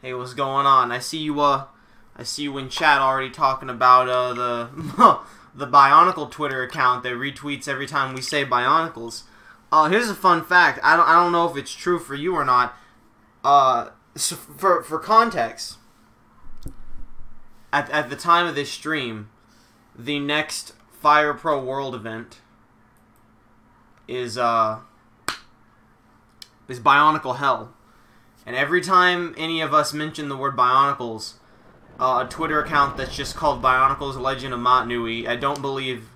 Hey, what's going on? I see you in chat already talking about the the Bionicle Twitter account that retweets every time we say Bionicles. Here's a fun fact. I don't know if it's true for you or not. So for context, at the time of this stream, the next Fire Pro World event is Bionicle Hell. And every time any of us mention the word Bionicles, a Twitter account that's just called Bionicles Legend of Motnui, I don't believe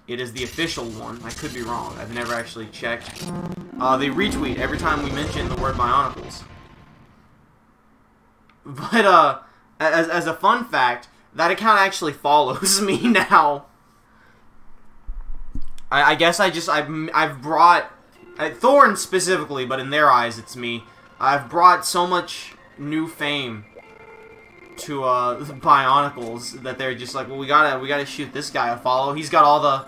it is the official one. I could be wrong. I've never actually checked. They retweet every time we mention the word Bionicles. But as a fun fact, that account actually follows me now. I guess I've brought Thorn specifically, but in their eyes it's me. I've brought so much new fame to Bionicles that they're just like, well, we gotta shoot this guy a follow. He's got all the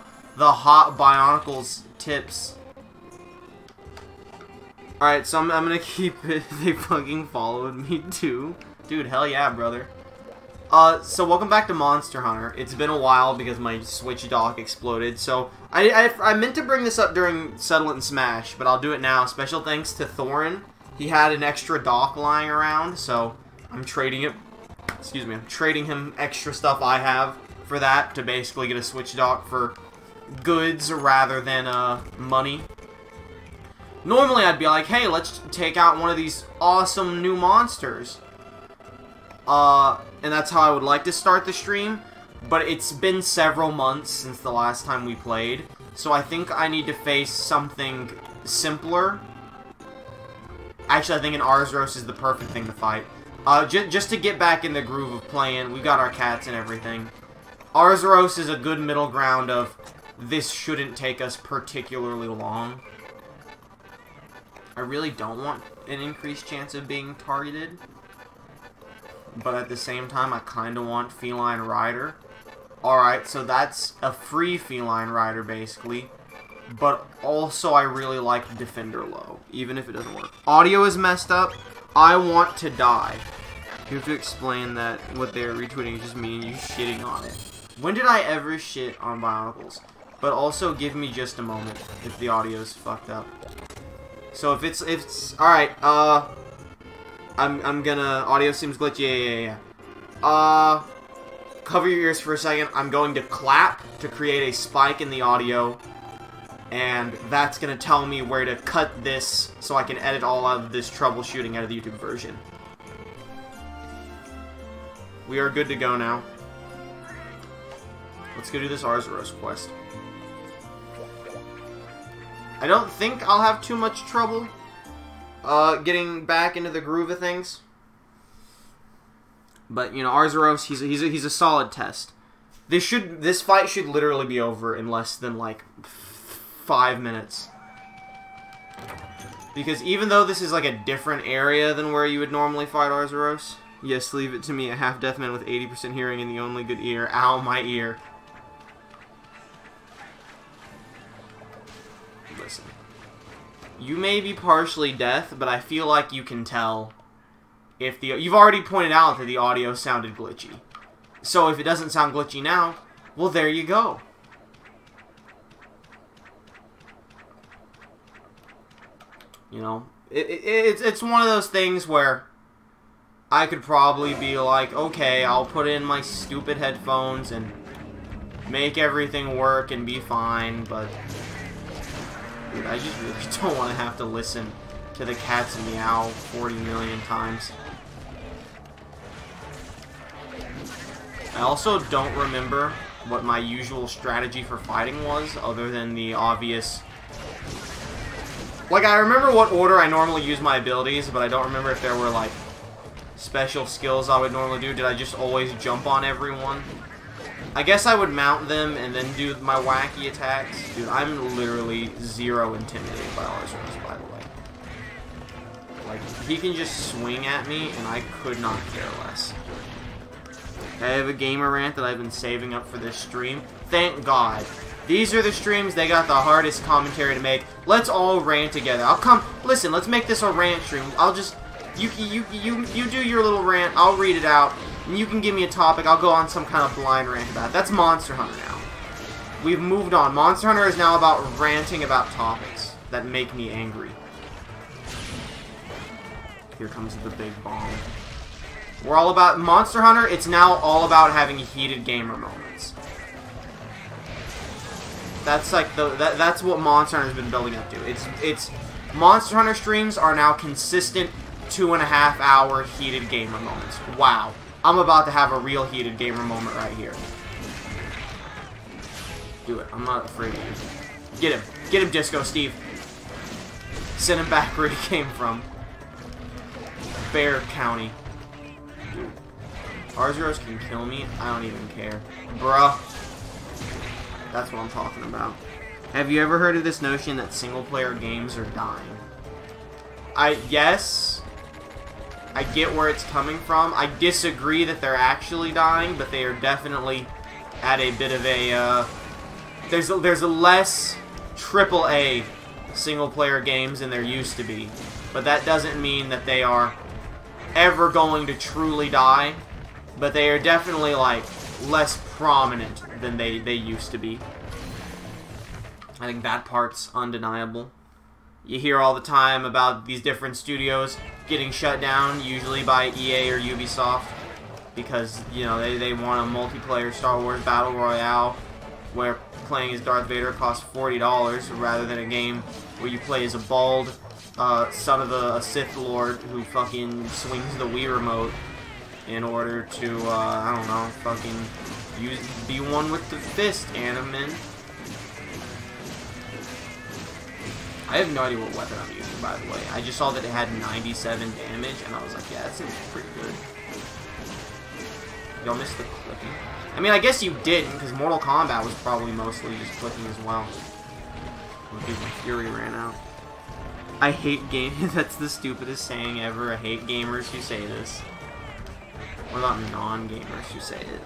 hot Bionicles tips. All right, so I'm gonna keep it. They fucking followed me too, dude. Hell yeah, brother. So welcome back to Monster Hunter. It's been a while because my Switch dock exploded. So I meant to bring this up during Settle It and Smash, but I'll do it now. Special thanks to Thorin. He had an extra dock lying around, so I'm trading it. Excuse me, I'm trading him extra stuff I have for that to basically get a Switch dock for goods rather than money. Normally I'd be like, hey, let's take out one of these awesome new monsters. And that's how I would like to start the stream, but it's been several months since the last time we played, so I think I need to face something simpler. Actually, I think an Arzuros is the perfect thing to fight. Just to get back in the groove of playing, we've got our cats and everything. Arzuros is a good middle ground of, this shouldn't take us particularly long. I really don't want an increased chance of being targeted. But at the same time, I kind of want Feline Rider. Alright, so that's a free Feline Rider, basically. But also, I really like Defender Low, even if it doesn't work. Audio is messed up. I want to die. You have to explain that what they're retweeting is just me and you shitting on it. When did I ever shit on Bionicles? But also, give me just a moment if the audio's fucked up. So if it's alright, I'm gonna... Audio seems glitchy. Yeah. Cover your ears for a second. I'm going to clap to create a spike in the audio. And that's gonna tell me where to cut this so I can edit all of this troubleshooting out of the YouTube version. We are good to go now. Let's go do this Arzuros quest. I don't think I'll have too much trouble getting back into the groove of things. But, you know, Arzuros, he's a solid test. This fight should literally be over in less than, like, 5 minutes. Because even though this is, like, a different area than where you would normally fight Arzuros. Yes, leave it to me, a half-deaf man with 80% hearing and the only good ear. Ow, my ear. Listen. You may be partially deaf, but I feel like you can tell if the... You've already pointed out that the audio sounded glitchy. So if it doesn't sound glitchy now, well, there you go. You know, it's one of those things where I could probably be like, okay, I'll put in my stupid headphones and make everything work and be fine, but... Dude, I just really don't want to have to listen to the cats meow 40 million times. I also don't remember what my usual strategy for fighting was, other than the obvious... Like, I remember what order I normally use my abilities, but I don't remember if there were, like, special skills I would normally do. Did I just always jump on everyone? I guess I would mount them and then do my wacky attacks. Dude, I'm literally zero intimidated by Arzuros, by the way. Like, he can just swing at me, and I could not care less. I have a gamer rant that I've been saving up for this stream. Thank God. These are the streams, they got the hardest commentary to make. Let's all rant together. Listen, let's make this a rant stream. You do your little rant. I'll read it out. And you can give me a topic. I'll go on some kind of blind rant about it. That's Monster Hunter now. We've moved on. Monster Hunter is now about ranting about topics that make me angry. Here comes the big bomb. We're all about Monster Hunter. It's now all about having heated gamer moments. That's like that's what Monster Hunter's been building up to. It's Monster Hunter streams are now consistent 2.5 hour heated gamer moments. Wow. I'm about to have a real heated gamer moment right here. Do it. I'm not afraid of you. Get him. Get him, Disco Steve. Send him back where he came from. Bear County. Dude. Arzuros can kill me. I don't even care. Bruh. That's what I'm talking about. Have you ever heard of this notion that single-player games are dying? Yes. I get where it's coming from. I disagree that they're actually dying, but they are definitely at a bit of a, there's a less AAA single-player games than there used to be. But that doesn't mean that they are ever going to truly die. But they are definitely, like, less prominent than they used to be. I think that part's undeniable. You hear all the time about these different studios getting shut down, usually by EA or Ubisoft, because, you know, they want a multiplayer Star Wars Battle Royale where playing as Darth Vader costs $40 rather than a game where you play as a bald son of a Sith Lord who fucking swings the Wii remote in order to, I don't know, fucking be one with the fist, Animan. I have no idea what weapon I'm using, by the way. I just saw that it had 97 damage, and I was like, yeah, that seems pretty good. Y'all missed the clicking. I mean, I guess you didn't, because Mortal Kombat was probably mostly just clicking as well. Dude, my fury ran out. I hate gaming. That's the stupidest saying ever. I hate gamers who say this. What about non-gamers who say it?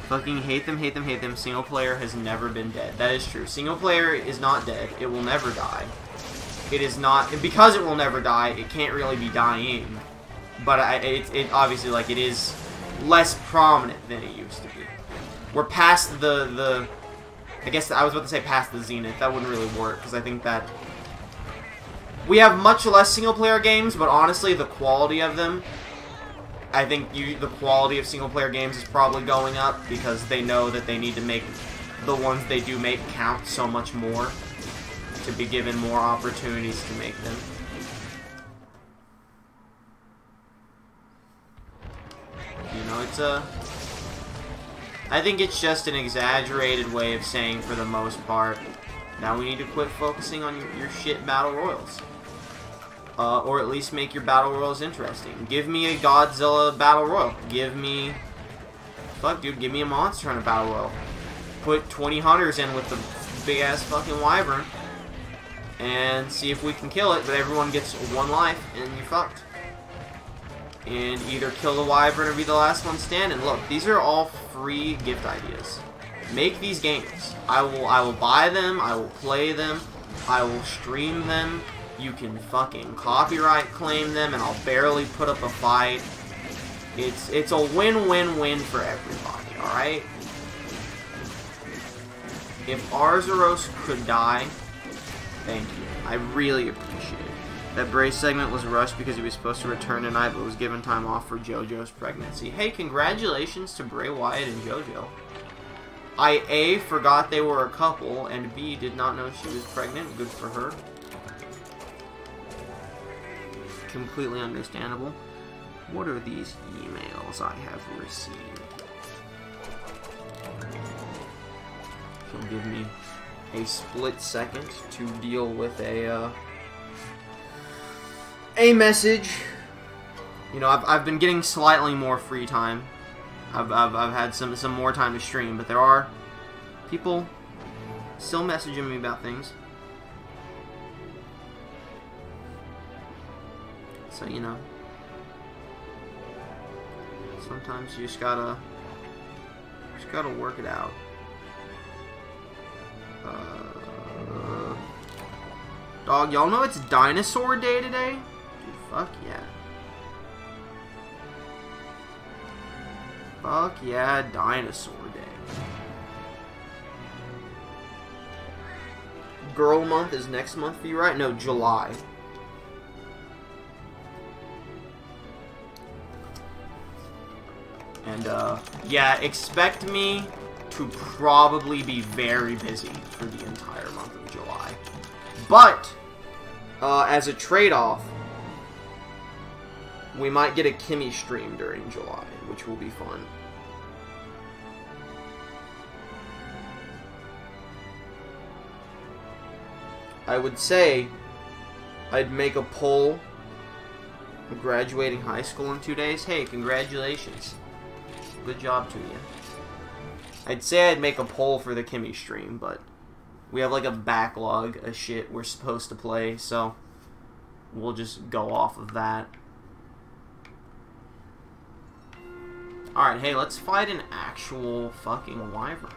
Fucking hate them, hate them, hate them. Single player has never been dead. That is true. Single player is not dead. It will never die. It is not... Because it will never die, it can't really be dying. But it obviously, like, it is less prominent than it used to be. We're past the I guess I was about to say past the zenith. That wouldn't really work, because I think that... We have much less single-player games, but honestly, the quality of them... I think the quality of single-player games is probably going up, because they know that they need to make the ones they do make count so much more, to be given more opportunities to make them. You know, it's a... I think it's just an exaggerated way of saying, for the most part, now we need to quit focusing on your shit battle royals. Or at least make your battle royals interesting. Give me a Godzilla battle royal. Give me... Fuck, dude, give me a Monster Hunter battle royal. Put 20 hunters in with the big-ass fucking wyvern. And see if we can kill it, but everyone gets one life, and you're fucked. And either kill the wyvern or be the last one standing. Look, these are all free gift ideas. Make these games. I will buy them, I will play them, I will stream them. You can fucking copyright claim them, and I'll barely put up a fight. It's a win-win-win for everybody, alright? If Arzuros could die, thank you. I really appreciate it. That Bray segment was rushed because he was supposed to return tonight, but was given time off for JoJo's pregnancy. Hey, congratulations to Bray Wyatt and JoJo. I, A, forgot they were a couple, and B, did not know she was pregnant. Good for her. Completely understandable. What are these emails I have received? He'll give me a split second to deal with a message. You know, I've been getting slightly more free time. I've had some more time to stream, but there are people still messaging me about things. So, you know, sometimes you just gotta work it out. Dog, y'all know it's Dinosaur Day today? Dude, fuck yeah. Fuck yeah, Dinosaur Day. Girl month is next month for you, right? No, July. And, yeah, expect me to probably be very busy for the entire month of July. But, as a trade-off, we might get a Kimmy stream during July, which will be fun. I would say I'd make a poll of graduating high school in 2 days. Hey, congratulations. Good job to you. I'd say I'd make a poll for the Kimmy stream, but we have like a backlog of shit we're supposed to play, so we'll just go off of that. Alright, hey, let's fight an actual fucking wyvern.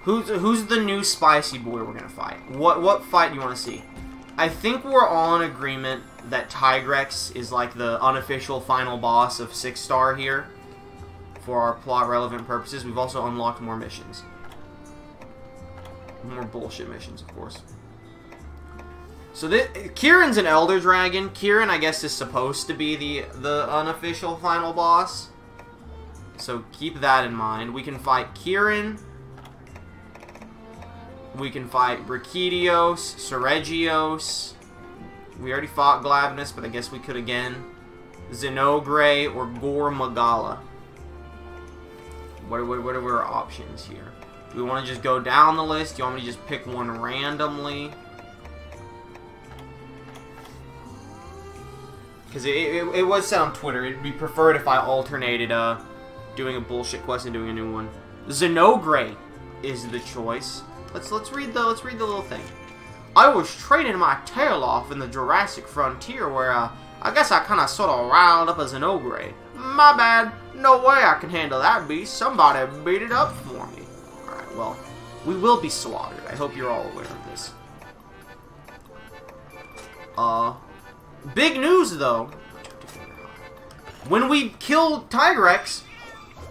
Who's the new spicy boy we're gonna fight? What fight do you want to see? I think we're all in agreement that Tigrex is like the unofficial final boss of 6-star here. For our plot relevant purposes, we've also unlocked more missions. More bullshit missions, of course. So Kieran's an Elder Dragon. Kieran, I guess, is supposed to be the unofficial final boss. So keep that in mind. We can fight Kieran. We can fight Brachydios, Seregios. We already fought Glavenus, but I guess we could again. Zinogre or Gore Magala. What are our options here? Do we want to just go down the list? Do you want me to just pick one randomly? Because it was said on Twitter, it'd be preferred if I alternated doing a bullshit quest and doing a new one. Zinogre is the choice. Let's read the little thing. I was training my tail off in the Jurassic frontier where I guess I kind of sort of riled up a Zinogre. My bad. No way I can handle that beast. Somebody beat it up for me. Alright, well, we will be slaughtered. I hope you're all aware of this. Big news though. When we kill Tigrex,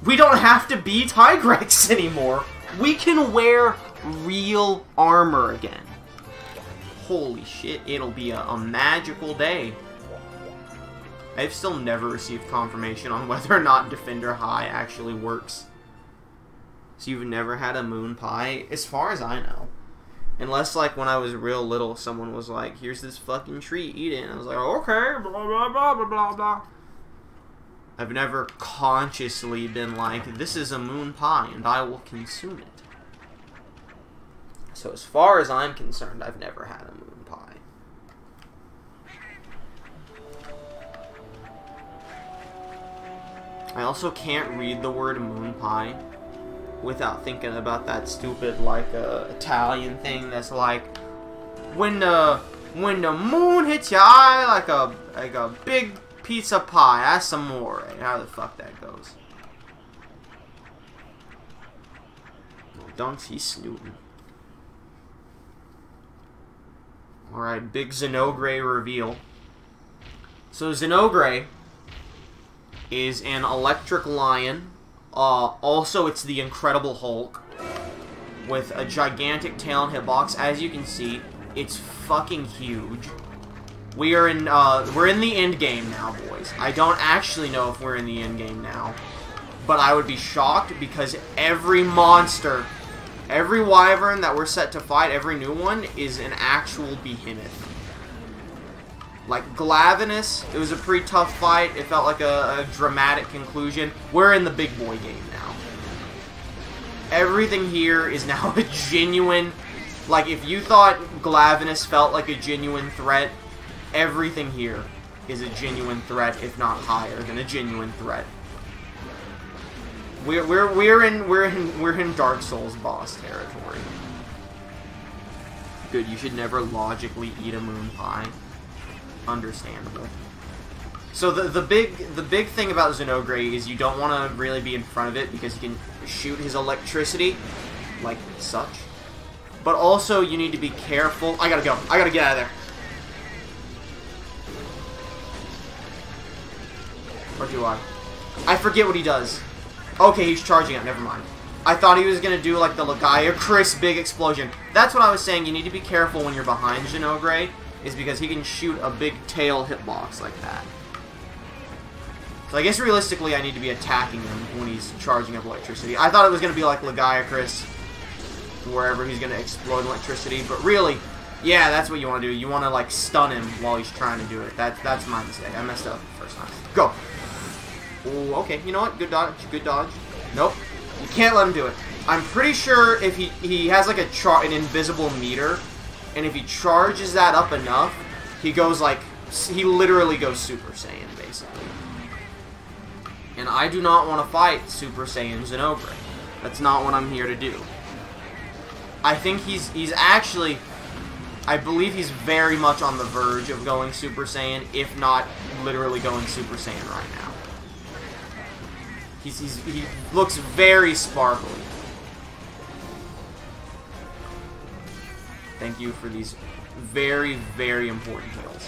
we don't have to be Tigrex anymore. We can wear real armor again. Holy shit, it'll be a magical day. I've still never received confirmation on whether or not Defender High actually works. So you've never had a moon pie? As far as I know. Unless, like, when I was real little, someone was like, here's this fucking tree, eat it. And I was like, okay, blah, blah, blah, blah, blah, blah. I've never consciously been like, this is a moon pie, and I will consume it. So as far as I'm concerned, I've never had a moon pie. I also can't read the word moon pie without thinking about that stupid, like, Italian thing that's like, when the moon hits your eye like a big pizza pie, that's amore. How the fuck that goes? Dunks, he's snooting. Alright, big Zinogre reveal. So Zinogre is an electric lion. Also, it's the Incredible Hulk with a gigantic tail and hitbox. As you can see, it's fucking huge. We're in the end game now, boys. I don't actually know if we're in the end game now, but I would be shocked because every monster, every wyvern that we're set to fight, every new one, is an actual behemoth. Like Glavenus, it was a pretty tough fight. It felt like a dramatic conclusion. We're in the big boy game now. Everything here is now a genuine... Like, if you thought Glavenus felt like a genuine threat, everything here is a genuine threat, if not higher than a genuine threat. We're in Dark Souls boss territory. Good, you should never logically eat a moon pie. Understandable. So the big thing about Zinogre is you don't want to really be in front of it because you can shoot his electricity like such. But also you need to be careful. I gotta go. I gotta get out of there. Or do I? I forget what he does. Okay, he's charging up. Never mind. I thought he was going to do, like, the Lagiacrys big explosion. That's what I was saying. You need to be careful when you're behind Zinogre, is because he can shoot a big tail hitbox like that. So I guess realistically I need to be attacking him when he's charging up electricity. I thought it was going to be like Lagiacrys, wherever he's going to explode electricity, but really, yeah, that's what you want to do. You want to, like, stun him while he's trying to do it. That's my mistake. I messed up the first time. Go! Ooh, okay, you know what? Good dodge. Good dodge. Nope. You can't let him do it. I'm pretty sure if he has, like, an invisible meter, and if he charges that up enough, he goes, like, he literally goes Super Saiyan, basically. And I do not want to fight Super Saiyan Zinogre. That's not what I'm here to do. I think he's actually... I believe he's very much on the verge of going Super Saiyan, if not literally going Super Saiyan right now. He looks very sparkly. Thank you for these very, very important kills.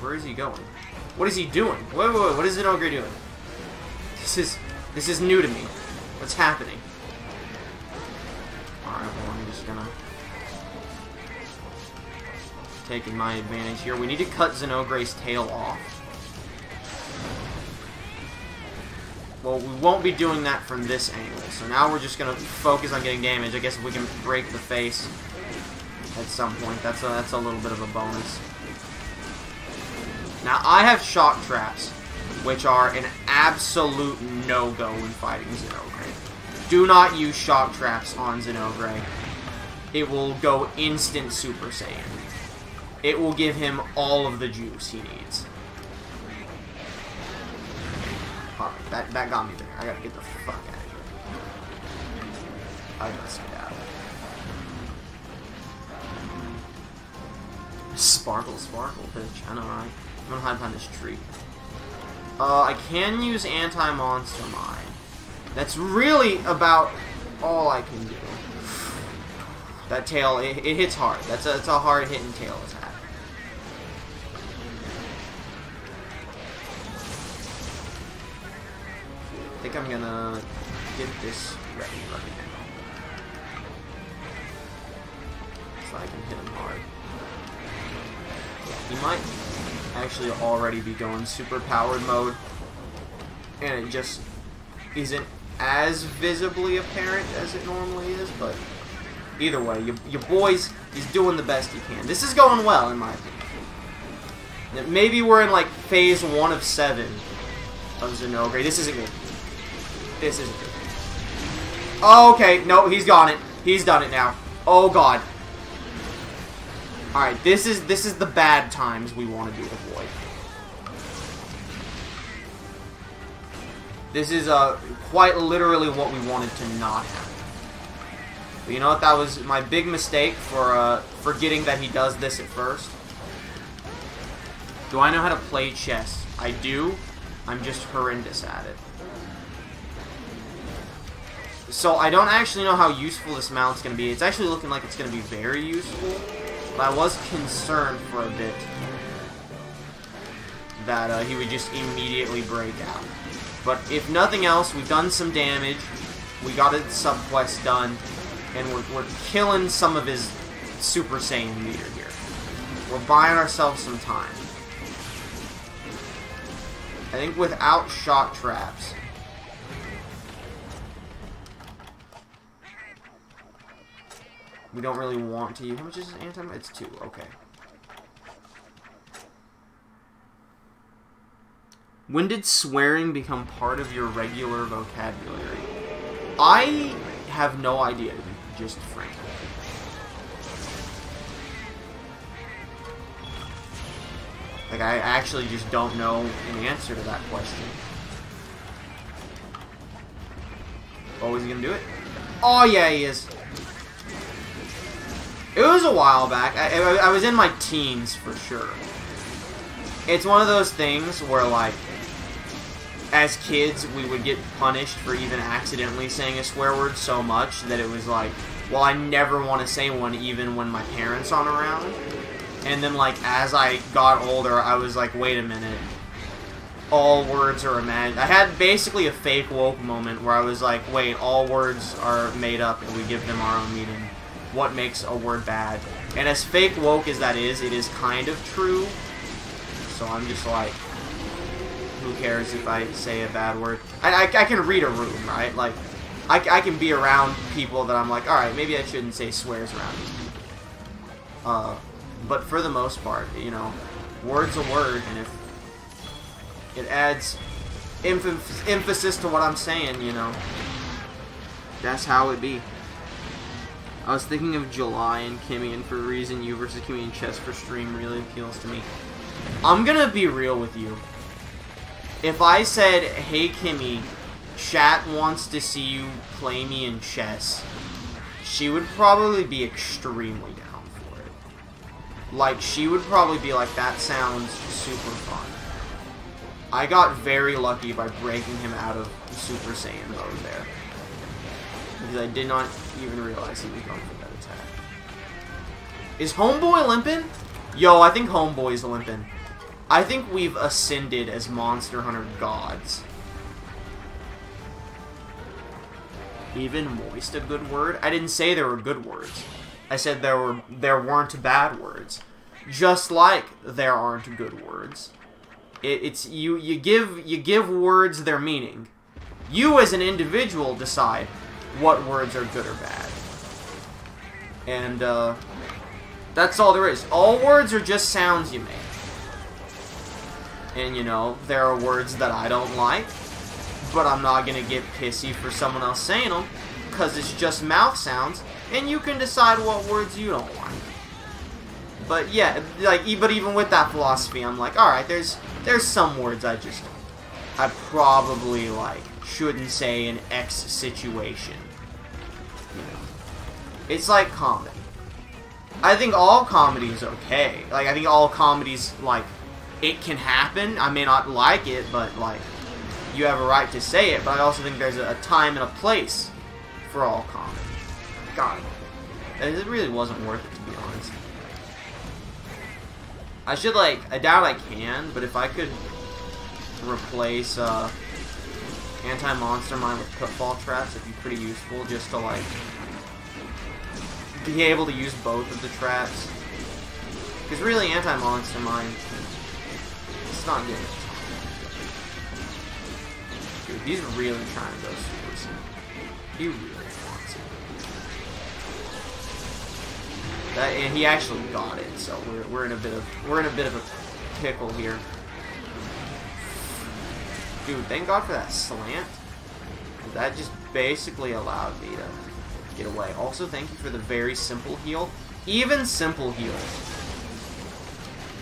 Where is he going? What is he doing? Wait, what is Zinogre doing? This is new to me. What's happening? Alright, well, I'm just gonna... taking my advantage here. We need to cut Zinogre's tail off. Well, we won't be doing that from this angle, so now we're just gonna focus on getting damage. I guess if we can break the face at some point, that's a little bit of a bonus. Now, I have shock traps, which are an absolute no-go when fighting Zinogre. Do not use shock traps on Zinogre. It will go instant Super Saiyan. It will give him all of the juice he needs. Alright, that got me there. I gotta get the fuck out of here. I gotta skedaddle. Sparkle, bitch. I know, right? I'm gonna hide behind this tree. I can use Anti-Monster Mine. That's really about all I can do. That tail, it hits hard. It's a hard-hitting tail attack. I think I'm gonna get this ready right now. So I can hit him hard. Yeah, he might actually already be going super powered mode. And it just isn't as visibly apparent as it normally is, but either way, your boy's, he's doing the best he can. This is going well, in my opinion. Maybe we're in, like, phase 1 of 7 of Zinogre. This isn't good. This isn't good. Oh, okay, no, he's got it. He's done it now. Oh, God. Alright, this is the bad times we want to do avoid. This is, quite literally what we wanted to not happen. But you know what? That was my big mistake for forgetting that he does this at first. Do I know how to play chess? I do. I'm just horrendous at it. So I don't actually know how useful this mount's going to be. It's actually looking like it's going to be very useful. But I was concerned for a bit that he would just immediately break out. But if nothing else, we've done some damage. We got a subquest done. And we're killing some of his Super Saiyan meter here. We're buying ourselves some time. I think without shock traps, we don't really want to use... How much is this anti? It's 2. Okay. When did swearing become part of your regular vocabulary? I have no idea, to be just frank. Like, I actually just don't know an answer to that question. Oh, is he gonna do it? Oh, yeah, he is. It was a while back. I was in my teens, for sure. It's one of those things where, like, as kids, we would get punished for even accidentally saying a swear word so much that it was like, well, I never want to say one even when my parents aren't around. And then, like, as I got older, I was like, wait a minute. all words are imagined. I had basically a fake woke moment where I was like, wait, all words are made up and we give them our own meaning. What makes a word bad? And as fake woke as that is, it is kind of true. So I'm just like, who cares if I say a bad word? I can read a room, right? Like, I can be around people that I'm like, alright, maybe I shouldn't say swears around these people. But for the most part, you know, word's a word, and if it adds emphasis to what I'm saying, you know, that's how it be. I was thinking of July and Kimmy, and for a reason, you versus Kimmy in chess for stream really appeals to me. I'm gonna be real with you. If I said, hey Kimmy, chat wants to see you play me in chess, she would probably be extremely down for it. Like, she would probably be like, that sounds super fun. I got very lucky by breaking him out of Super Saiyan mode there. Because I did not even realize he was going for that attack. Is Homeboy limping? Yo, I think Homeboy's limping. I think we've ascended as Monster Hunter gods. Even moist a good word? I didn't say there were good words. I said there weren't bad words. Just like there aren't good words. You give words their meaning. You as an individual decide what words are good or bad. And that's all there is. All words are just sounds you make. And you know, there are words that I don't like, but I'm not gonna get pissy for someone else saying them, because it's just mouth sounds, and you can decide what words you don't like. But yeah, like, but even with that philosophy, I'm like, alright, there's some words I probably, like, shouldn't say in X situation. You know? It's like comedy. I think all comedy is okay. Like, I think all comedy's, like, it can happen. I may not like it, but, like, you have a right to say it. But I also think there's a time and a place for all comedy. God, it really wasn't worth it, to be honest. I should, like, I doubt I can, but if I could replace anti-monster mine with pitfall traps, it'd be pretty useful just to, like, be able to use both of the traps. Because really, anti-monster mine, it's not good. Dude, he's really trying to go Super Saiyan. He really wants it. And he actually got it, so we're in a bit of a pickle here. Dude, thank God for that slant. That just basically allowed me to get away. Also, thank you for the very simple heal. Even simple heals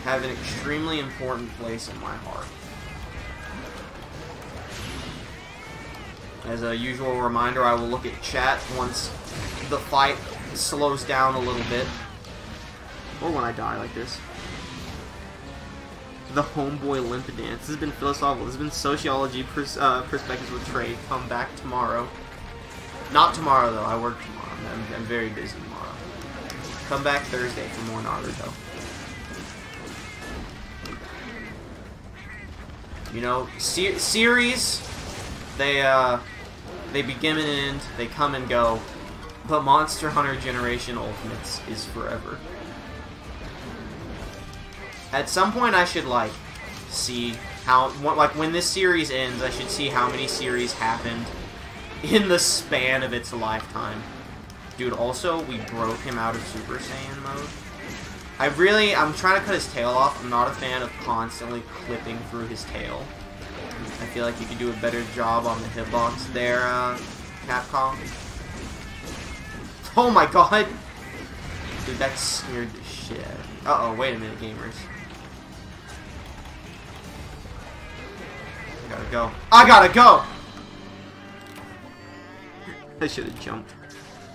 have an extremely important place in my heart. As a usual reminder, I will look at chat once the fight slows down a little bit. Or when I die like this. The Homeboy Limp Dance. This has been philosophical. This has been Sociology Perspectives with Trey. Come back tomorrow. Not tomorrow, though. I work tomorrow. I'm very busy tomorrow. Come back Thursday for more Naruto. You know, series, they begin and end, they come and go, but Monster Hunter Generation Ultimates is forever. At some point I should, like, see how, like, when this series ends, I should see how many series happened in the span of its lifetime. Dude, also, we broke him out of Super Saiyan mode. I'm trying to cut his tail off. I'm not a fan of constantly clipping through his tail. I feel like you could do a better job on the hitbox there, Capcom. Oh my god! Dude, that scared the shit. Uh-oh, wait a minute, gamers. I gotta go. I gotta go! I should have jumped.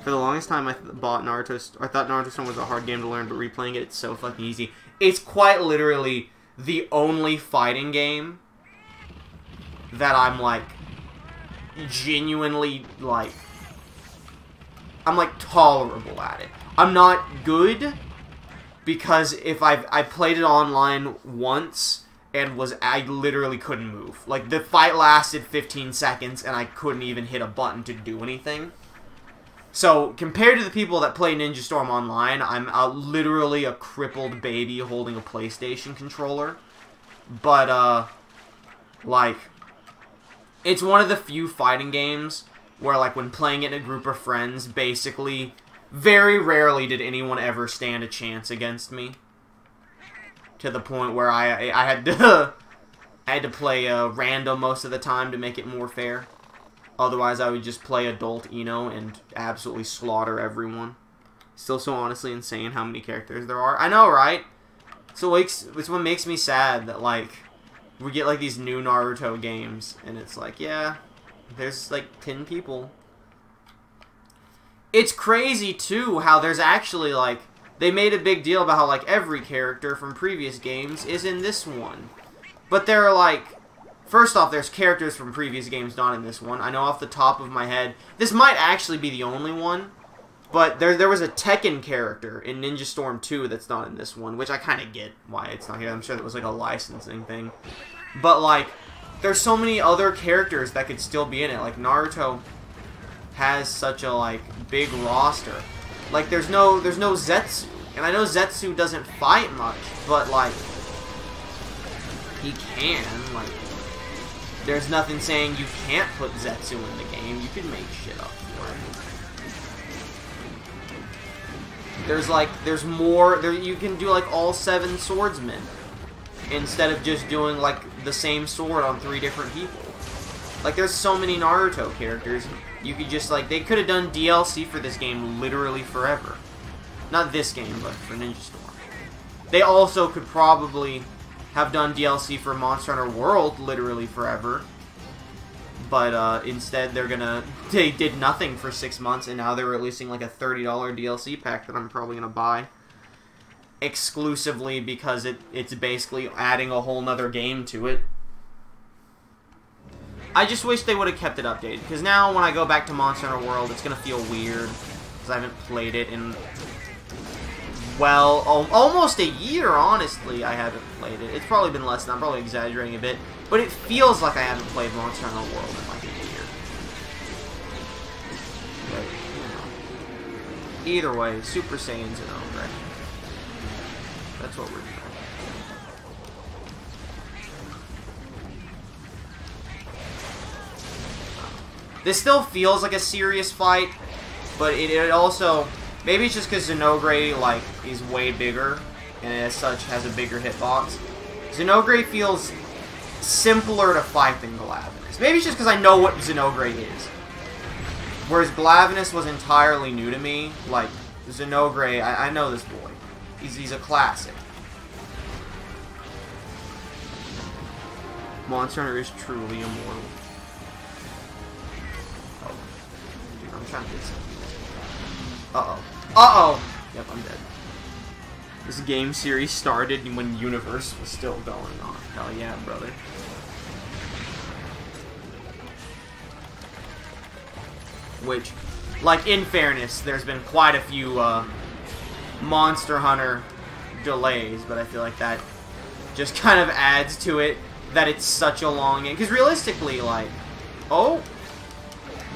For the longest time, I thought Naruto Storm was a hard game to learn, but replaying it, it's so fucking easy. It's quite literally the only fighting game that I'm, like, genuinely, like, I'm, like, tolerable at it. I'm not good, because if I played it online once, and I literally couldn't move. Like, the fight lasted 15 seconds, and I couldn't even hit a button to do anything. So, compared to the people that play Ninja Storm Online, I'm literally a crippled baby holding a PlayStation controller. But, like, it's one of the few fighting games where, like, when playing it in a group of friends, basically, very rarely did anyone ever stand a chance against me. To the point where I had to I had to play random most of the time to make it more fair. Otherwise, I would just play adult Eno and absolutely slaughter everyone. Still so honestly insane how many characters there are. I know, right? So it's what makes me sad that, like, we get, like, these new Naruto games, and it's like, yeah, there's, like, 10 people. It's crazy, too, how there's actually, like, they made a big deal about how, like, every character from previous games is in this one. But there are, like, first off, there's characters from previous games not in this one. I know off the top of my head, this might actually be the only one, but there was a Tekken character in Ninja Storm 2 that's not in this one, which I kind of get why it's not here. I'm sure that was, like, a licensing thing. But, like, there's so many other characters that could still be in it. Like, Naruto has such a, like, big roster. Like, there's no Zetsu. And I know Zetsu doesn't fight much, but, like, he can. Like, there's nothing saying you can't put Zetsu in the game. You can make shit up for it. There's more, you can do, like, all 7 swordsmen. Instead of just doing, like, the same sword on 3 different people. Like, there's so many Naruto characters. You could just, like, they could have done DLC for this game literally forever. Not this game, but for Ninja Storm. They also could probably have done DLC for Monster Hunter World literally forever. But, instead they did nothing for 6 months, and now they're releasing, like, a $30 DLC pack that I'm probably gonna buy. Exclusively because it's basically adding a whole nother game to it. I just wish they would have kept it updated, because now when I go back to Monster Hunter World, it's going to feel weird, because I haven't played it in, well, almost a year, honestly, I haven't played it. It's probably been less than, I'm probably exaggerating a bit, but it feels like I haven't played Monster Hunter World in, like, a year. But, you know. Either way, Super Saiyan's an own, right? That's what we're doing. This still feels like a serious fight, but it also, maybe it's just because Xenogre, like, is way bigger, and as such has a bigger hitbox. Xenogre feels simpler to fight than Glavenus. Maybe it's just because I know what Xenogre is. Whereas Glavenus was entirely new to me, like, Xenogre, I know this boy. He's a classic. Monster Hunter is truly immortal. Oh. Dude, I'm trying to get some. Uh-oh. Uh-oh! Yep, I'm dead. This game series started when Universe was still going on. Hell yeah, brother. Which, like, in fairness, there's been quite a few, Monster Hunter delays, but I feel like that just kind of adds to it that it's such a long game. Because realistically, like, oh,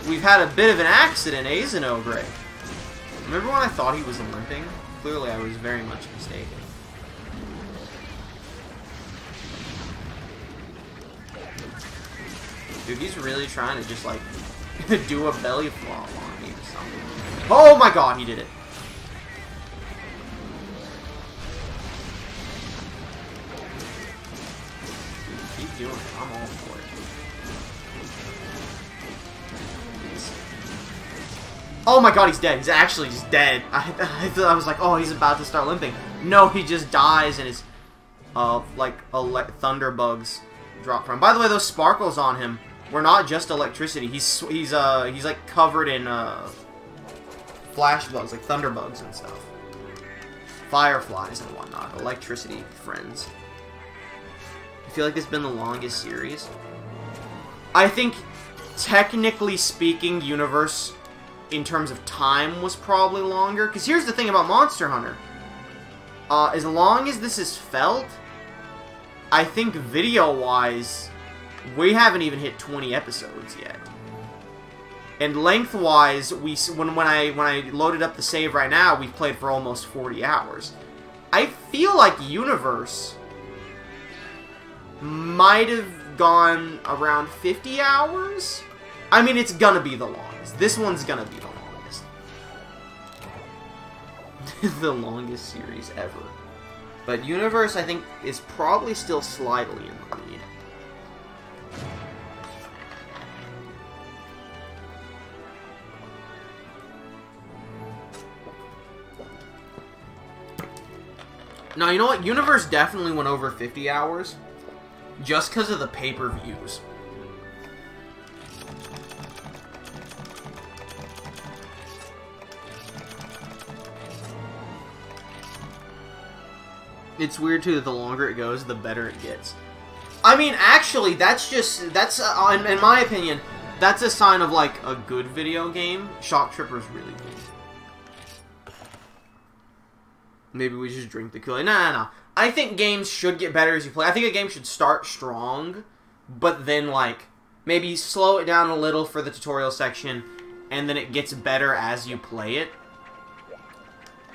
we've had a bit of an accident, eh, Xenogre? Remember when I thought he was limping? Clearly I was very much mistaken. Dude, he's really trying to just, like, do a belly flop on me or something. Oh my god, he did it. Keep doing it. I'm all for it. Oh my god, he's dead. He's actually just dead. I was like, oh, he's about to start limping. No, he just dies and his, like, thunder bugs drop from him. By the way, those sparkles on him were not just electricity. He's like covered in, flash bugs, like thunder bugs and stuff. Fireflies and whatnot. Electricity friends. I feel like this has been the longest series. I think, technically speaking, Universe, in terms of time, was probably longer. Because here's the thing about Monster Hunter. As long as this is felt, I think video-wise, we haven't even hit 20 episodes yet. And length-wise, when I loaded up the save right now, we've played for almost 40 hours. I feel like Universe might have gone around 50 hours? I mean, it's gonna be the longest. This one's gonna be the longest. The longest series ever. But Universe, I think, is probably still slightly in the lead. Now, you know what? Universe definitely went over 50 hours. Just because of the pay-per-views. It's weird, too, that the longer it goes, the better it gets. I mean, actually, that's in my opinion, that's a sign of, like, a good video game. Shock Tripper's really good. Maybe we just drink the Kool-Aid. No. I think games should get better as you play. I think a game should start strong, but then, like, maybe slow it down a little for the tutorial section, and then it gets better as you play it.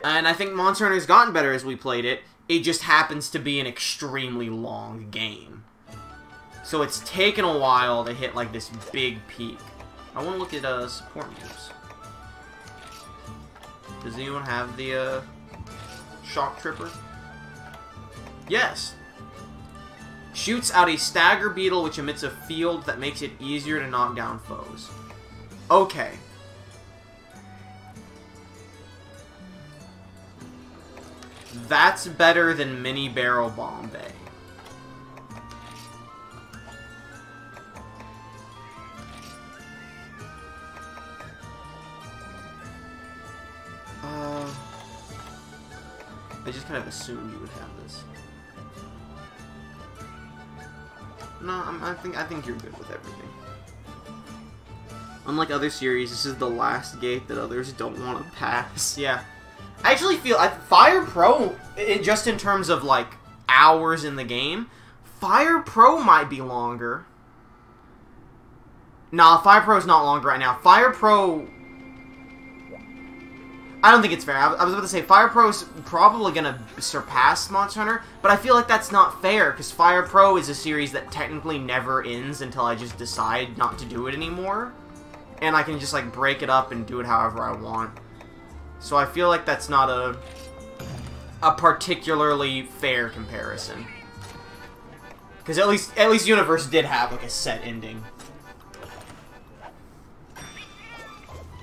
And I think Monster Hunter's gotten better as we played it. It just happens to be an extremely long game. So it's taken a while to hit, like, this big peak. I want to look at, support moves. Does anyone have the, Shock Tripper? Yes. Shoots out a Stagger Beetle which emits a field that makes it easier to knock down foes. Okay. That's better than Mini Barrel Bombay. I just kind of assumed you would have this. No, I think you're good with everything. Unlike other series, this is the last gate that others don't want to pass. Yeah. I actually feel Fire Pro, just in terms of, like, hours in the game, Fire Pro might be longer. Nah, Fire Pro's not longer right now. Fire Pro... I don't think it's fair. I was about to say, Fire Pro's probably going to surpass Monster Hunter, but I feel like that's not fair, because Fire Pro is a series that technically never ends until I just decide not to do it anymore. And I can just, like, break it up and do it however I want. So I feel like that's not a particularly fair comparison. Because at least Universe did have, like, a set ending.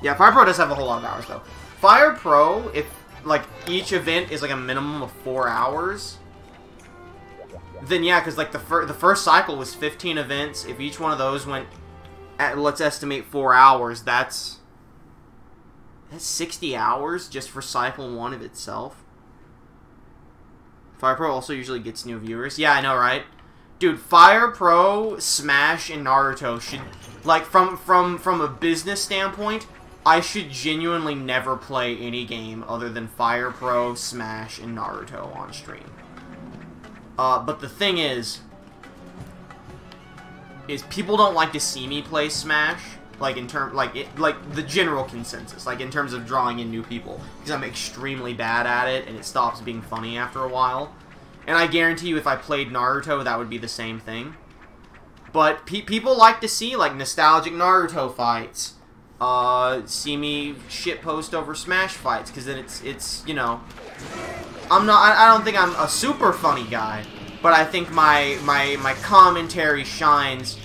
Yeah, Fire Pro does have a whole lot of hours, though. Fire Pro, if, like, each event is, like, a minimum of 4 hours, then yeah, because, like, the first cycle was 15 events. If each one of those went at, let's estimate, 4 hours, that's 60 hours just for cycle 1 of itself. Fire Pro also usually gets new viewers. Yeah, I know, right? Dude, Fire Pro, Smash, and Naruto should, like, from a business standpoint, I should genuinely never play any game other than Fire Pro, Smash, and Naruto on stream. But the thing is people don't like to see me play Smash, like like the general consensus, like in terms of drawing in new people, because I'm extremely bad at it, and it stops being funny after a while. And I guarantee you, if I played Naruto, that would be the same thing. But people like to see, like, nostalgic Naruto fights. See me shitpost over Smash fights, because then it's, you know, I don't think I'm a super funny guy, but I think my commentary shines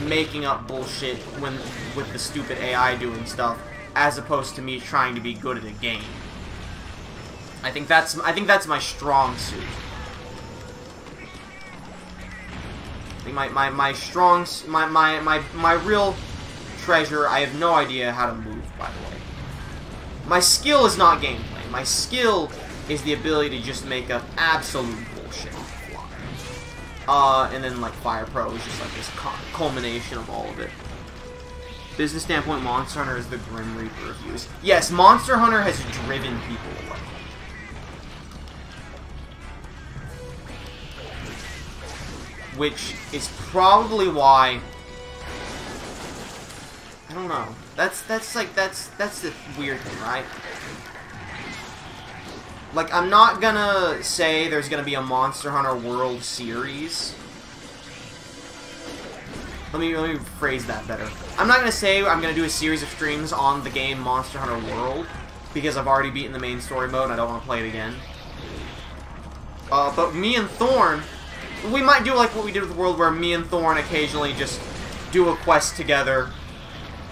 making up bullshit with the stupid AI doing stuff, as opposed to me trying to be good at a game. I think that's my strong suit. I think my real treasure, I have no idea how to move, by the way. My skill is not gameplay. My skill is the ability to just make up absolute bullshit on the fly. And then, like, Fire Pro is just, like, this culmination of all of it. Business standpoint, Monster Hunter is the Grim Reaper of views. Yes, Monster Hunter has driven people away. which is probably why... I don't know. That's the weird thing, right? Like, I'm not gonna say there's gonna be a Monster Hunter World series. Let me phrase that better. I'm not gonna say I'm gonna do a series of streams on the game Monster Hunter World, because I've already beaten the main story mode and I don't want to play it again. But me and Thorn, we might do like what we did with the World, where me and Thorn occasionally just do a quest together,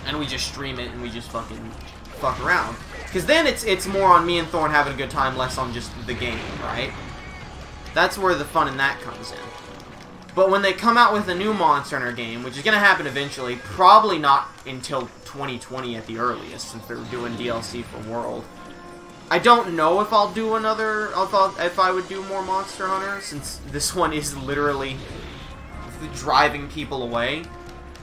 and we just stream it and we just fucking fuck around. Because then it's more on me and Thorn having a good time, less on just the game, right? That's where the fun in that comes in. But when they come out with a new Monster Hunter game, which is going to happen eventually, probably not until 2020 at the earliest, since they're doing DLC for World. I don't know if I'll do another, if I would do more Monster Hunter, since this one is literally driving people away.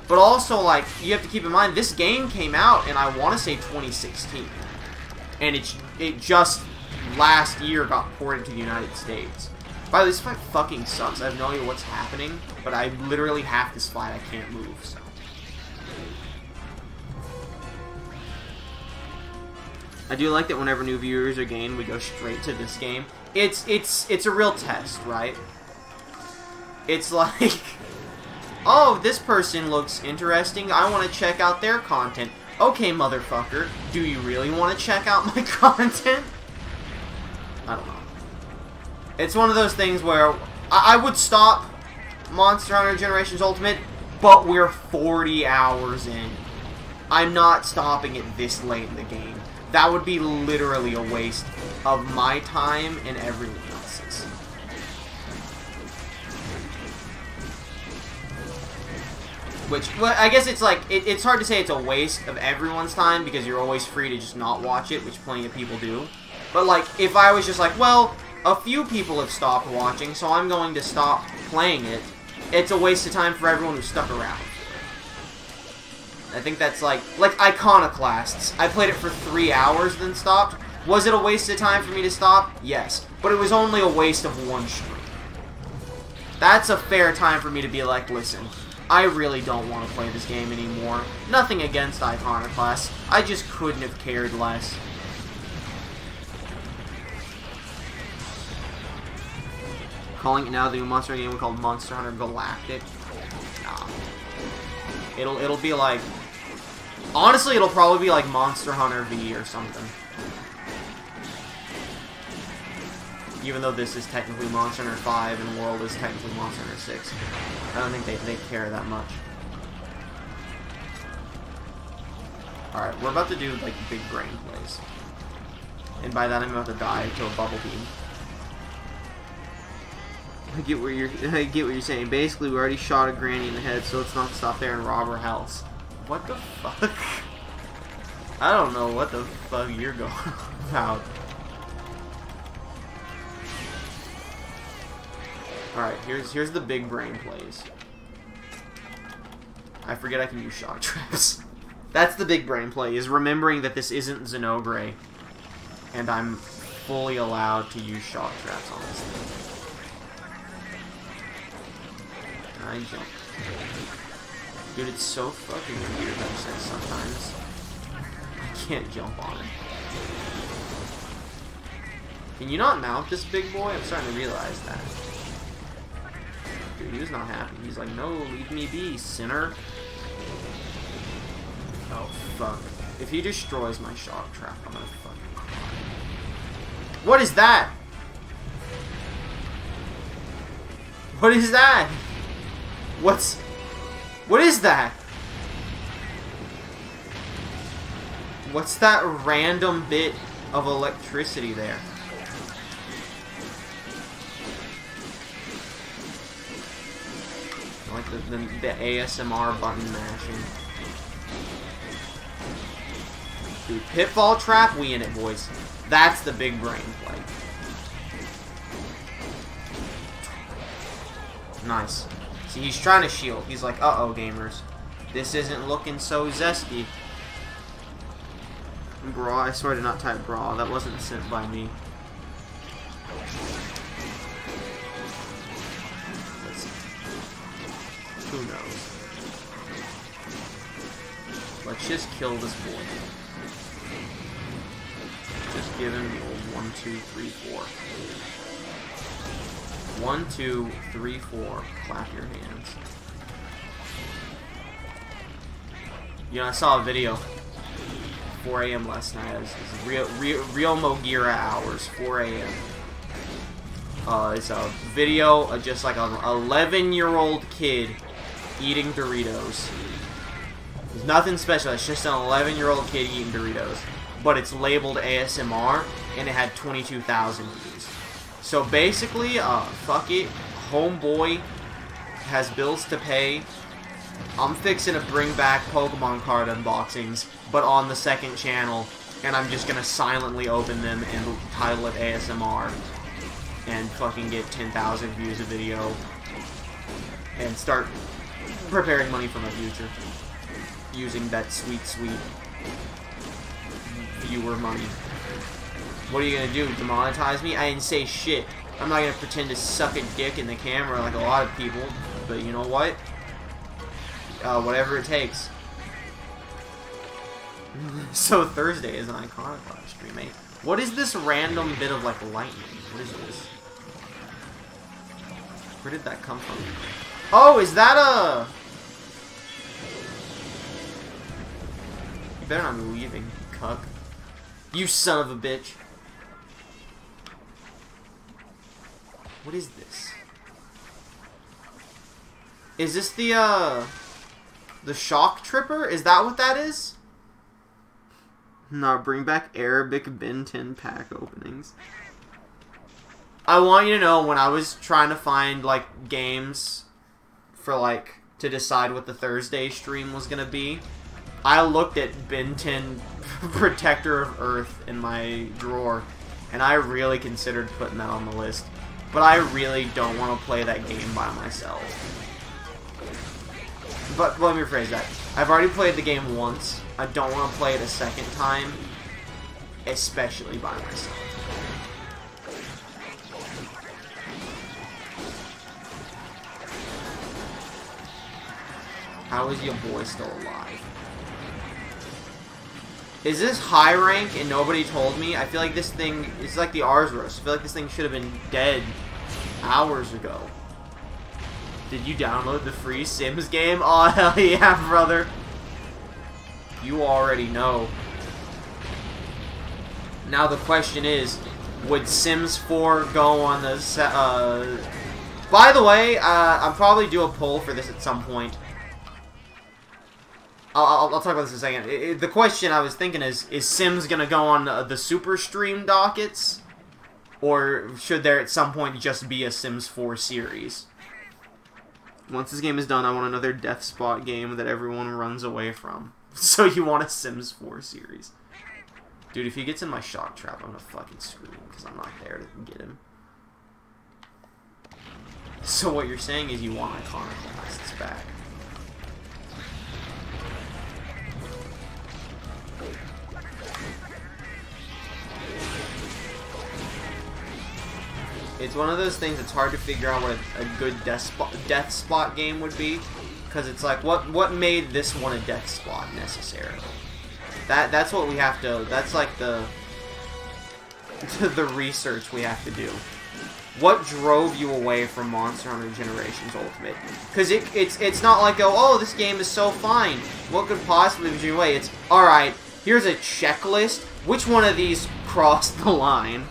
But also, like, you have to keep in mind, this game came out in, I want to say, 2016. And it just last year got ported to the United States. By the way, this fight fucking sucks. I have no idea what's happening, but I literally half this fight I can't move, so. I do like that whenever new viewers are gained, we go straight to this game. It's a real test, right? It's like, oh, this person looks interesting. I want to check out their content. Okay, motherfucker, do you really want to check out my content? I don't know. It's one of those things where I would stop Monster Hunter Generations Ultimate, but we're 40 hours in. I'm not stopping it this late in the game. That would be literally a waste of my time and everyone else's. Which, well, I guess it's like, it's hard to say it's a waste of everyone's time, because you're always free to just not watch it, which plenty of people do. But, like, if I was just like, well, a few people have stopped watching, so I'm going to stop playing it, it's a waste of time for everyone who stuck around. I think that's like Iconoclasts. I played it for 3 hours, then stopped. Was it a waste of time for me to stop? Yes. But it was only a waste of one stream. That's a fair time for me to be like, listen, I really don't want to play this game anymore. Nothing against Iconoclasts. I just couldn't have cared less. Calling it now the new Monster Hunter game called Monster Hunter Galactic. Nah. It'll be like, honestly, it'll probably be like Monster Hunter V or something. Even though this is technically Monster Hunter 5 and World is technically Monster Hunter 6. I don't think they care that much. Alright, we're about to do like big brain plays. And by that I'm about to die to a bubble beam. I get what you're saying. Basically, we already shot a granny in the head, so let's not stop there and rob her house. What the fuck? I don't know what the fuck you're going about. Alright, here's the big brain plays. I forget I can use shock traps. That's the big brain play, is remembering that this isn't Xenograe, and I'm fully allowed to use shock traps on this thing. I jump. Dude, it's so fucking weird that sometimes I can't jump on it. Can you not mount this big boy? I'm starting to realize that. Dude, he was not happy. He's like, no, leave me be, sinner. Oh, fuck. If he destroys my shock trap, I'm gonna fucking cry. What is that? What is that? What is that? What's that random bit of electricity there? Like the ASMR button mashing. Dude, pitfall trap, we in it, boys. That's the big brain play. Nice. See, he's trying to shield. He's like, uh-oh, gamers. This isn't looking so zesty. Bra, I swear to not type bra. That wasn't sent by me. Let's see. Who knows? Let's just kill this boy. Just give him the old 1, 2, 3, 4. 1, 2, 3, 4. Clap your hands. You know, I saw a video 4 a.m. last night. It was real Mogira hours, 4 a.m. It's a video of just like an 11-year-old kid eating Doritos. There's nothing special. It's just an 11-year-old kid eating Doritos. But it's labeled ASMR, and it had 22,000 views. So basically, fuck it. Homeboy has bills to pay. I'm fixing to bring back Pokemon card unboxings, but on the second channel, and I'm just gonna silently open them and title it ASMR, and fucking get 10,000 views a video, and start preparing money for my future, using that sweet, sweet viewer money. What are you gonna do, demonetize me? I didn't say shit. I'm not gonna pretend to suck a dick in the camera like a lot of people, but you know what? Whatever it takes. So Thursday is an Iconoclast stream, mate. What is this random bit of, like, lightning? What is this? Where did that come from? Oh, is that a... You better not be leaving, cuck. You son of a bitch. What is this? Is this the Shock Tripper? Is that what that is? No, bring back Arabic Ben 10 pack openings. I want you to know, when I was trying to find, like, games for, like, to decide what the Thursday stream was gonna be, I looked at Ben 10 Protector of Earth in my drawer, and I really considered putting that on the list. But I really don't want to play that game by myself. But let me rephrase that. I've already played the game once. I don't want to play it a second time, especially by myself. How is your boy still alive? Is this high rank and nobody told me? I feel like this thing is like the Ars Roast. I feel like this thing should have been dead hours ago. Did you download the free Sims game? Oh, hell yeah, brother. You already know. Now the question is, would Sims 4 go on the... By the way, I'll probably do a poll for this at some point. I'll talk about this in a second. The question I was thinking is Sims gonna go on the Super Stream dockets? Or should there at some point just be a Sims 4 series? Once this game is done, I want another Death Spot game that everyone runs away from. So you want a Sims 4 series. Dude, if he gets in my shock trap, I'm gonna fucking scream, because I'm not there to get him. So what you're saying is you want Iconoclasts back. It's one of those things that's hard to figure out what a good death spot game would be, because it's like, what made this one a death spot necessarily? That's what we have to. That's like the research we have to do. What drove you away from Monster Hunter Generations Ultimate? Because it's not like, oh, this game is so fine. What could possibly be you away? It's all right. Here's a checklist. Which one of these crossed the line?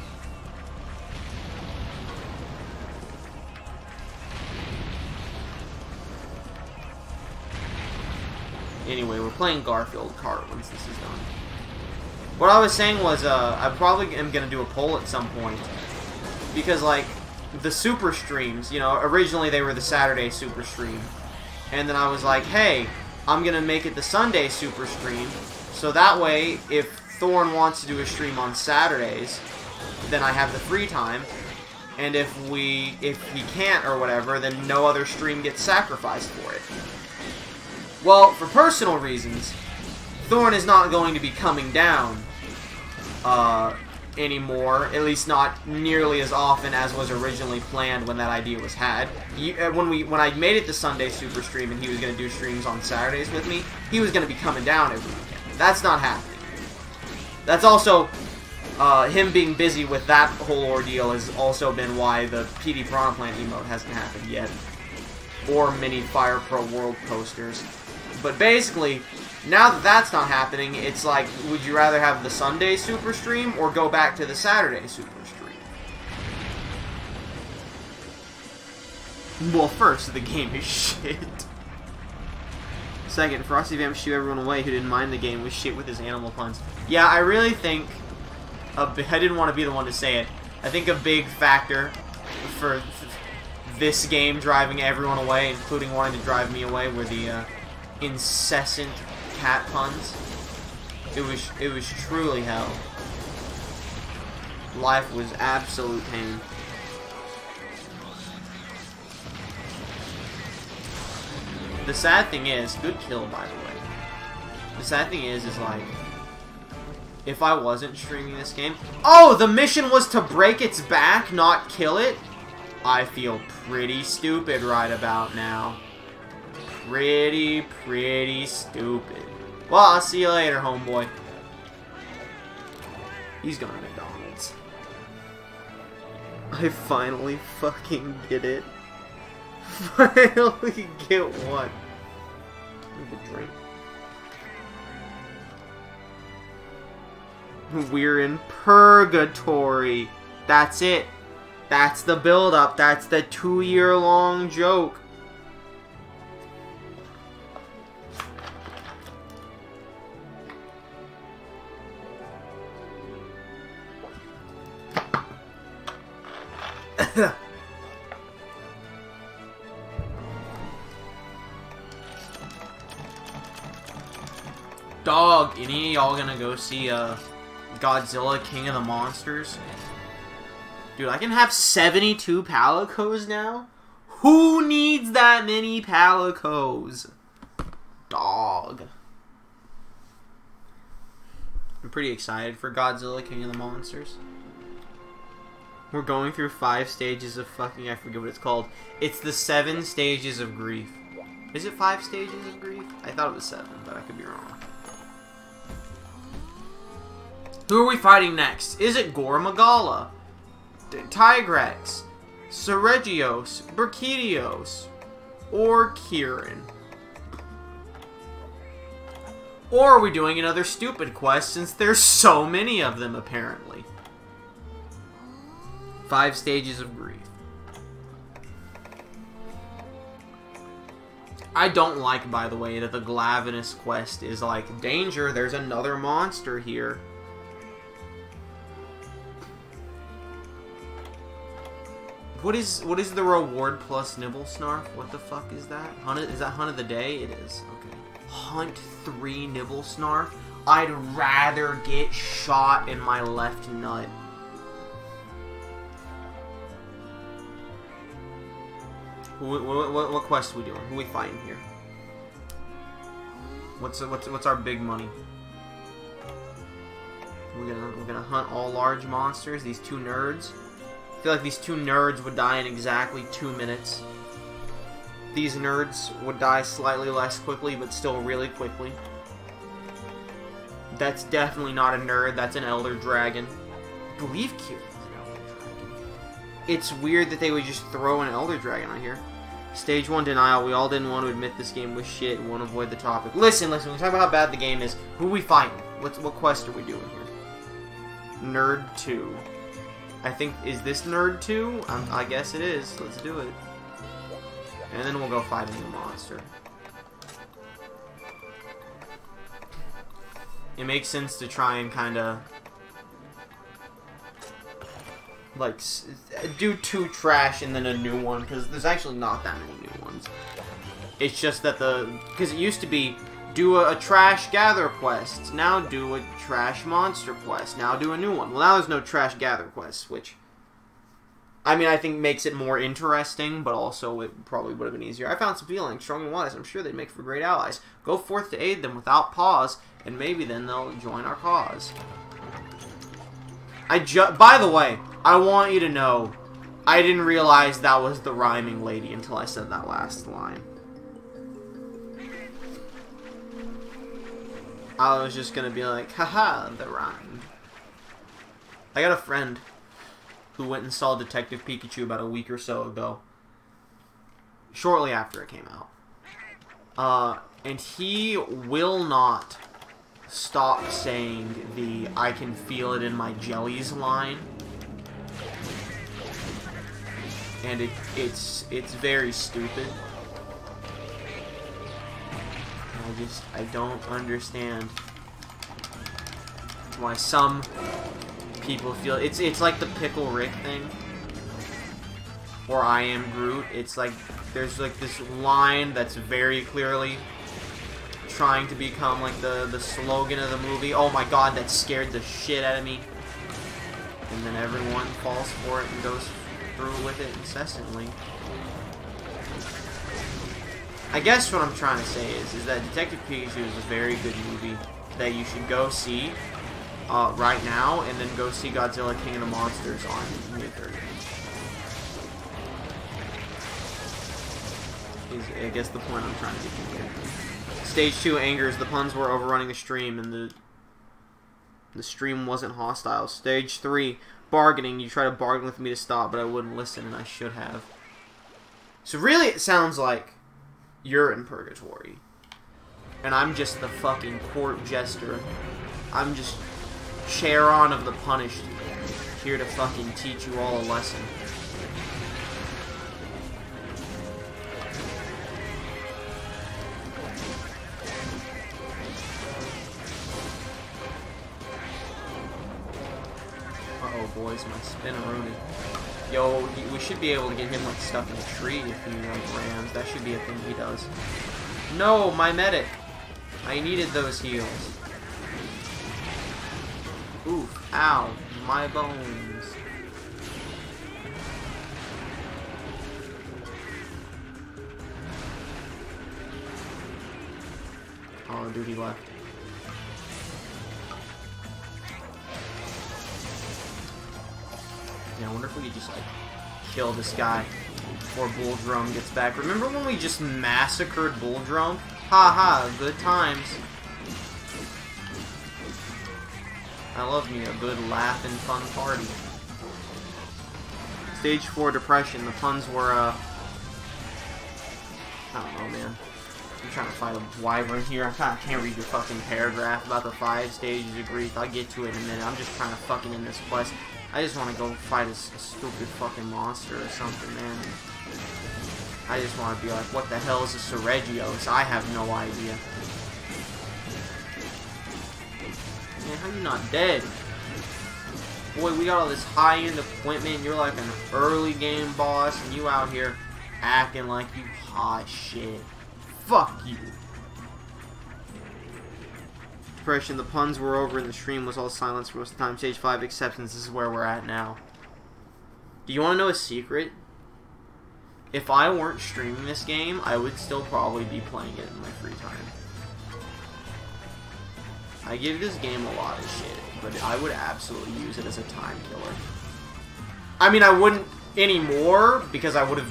Anyway, we're playing Garfield Kart once this is done. What I was saying was, I probably am going to do a poll at some point. Because, like, the Super Streams, you know, originally they were the Saturday Super Stream. And then I was like, hey, I'm going to make it the Sunday Super Stream. So that way, if Thorn wants to do a stream on Saturdays, then I have the free time. And if he can't or whatever, then no other stream gets sacrificed for it. Well, for personal reasons, Thorn is not going to be coming down anymore, at least not nearly as often as was originally planned when that idea was had. When I made it to Sunday Super Stream and he was going to do streams on Saturdays with me, he was going to be coming down every weekend. That's not happening. That's also, him being busy with that whole ordeal has also been why the PD Piranha Plant emote hasn't happened yet. Or mini Fire Pro World posters. But basically, now that that's not happening, it's like, would you rather have the Sunday Super Stream or go back to the Saturday Super Stream? Well, first, the game is shit. Second, Frosty Vamp shoo everyone away who didn't mind the game was shit with his animal puns. Yeah, I really think, I didn't want to be the one to say it, I think a big factor for this game driving everyone away, including wanting to drive me away, were the incessant cat puns. It was truly hell. Life was absolute pain. The sad thing is, good kill by the way. The sad thing is like, if I wasn't streaming this game, oh, the mission was to break its back, not kill it. I feel pretty stupid right about now. Pretty stupid. Well, I'll see you later, homeboy. He's going to McDonald's. I finally fucking get it. Finally get one. Need a drink. We're in purgatory. That's it. That's the build-up. That's the 2-year-long joke. Dog, any of y'all gonna go see Godzilla King of the Monsters? Dude, I can have 72 Palicos now? Who needs that many Palicos? Dog. I'm pretty excited for Godzilla King of the Monsters. We're going through 5 stages of fucking, I forget what it's called. It's the 7 stages of grief. Is it 5 stages of grief? I thought it was 7, but I could be wrong. Who are we fighting next? Is it Gore Magala, Tigrex, Seregios, Brachiosaurus, or Kieran? Or are we doing another stupid quest since there's so many of them apparently? 5 stages of grief. I don't like, by the way, that the Glavenus quest is like, danger, there's another monster here. What is the reward plus Nibblesnarf? What the fuck is that? Is that Hunt of the Day? It is. Okay. Hunt 3 Nibblesnarf? I'd rather get shot in my left nut. What quest are we doing? Who are we fighting here? What's our big money? We're gonna hunt all large monsters. These 2 nerds. I feel like these 2 nerds would die in exactly 2 minutes. These nerds would die slightly less quickly, but still really quickly. That's definitely not a nerd. That's an Elder Dragon. I believe Kieran's an Elder Dragon. It's weird that they would just throw an Elder Dragon on here. Stage 1 denial. We all didn't want to admit this game was shit and want to avoid the topic. Listen. We talk about how bad the game is. Who are we fighting? What quest are we doing here? Nerd 2. I think, is this Nerd 2? I guess it is. Let's do it. And then we'll go fight a new monster. It makes sense to try and kind of like do 2 trash and then a new one, because there's actually not that many new ones. It's just that because it used to be do a trash gather quest, now do a trash monster quest, now do a new one. Well, now there's no trash gather quests, which I mean, I think makes it more interesting, but also it probably would have been easier. I found some feelings, strong and wise. I'm sure they'd make for great allies. Go forth to aid them without pause, and maybe then they'll join our cause. By the way, I want you to know, I didn't realize that was the rhyming lady until I said that last line. I was just gonna be like, haha, the rhyme. I got a friend who went and saw Detective Pikachu about a week or so ago. Shortly after it came out. And he will not stop saying the "I can feel it in my jellies" line. And it's very stupid. I don't understand why some people feel it's like the Pickle Rick thing, or I Am Groot. It's like there's like this line that's very clearly trying to become like the slogan of the movie. Oh my god, that scared the shit out of me. And then everyone falls for it and goes through with it incessantly. I guess what I'm trying to say is that Detective Pikachu is a very good movie that you should go see right now, and then go see Godzilla King of the Monsters on May 30th. Is I guess the point I'm trying to get to here. Stage 2 angers. The puns were overrunning the stream, and the stream wasn't hostile. Stage 3 bargaining. You tried to bargain with me to stop, but I wouldn't listen, and I should have. So really, it sounds like you're in purgatory, and I'm just the fucking court jester. I'm just Charon of the punished, here to fucking teach you all a lesson. Uh-oh, boys, my Spinaroonie. Yo, we should be able to get him like stuck in a tree if he like rams. That should be a thing he does. No, my medic. I needed those heals. Oof, ow, my bones. Oh, dude, he left. Yeah, I wonder if we could just, like, kill this guy before Bull Drum gets back. Remember when we just massacred Bull Drum? Ha, good times. I love me a good laughing fun party. Stage 4 depression. The puns were, I don't know, man. I'm trying to fight a wyvern here. I kinda can't read your fucking paragraph about the 5 stages of grief. I'll get to it in a minute. I'm just trying to fucking end this quest. I just want to go fight a stupid fucking monster or something, man. I just want to be like, what the hell is a Seregios? I have no idea. Man, how you not dead? Boy, we got all this high-end equipment. You're like an early game boss, and you out here acting like you hot shit. Fuck you. Depression. The puns were over and the stream was all silence for most of the time. Stage 5 acceptance. This is where we're at now. Do you want to know a secret? If I weren't streaming this game, I would still probably be playing it in my free time. I give this game a lot of shit, but I would absolutely use it as a time killer. I mean, I wouldn't anymore, because I would have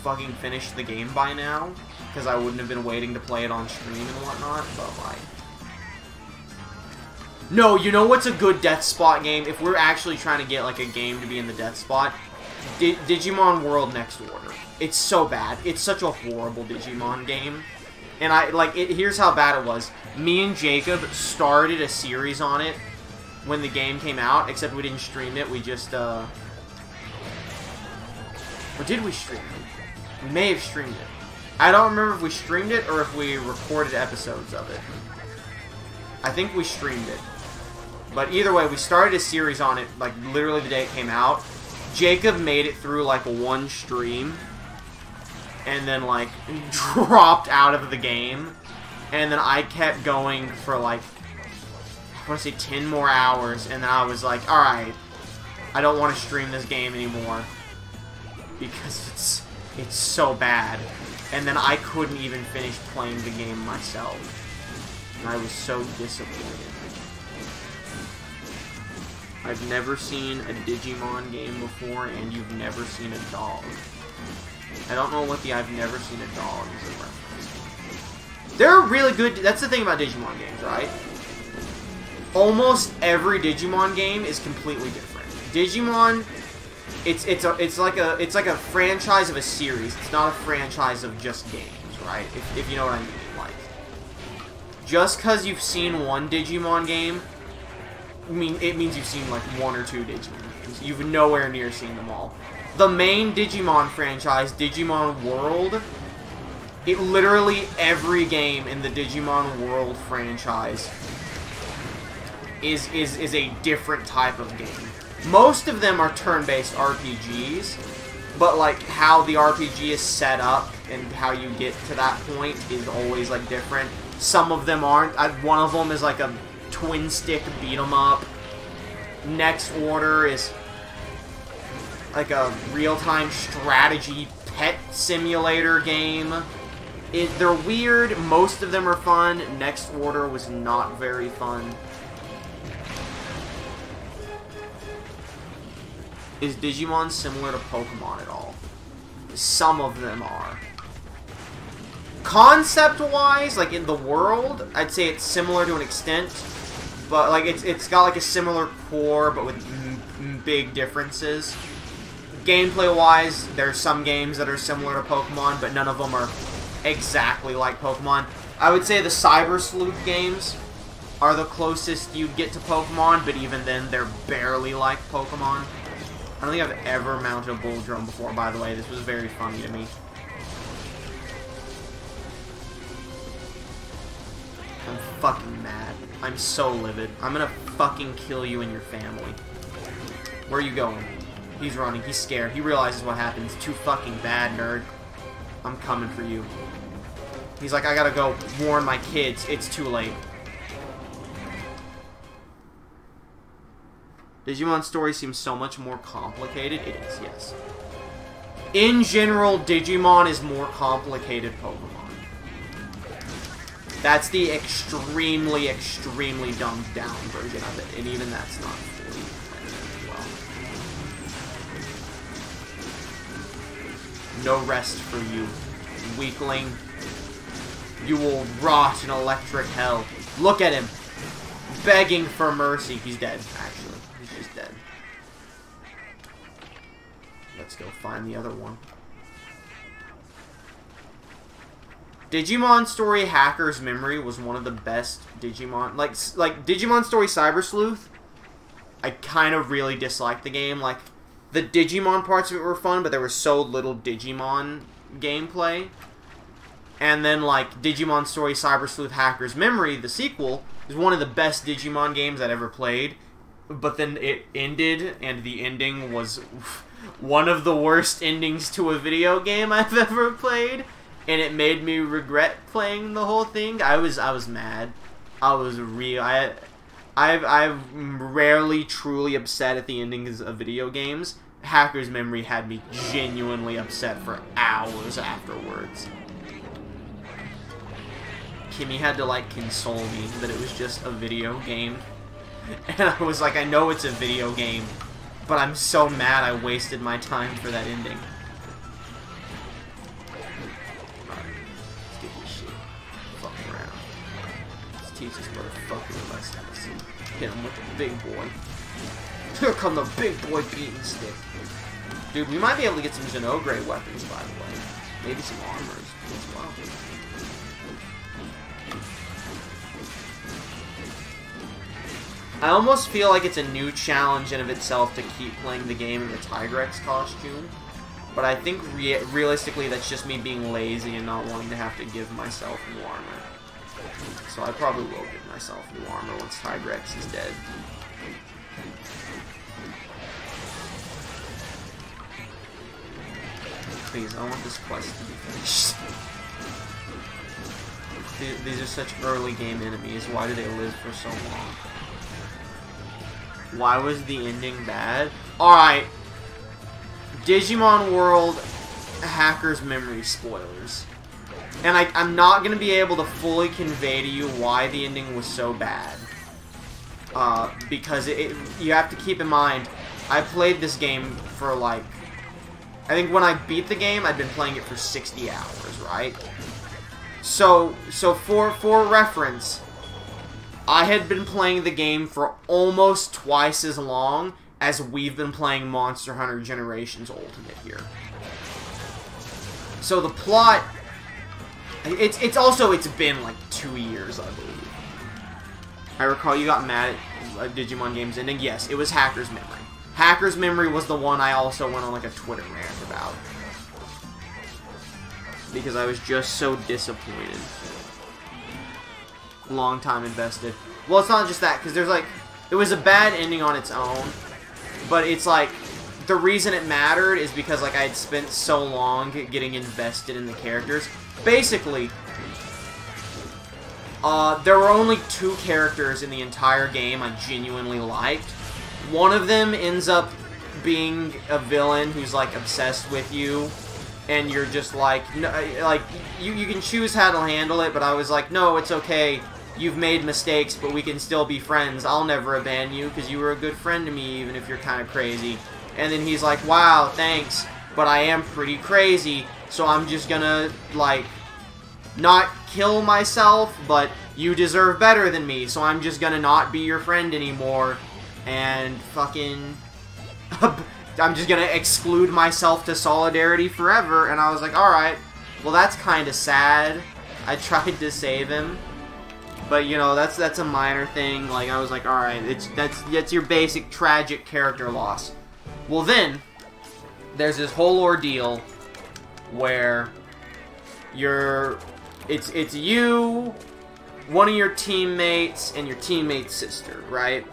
fucking finished the game by now, because I wouldn't have been waiting to play it on stream and whatnot, but like... No, you know what's a good death spot game? If we're actually trying to get like a game to be in the death spot, Digimon World Next Order. It's so bad. It's such a horrible Digimon game. And here's how bad it was. Me and Jacob started a series on it when the game came out, except we didn't stream it. We just, or did we stream it? We may have streamed it. I don't remember if we streamed it or if we recorded episodes of it. I think we streamed it. But either way, we started a series on it, like, literally the day it came out. Jacob made it through, like, one stream. And then, like, dropped out of the game. And then I kept going for, like, I want to say 10 more hours. And then I was like, alright, I don't want to stream this game anymore. Because it's so bad. And then I couldn't even finish playing the game myself. And I was so disappointed. I've never seen a Digimon game before, and you've never seen a dog. I don't know what the I've never seen a dog is a reference. They're really good. That's the thing about Digimon games, right? Almost every Digimon game is completely different. Digimon, it's like a franchise of a series. It's not a franchise of just games, right? If you know what I mean. Like, just because you've seen one Digimon game, it means you've seen like one or two Digimon games. You've nowhere near seen them all. The main Digimon franchise, Digimon World, it literally every game in the Digimon World franchise is a different type of game. Most of them are turn-based RPGs, but like how the RPG is set up and how you get to that point is always like different. Some of them aren't. One of them is like a twin-stick beat-em-up. Next Order is like a real-time strategy pet simulator game. They're weird. Most of them are fun. Next Order was not very fun. Is Digimon similar to Pokemon at all? Some of them are. Concept-wise, like in the world, I'd say it's similar to an extent, but like it's got like a similar core, but with big differences. Gameplay-wise, there's some games that are similar to Pokemon, but none of them are exactly like Pokemon. I would say the Cyber Sleuth games are the closest you'd get to Pokemon, but even then, they're barely like Pokemon. I don't think I've ever mounted a bull drum before, by the way. This was very funny to me. I'm fucking mad. I'm so livid. I'm gonna fucking kill you and your family. Where are you going? He's running. He's scared. He realizes what happened. It's too fucking bad, nerd. I'm coming for you. He's like, I gotta go warn my kids. It's too late. Digimon story seems so much more complicated. It is, yes. In general, Digimon is more complicated Pokemon. That's the extremely, extremely dumbed down version of it, and even that's not fully well. No rest for you, weakling. You will rot in electric hell. Look at him, begging for mercy. He's dead, actually. He's just dead. Let's go find the other one. Digimon Story Hacker's Memory was one of the best Digimon... Like Digimon Story Cyber Sleuth, I kind of really disliked the game. Like, the Digimon parts of it were fun, but there was so little Digimon gameplay. And then, like, Digimon Story Cyber Sleuth Hacker's Memory, the sequel, is one of the best Digimon games I'd ever played. But then it ended, and the ending was one of the worst endings to a video game I've ever played. And it made me regret playing the whole thing. I was mad. I was real. I'm rarely truly upset at the endings of video games. Hacker's Memory had me genuinely upset for hours afterwards. Kimmy had to, like, console me that it was just a video game. And I was like, I know it's a video game, but I'm so mad I wasted my time for that ending. Teach this motherfucker a lesson. Hit him with the big boy. Here come the big boy beating stick. Dude, we might be able to get some Xenograde weapons, by the way. Maybe some armors as well. I almost feel like it's a new challenge in of itself to keep playing the game in the Tigrex costume. But I think realistically that's just me being lazy and not wanting to have to give myself new armor. So I probably will give myself new armor once Tigrex is dead. Please, I want this quest to be finished. These are such early game enemies. Why do they live for so long? Why was the ending bad? Alright. Digimon World Hacker's Memory spoilers. And I'm not going to be able to fully convey to you why the ending was so bad. because you have to keep in mind, I played this game for like, I think when I beat the game, I'd been playing it for 60 hours, right? So for reference, I had been playing the game for almost twice as long as we've been playing Monster Hunter Generations Ultimate here. So the plot, it's been like 2 years, I believe. I recall you got mad at Digimon Games ending. Yes, it was Hacker's Memory. Hacker's Memory was the one I also went on like a Twitter rant about. Because I was just so disappointed. Long time invested. Well, it's not just that, because there's like, it was a bad ending on its own, but it's like, the reason it mattered is because like I had spent so long getting invested in the characters. Basically, there were only 2 characters in the entire game I genuinely liked. One of them ends up being a villain who's like obsessed with you, and you're just like, no, like you can choose how to handle it, but I was like, no, it's okay. You've made mistakes, but we can still be friends. I'll never abandon you because you were a good friend to me, even if you're kind of crazy. And then he's like, wow, thanks, but I am pretty crazy, so I'm just gonna, like, not kill myself, but you deserve better than me, so I'm just gonna not be your friend anymore, and fucking, I'm just gonna exclude myself to solidarity forever. And I was like, alright, well that's kinda sad. I tried to save him, but you know, that's a minor thing. Like, I was like, alright, that's your basic tragic character loss. Well then, there's this whole ordeal where it's you, one of your teammates, and your teammate's sister, right?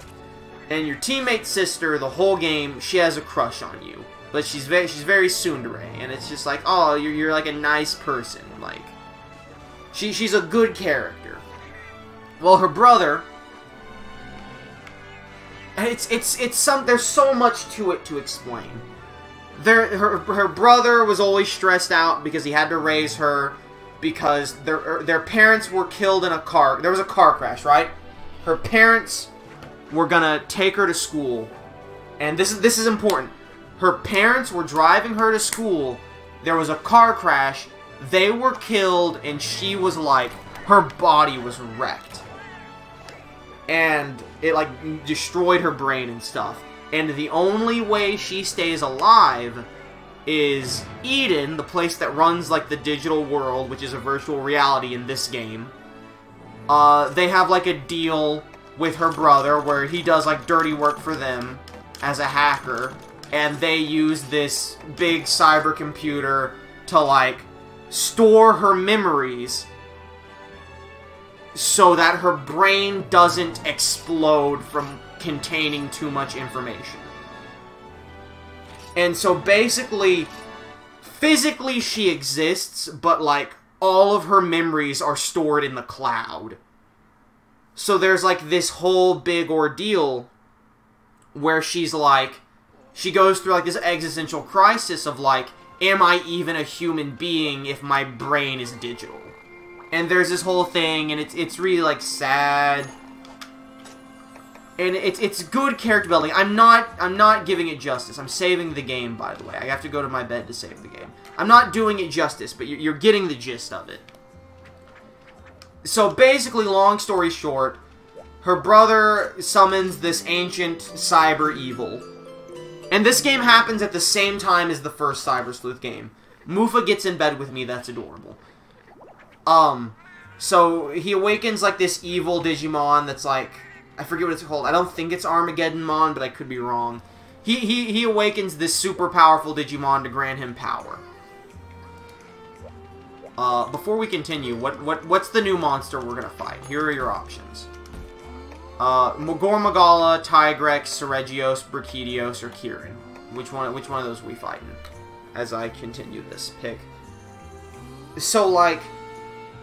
And your teammate's sister, the whole game, she has a crush on you, but she's very tsundere, and it's just like, oh, you're like a nice person, like she's a good character. Well, her brother, and there's so much to it to explain. Her brother was always stressed out because he had to raise her because their parents were killed in a car. There was a car crash, right? Her parents were gonna take her to school, and this is important. Her parents were driving her to school. There was a car crash. They were killed, and she was like, her body was wrecked. And it like destroyed her brain and stuff. And the only way she stays alive is Eden, the place that runs like the digital world, which is a virtual reality in this game. They have like a deal with her brother where he does like dirty work for them as a hacker, and they use this big cybercomputer to like store her memories so that her brain doesn't explode from containing too much information. And so basically, physically she exists, but like all of her memories are stored in the cloud. So there's like this whole big ordeal where she's like, she goes through like this existential crisis of like, am I even a human being if my brain is digital? And there's this whole thing, and it's really like sad. And it's good character building. I'm not giving it justice. I'm saving the game, by the way. I have to go to my bed to save the game. I'm not doing it justice, but you're getting the gist of it. So basically, long story short, her brother summons this ancient cyber evil. And this game happens at the same time as the first Cyber Sleuth game. Mufa gets in bed with me, that's adorable. So he awakens like this evil Digimon that's like, I forget what it's called. I don't think it's Armageddonmon, but I could be wrong. He awakens this super powerful Digimon to grant him power. Before we continue, what's the new monster we're gonna fight? Here are your options. Gormagala, Tigrex, Seregios, Brachydios, or Kirin. Which one of those are we fighting? As I continue this pick. So, like,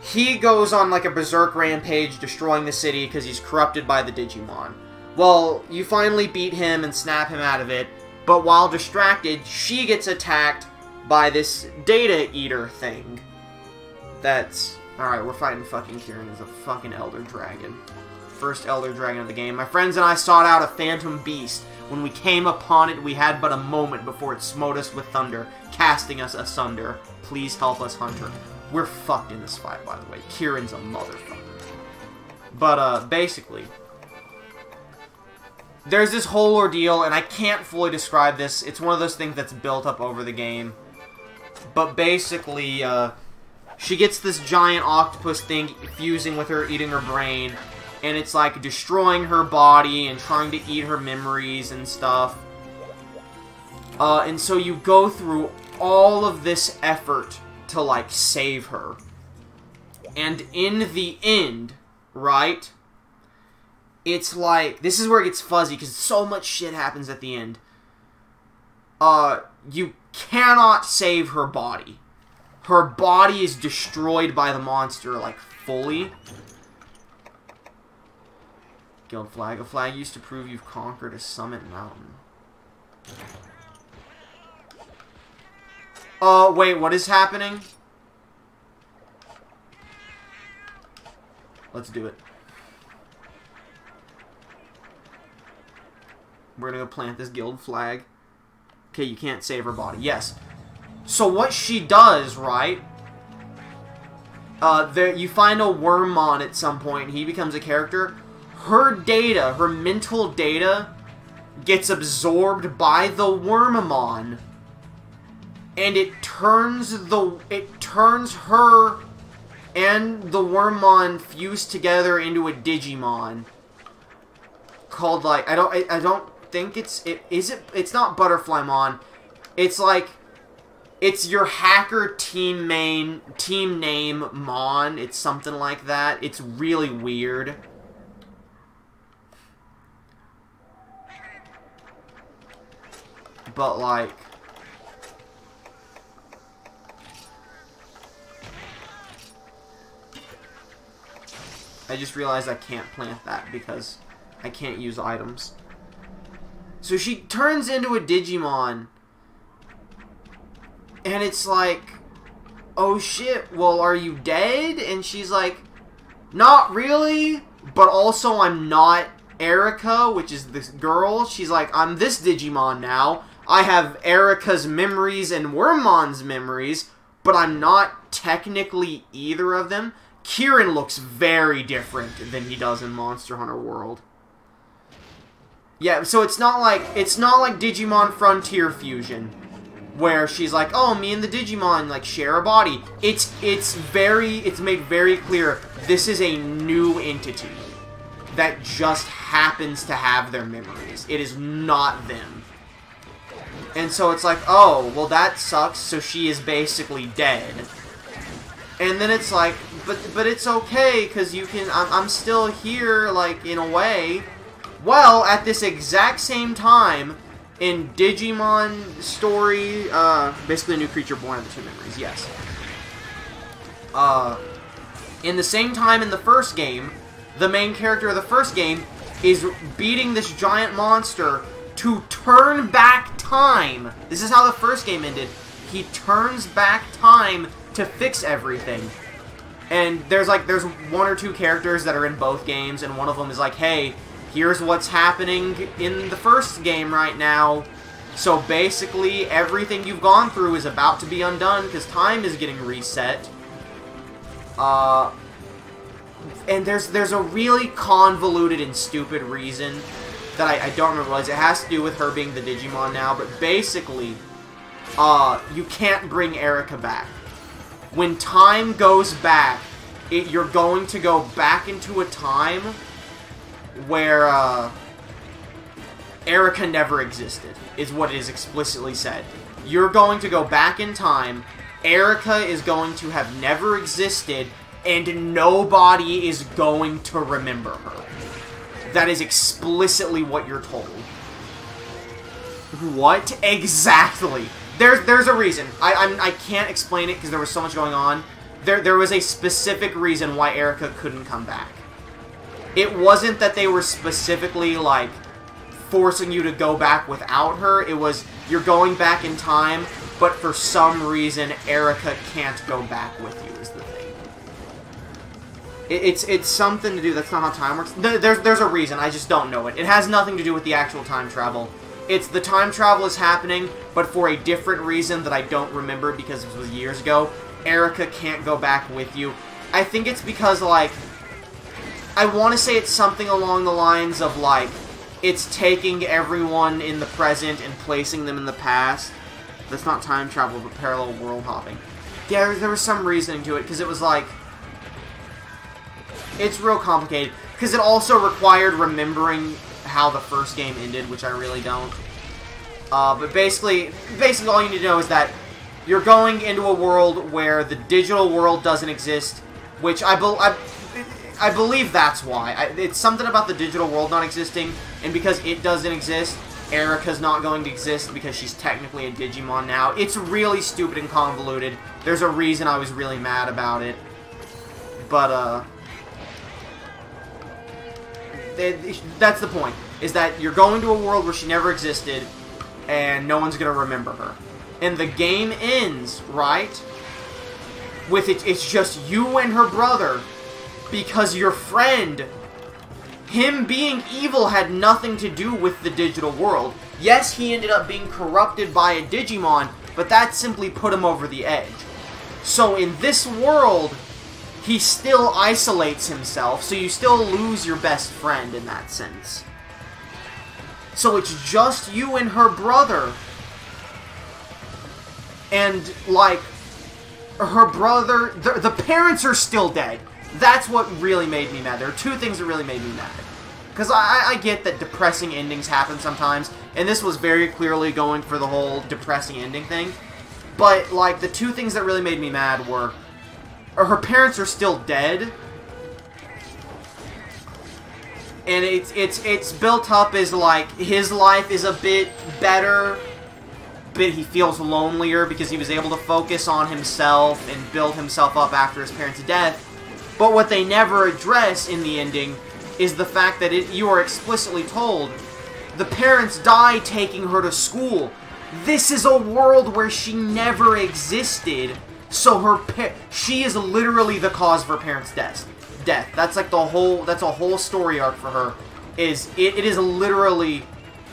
he goes on, like, a berserk rampage, destroying the city because he's corrupted by the Digimon. Well, you finally beat him and snap him out of it, but while distracted, she gets attacked by this Data Eater thing. That's... Alright, we're fighting fucking Kirin as a fucking Elder Dragon. first Elder Dragon of the game. My friends and I sought out a phantom beast. When we came upon it, we had but a moment before it smote us with thunder, casting us asunder. Please help us, Hunter. We're fucked in this fight, by the way. Kieran's a motherfucker. But, basically, there's this whole ordeal, and I can't fully describe this. It's one of those things that's built up over the game. But basically, she gets this giant octopus thing fusing with her, eating her brain, and it's like destroying her body and trying to eat her memories and stuff. And so you go through all of this effort to, like, save her. And in the end, right, it's like, this is where it gets fuzzy, because so much shit happens at the end. You cannot save her body. Her body is destroyed by the monster, like, fully. Guild flag. A flag used to prove you've conquered a summit mountain. Wait, what is happening? Let's do it. We're gonna go plant this guild flag. Okay, you can't save her body. Yes. So what she does, right? You find a Wormmon at some point, and he becomes a character. Her data, her mental data, gets absorbed by the Wormmon, and it turns her and the Wormmon fused together into a Digimon called, like, I don't think it's not Butterflymon. It's like, it's your hacker team name Mon. It's something like that. It's really weird. But, like, I just realized I can't plant that because I can't use items. So she turns into a Digimon, and it's like, oh shit, well, are you dead? And she's like, not really, but also I'm not Erica, which is this girl. She's like, I'm this Digimon now. I have Erica's memories and Wormmon's memories, but I'm not technically either of them. Kieran looks very different than he does in Monster Hunter World. Yeah, so it's not like Digimon Frontier Fusion, where she's like, oh, me and the Digimon, like, share a body. It's made very clear this is a new entity that just happens to have their memories. It is not them. And so it's like, oh, well, that sucks, so she is basically dead. And then it's like, but it's okay, because you can, I'm still here, like, in a way. Well, at this exact same time, in Digimon Story, basically a new creature born of the two memories, yes. In the same time in the first game, the main character of the first game is beating this giant monster to turn back time. This is how the first game ended. He turns back time to fix everything. And there's one or two characters that are in both games, and one of them is like, hey, here's what's happening in the first game right now. So basically, everything you've gone through is about to be undone because time is getting reset. And there's a really convoluted and stupid reason that I don't remember what it was. It has to do with her being the Digimon now, but basically, you can't bring Erica back. When time goes back, you're going to go back into a time where Erica never existed, is what it is explicitly said. You're going to go back in time, Erica is going to have never existed, and nobody is going to remember her. That is explicitly what you're told. What? Exactly. There's a reason. I can't explain it because there was so much going on. There was a specific reason why Erica couldn't come back. It wasn't that they were specifically, like, forcing you to go back without her. It was, you're going back in time, but for some reason, Erica can't go back with you, is the thing. It's something to do. That's not how time works. There's a reason. I just don't know it. It has nothing to do with the actual time travel. It's the time travel is happening, but for a different reason that I don't remember because it was years ago. Erica can't go back with you. I think it's because, like, I want to say it's something along the lines of, like, it's taking everyone in the present and placing them in the past. That's not time travel, but parallel world hopping. Yeah, there was some reasoning to it, because it was, like, it's real complicated. Because it also required remembering how the first game ended, which I really don't. But basically all you need to know is that you're going into a world where the digital world doesn't exist, which I believe that's why. It's something about the digital world not existing, and because it doesn't exist, Erica's not going to exist because she's technically a Digimon now. It's really stupid and convoluted. There's a reason I was really mad about it. But, that's the point, is that you're going to a world where she never existed, and no one's going to remember her. And the game ends, right, with it's just you and her brother, because your friend, him being evil, had nothing to do with the digital world. Yes, he ended up being corrupted by a Digimon, but that simply put him over the edge. So in this world, he still isolates himself, so you still lose your best friend in that sense. So it's just you and her brother. And, like, her brother, the parents are still dead. That's what really made me mad. There are two things that really made me mad. Because I get that depressing endings happen sometimes, and this was very clearly going for the whole depressing ending thing. But, like, the two things that really made me mad were, her parents are still dead, and it's built up as, like, his life is a bit better, but he feels lonelier because he was able to focus on himself and build himself up after his parents' death. But what they never address in the ending is the fact that you are explicitly told the parents die taking her to school. This is a world where she never existed, so she is literally the cause of her parents' death. That's like that's a whole story arc for her. It is literally,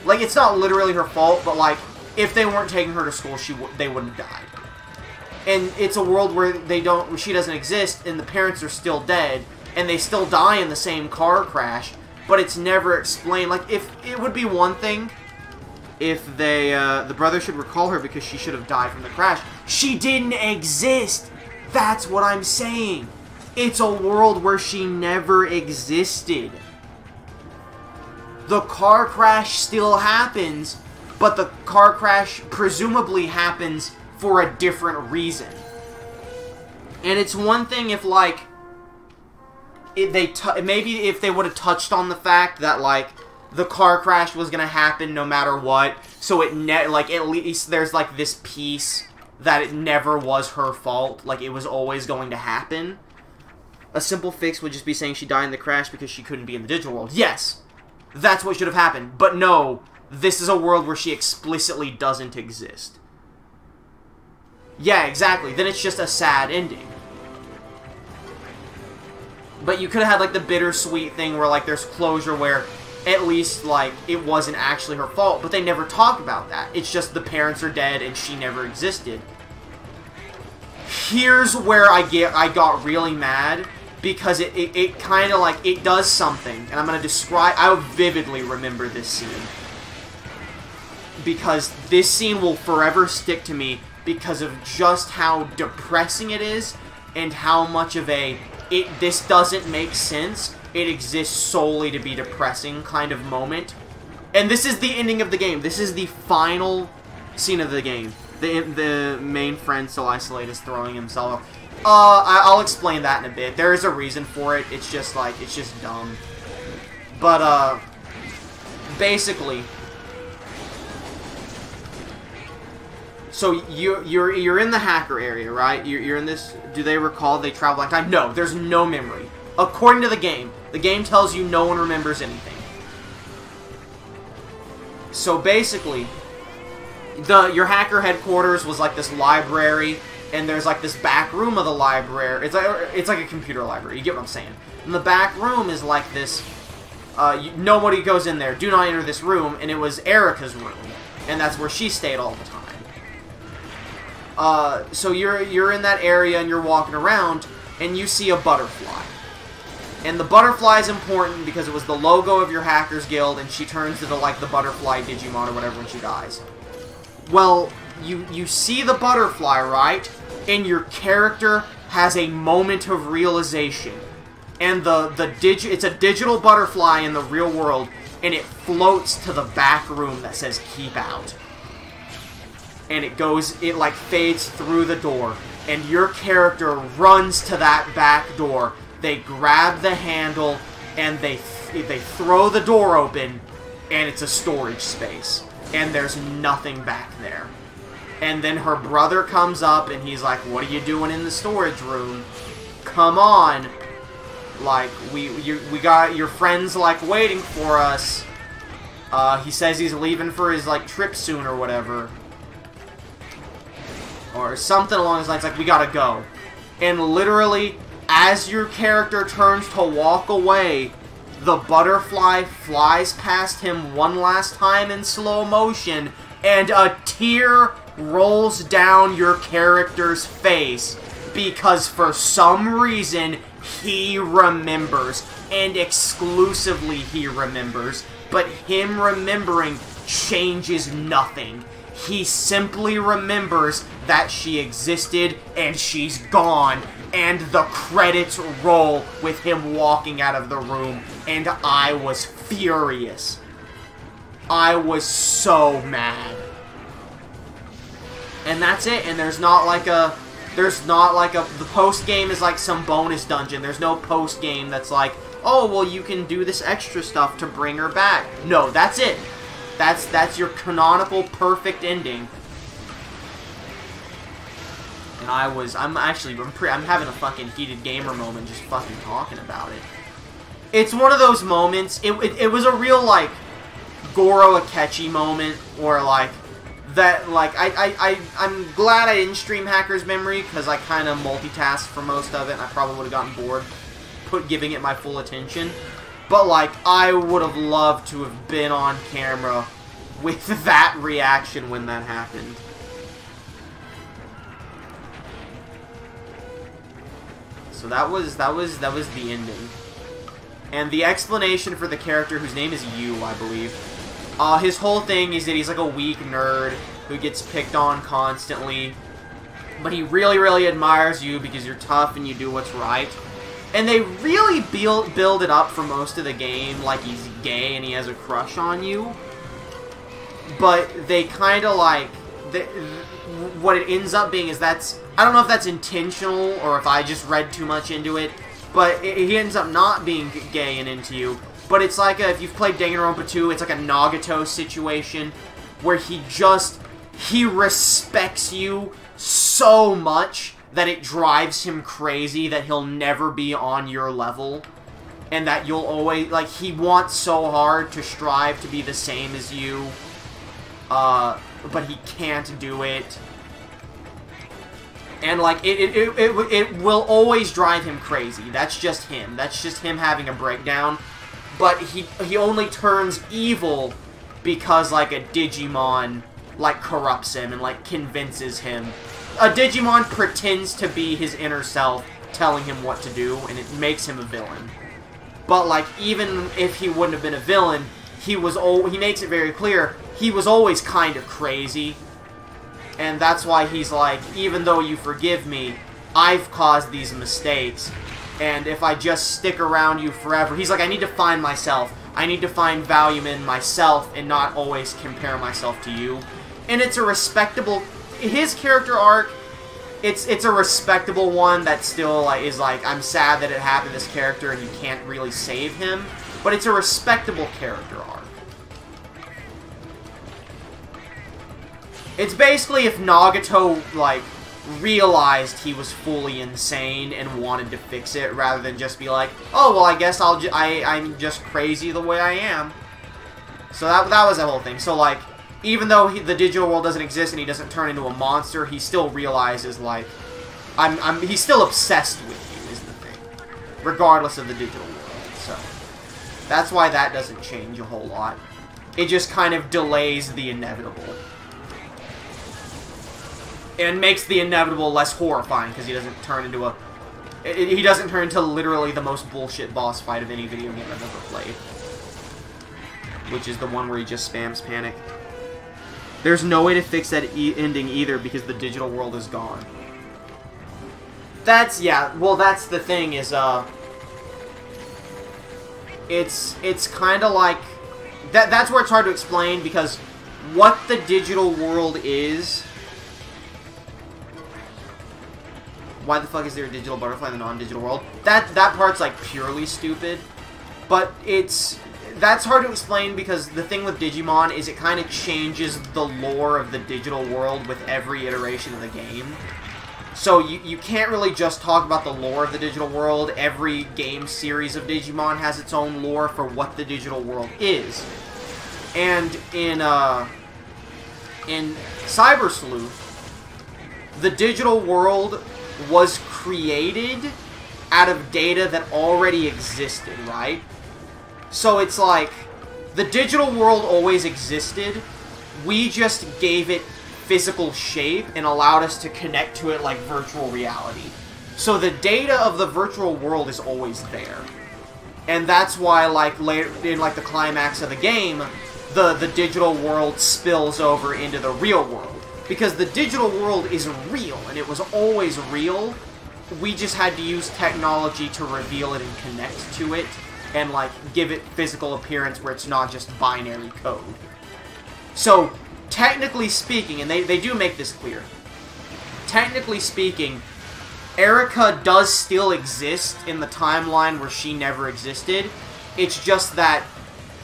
like, it's not literally her fault, but, like, if they weren't taking her to school, they wouldn't have died. And it's a world where she doesn't exist, and the parents are still dead, and they still die in the same car crash, but it's never explained. Like, if it would be one thing if the brother should recall her because she should have died from the crash. She didn't exist! That's what I'm saying! It's a world where she never existed. The car crash still happens, but the car crash presumably happens for a different reason. And it's one thing if, like, maybe if they would have touched on the fact that, like, the car crash was gonna happen no matter what, so at least there's, like, this piece that it never was her fault, like, it was always going to happen. A simple fix would just be saying she died in the crash because she couldn't be in the digital world. Yes! That's what should have happened. But no, this is a world where she explicitly doesn't exist. Yeah, exactly. Then it's just a sad ending. But you could have had, like, the bittersweet thing where, like, there's closure where at least, like, it wasn't actually her fault, but they never talk about that. It's just the parents are dead and she never existed. Here's where I got really mad, because it kind of, like, it does something, and I'm going to describe, I vividly remember this scene. Because this scene will forever stick to me because of just how depressing it is, and how much of this doesn't make sense, it exists solely to be depressing kind of moment. And this is the ending of the game. This is the final scene of the game. The main friend still isolated is throwing himself off. I'll explain that in a bit. There is a reason for it. It's just, like, it's just dumb. But, basically, so you're in the hacker area, right? You're in this. Do they recall they travel back time? No, there's no memory. According to the game tells you no one remembers anything. So basically, your hacker headquarters was like this library and there's like this back room of the library. It's like a computer library. You get what I'm saying? And the back room is like this. Nobody goes in there. Do not enter this room. And it was Erica's room, and that's where she stayed all the time. So you're in that area and you're walking around, and you see a butterfly. And the butterfly is important because it was the logo of your Hackers Guild, and she turns into like the butterfly Digimon or whatever when she dies. Well, you see the butterfly, right? And your character has a moment of realization. And it's a digital butterfly in the real world, and it floats to the back room that says keep out. And it like fades through the door, and your character runs to that back door. They grab the handle, and they throw the door open, and it's a storage space. And there's nothing back there. And then her brother comes up, and he's like, what are you doing in the storage room? Come on. Like, we got your friend's, like, waiting for us. He says he's leaving for his, like, trip soon or whatever. Or something along those lines, like, we gotta go. And literally, as your character turns to walk away, the butterfly flies past him one last time in slow motion, and a tear rolls down your character's face because for some reason he remembers, and exclusively he remembers, but him remembering changes nothing. He simply remembers that she existed and she's gone, and the credits roll with him walking out of the room, and I was furious. I was so mad. And that's it, and the post-game is like some bonus dungeon. There's no post-game that's like, oh, well, you can do this extra stuff to bring her back. No, that's it. That's your canonical perfect ending. And I'm having a fucking heated gamer moment just fucking talking about it. It's one of those moments, it was a real, like, Goro Akechi moment, or, like, that, like, I'm glad I didn't stream Hacker's Memory, because I kind of multitasked for most of it, and I probably would have gotten bored giving it my full attention. But, like, I would have loved to have been on camera with that reaction when that happened. So that was the ending. And the explanation for the character, whose name is Yu, I believe, his whole thing is that he's like a weak nerd who gets picked on constantly, but he really, really admires you because you're tough and you do what's right. And they really build it up for most of the game like he's gay and he has a crush on you. But they kind of like... what it ends up being is I don't know if that's intentional or if I just read too much into it, but he ends up not being gay and into you. But it's like if you've played Danganronpa 2, it's like a Nagato situation where he respects you so much that it drives him crazy that he'll never be on your level. And that you'll always, like, he wants so hard to strive to be the same as you, but he can't do it. And, like, it will always drive him crazy. That's just him. That's just him having a breakdown. But he only turns evil because, like, a Digimon, like, corrupts him and, like, convinces him. A Digimon pretends to be his inner self, telling him what to do, and it makes him a villain. But, like, even if he wouldn't have been a villain, he makes it very clear, he was always kind of crazy. And that's why he's like, even though you forgive me, I've caused these mistakes. And if I just stick around you forever... He's like, I need to find myself. I need to find value in myself and not always compare myself to you. And it's a respectable... His character arc, it's a respectable one that still is like, I'm sad that it happened to this character and you can't really save him. But it's a respectable character arc. It's basically if Nagato, like, realized he was fully insane and wanted to fix it, rather than just be like, oh, well, I guess I'm just crazy the way I am. So that was the whole thing. So, like, even though the digital world doesn't exist and he doesn't turn into a monster, he still realizes, like, he's still obsessed with you, is the thing. Regardless of the digital world, so. That's why that doesn't change a whole lot. It just kind of delays the inevitable. And makes the inevitable less horrifying, because he doesn't turn into a... He doesn't turn into literally the most bullshit boss fight of any video game I've ever played. Which is the one where he just spams panic. There's no way to fix that ending either, because the digital world is gone. That's, yeah, well, that's the thing, is, It's kind of like... That's where it's hard to explain, because what the digital world is... Why the fuck is there a digital butterfly in the non-digital world? That part's, like, purely stupid. But that's hard to explain, because the thing with Digimon is it kind of changes the lore of the digital world with every iteration of the game. So you can't really just talk about the lore of the digital world. Every game series of Digimon has its own lore for what the digital world is. And in Cyber Sleuth, the digital world was created out of data that already existed, right? So it's like, the digital world always existed, we just gave it physical shape and allowed us to connect to it like virtual reality. So the data of the virtual world is always there. And that's why, like, later in, like, the climax of the game, the digital world spills over into the real world. Because the digital world is real, and it was always real. We just had to use technology to reveal it and connect to it, and, like, give it physical appearance where it's not just binary code. So, technically speaking, and they do make this clear, technically speaking, Erica does still exist in the timeline where she never existed. It's just that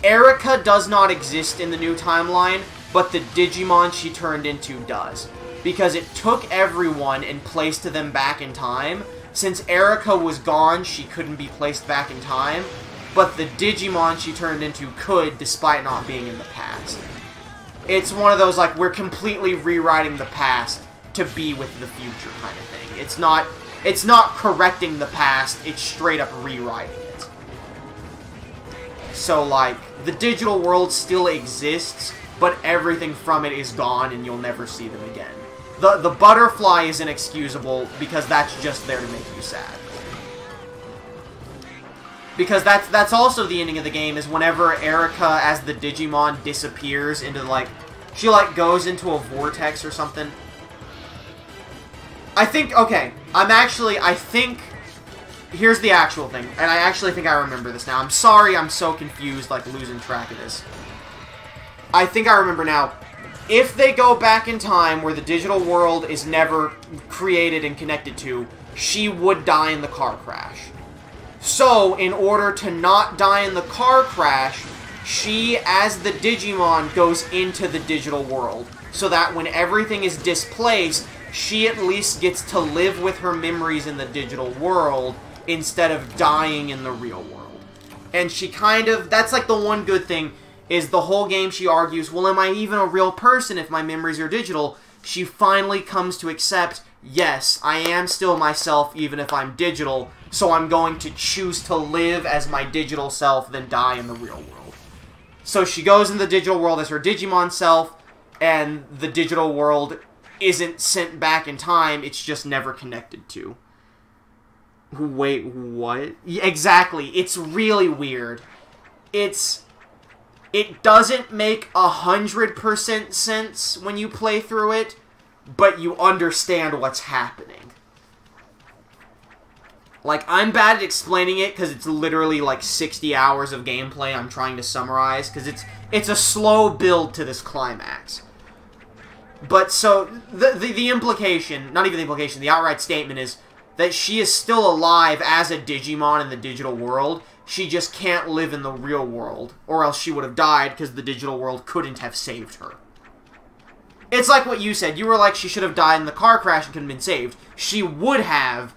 Erica does not exist in the new timeline, but the Digimon she turned into does. Because it took everyone and placed them back in time. Since Erica was gone, she couldn't be placed back in time, but the Digimon she turned into could, despite not being in the past. It's one of those, like, we're completely rewriting the past to be with the future kind of thing. It's not correcting the past, it's straight up rewriting it. So, like, the digital world still exists, but everything from it is gone and you'll never see them again. The butterfly is inexcusable because that's just there to make you sad. Because that's also the ending of the game, is whenever Erica, as the Digimon, disappears into, like... She, like, goes into a vortex or something. I think... Okay. I think... Here's the actual thing. And I actually think I remember this now. I'm sorry I'm so confused, like, losing track of this. I think I remember now. If they go back in time where the digital world is never created and connected to, she would die in the car crash. So, in order to not die in the car crash, she, as the Digimon, goes into the digital world. So that when everything is displaced, she at least gets to live with her memories in the digital world instead of dying in the real world. And she kind of... That's like the one good thing, is the whole game she argues, well, am I even a real person if my memories are digital? She finally comes to accept, yes, I am still myself even if I'm digital, so I'm going to choose to live as my digital self than die in the real world. So she goes in the digital world as her Digimon self, and the digital world isn't sent back in time, it's just never connected to. Wait, what? Yeah, exactly, it's really weird. It doesn't make 100% sense when you play through it, but you understand what's happening. Like, I'm bad at explaining it because it's literally like 60 hours of gameplay I'm trying to summarize, because it's a slow build to this climax. But so, the implication, not even the implication, the outright statement is that she is still alive as a Digimon in the digital world. She just can't live in the real world, or else she would have died because the digital world couldn't have saved her. It's like what you said. You were like, she should have died in the car crash and couldn't have been saved. She would have,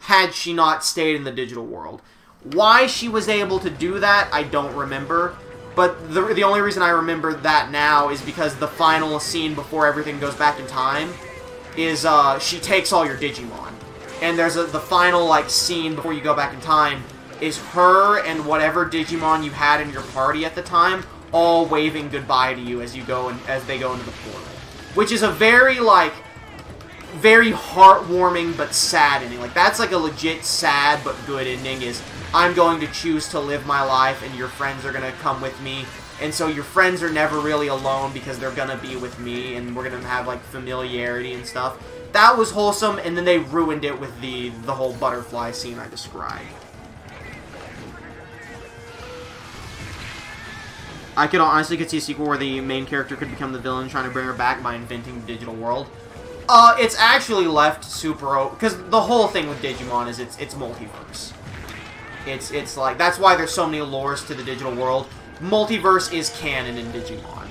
had she not stayed in the digital world. Why she was able to do that, I don't remember. But the only reason I remember that now is because the final scene before everything goes back in time is she takes all your Digimon. And there's the final like scene before you go back in time is her and whatever Digimon you had in your party at the time all waving goodbye to you as you go and as they go into the portal. Which is a very like very heartwarming but sad ending. Like that's like a legit sad but good ending is I'm going to choose to live my life and your friends are going to come with me. And so your friends are never really alone because they're going to be with me and we're going to have like familiarity and stuff. That was wholesome, and then they ruined it with the whole butterfly scene I described. I honestly could see a sequel where the main character could become the villain trying to bring her back by inventing the digital world. It's actually left super open, because the whole thing with Digimon is it's multiverse. It's like, that's why there's so many lores to the digital world. Multiverse is canon in Digimon.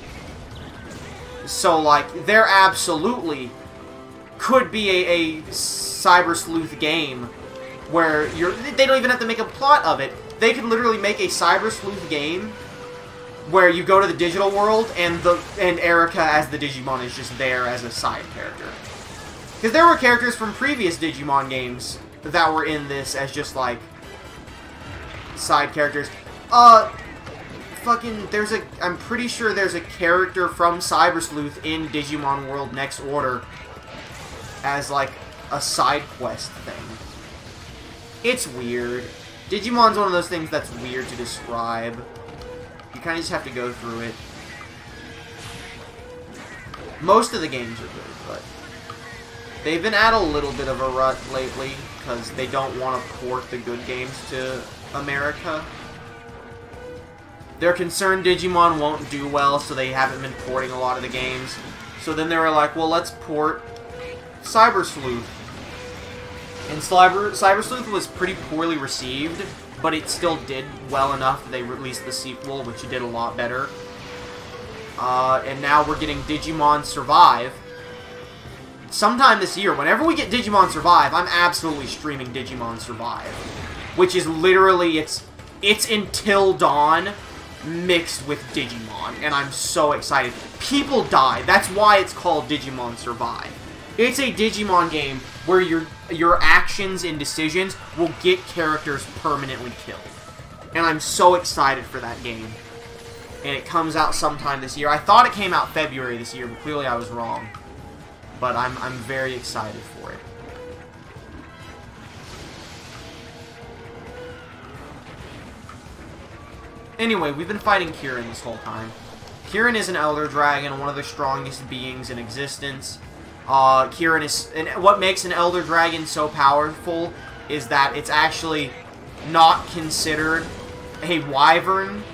So, like, there absolutely could be a Cyber Sleuth game where they don't even have to make a plot of it. They could literally make a Cyber Sleuth game where you go to the digital world and Erika as the Digimon is just there as a side character. Because there were characters from previous Digimon games that were in this as just like side characters. I'm pretty sure there's a character from Cyber Sleuth in Digimon World Next Order as like a side quest thing. It's weird. Digimon's one of those things that's weird to describe. You kind of just have to go through it. Most of the games are good, but they've been at a little bit of a rut lately because they don't want to port the good games to America. They're concerned Digimon won't do well, so they haven't been porting a lot of the games. So then they were like, well, let's port Cyber Sleuth. And Cyber Sleuth was pretty poorly received, but it still did well enough that they released the sequel, which did a lot better. And now we're getting Digimon Survive. Sometime this year, whenever we get Digimon Survive, I'm absolutely streaming Digimon Survive. Which is literally, it's Until Dawn mixed with Digimon, and I'm so excited. People die. That's why it's called Digimon Survive. It's a Digimon game where your actions and decisions will get characters permanently killed. And I'm so excited for that game. And it comes out sometime this year. I thought it came out February this year, but clearly I was wrong. But I'm very excited for it. Anyway, we've been fighting Kirin this whole time. Kirin is an Elder Dragon, one of the strongest beings in existence. Kirin is... And what makes an Elder Dragon so powerful is that it's actually not considered a wyvern,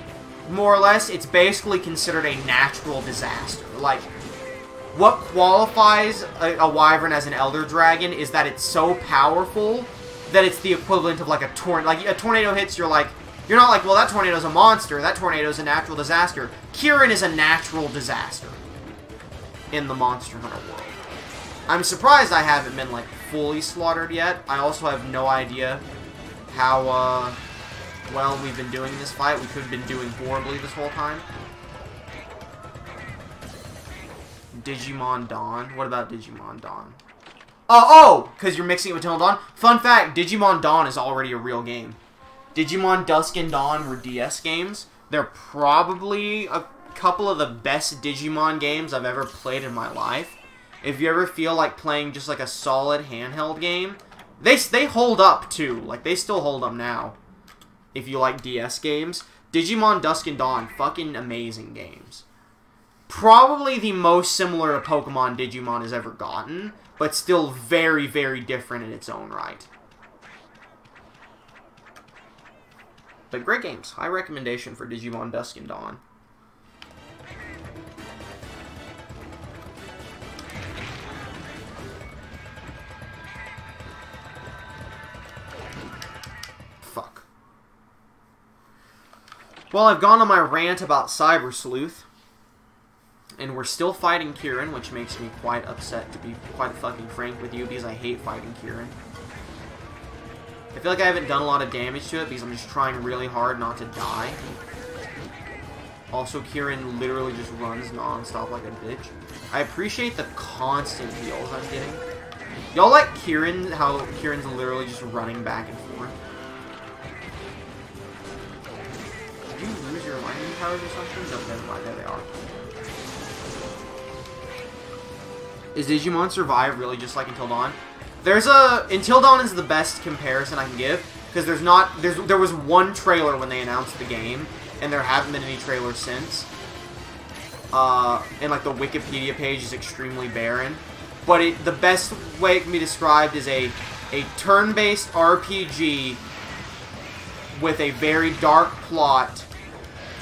more or less. It's basically considered a natural disaster. Like, what qualifies a wyvern as an Elder Dragon is that it's so powerful that it's the equivalent of like a tornado. Like, a tornado hits, you're not like, well, that tornado's a monster, that tornado's a natural disaster. Kirin is a natural disaster in the Monster Hunter world. I'm surprised I haven't been, like, fully slaughtered yet. I also have no idea how, well we've been doing this fight. We could have been doing horribly this whole time. Digimon Dawn? What about Digimon Dawn? Oh! Because you're mixing it with Until Dawn? Fun fact, Digimon Dawn is already a real game. Digimon Dusk and Dawn were DS games. They're probably a couple of the best Digimon games I've ever played in my life. If you ever feel like playing just like a solid handheld game, they hold up too. Like, they still hold up now. If you like DS games. Digimon Dusk and Dawn, fucking amazing games. Probably the most similar to Pokemon Digimon has ever gotten, but still very, very different in its own right. But great games. High recommendation for Digimon Dusk and Dawn. Fuck. Well, I've gone on my rant about Cyber Sleuth. And we're still fighting Kirin, which makes me quite upset, to be quite fucking frank with you, because I hate fighting Kirin. I feel like I haven't done a lot of damage to it because I'm just trying really hard not to die. Also, Kieran literally just runs non-stop like a bitch. I appreciate the constant heals I'm getting. Y'all like Kieran, how Kieran's literally just running back and forth? Did you lose your lightning powers or something? No, never mind. There they are. Is Digimon Survive really just like Until Dawn? Until Dawn is the best comparison I can give, because there was one trailer when they announced the game, and there haven't been any trailers since. And like the Wikipedia page is extremely barren. But the best way it can be described is a turn-based RPG with a very dark plot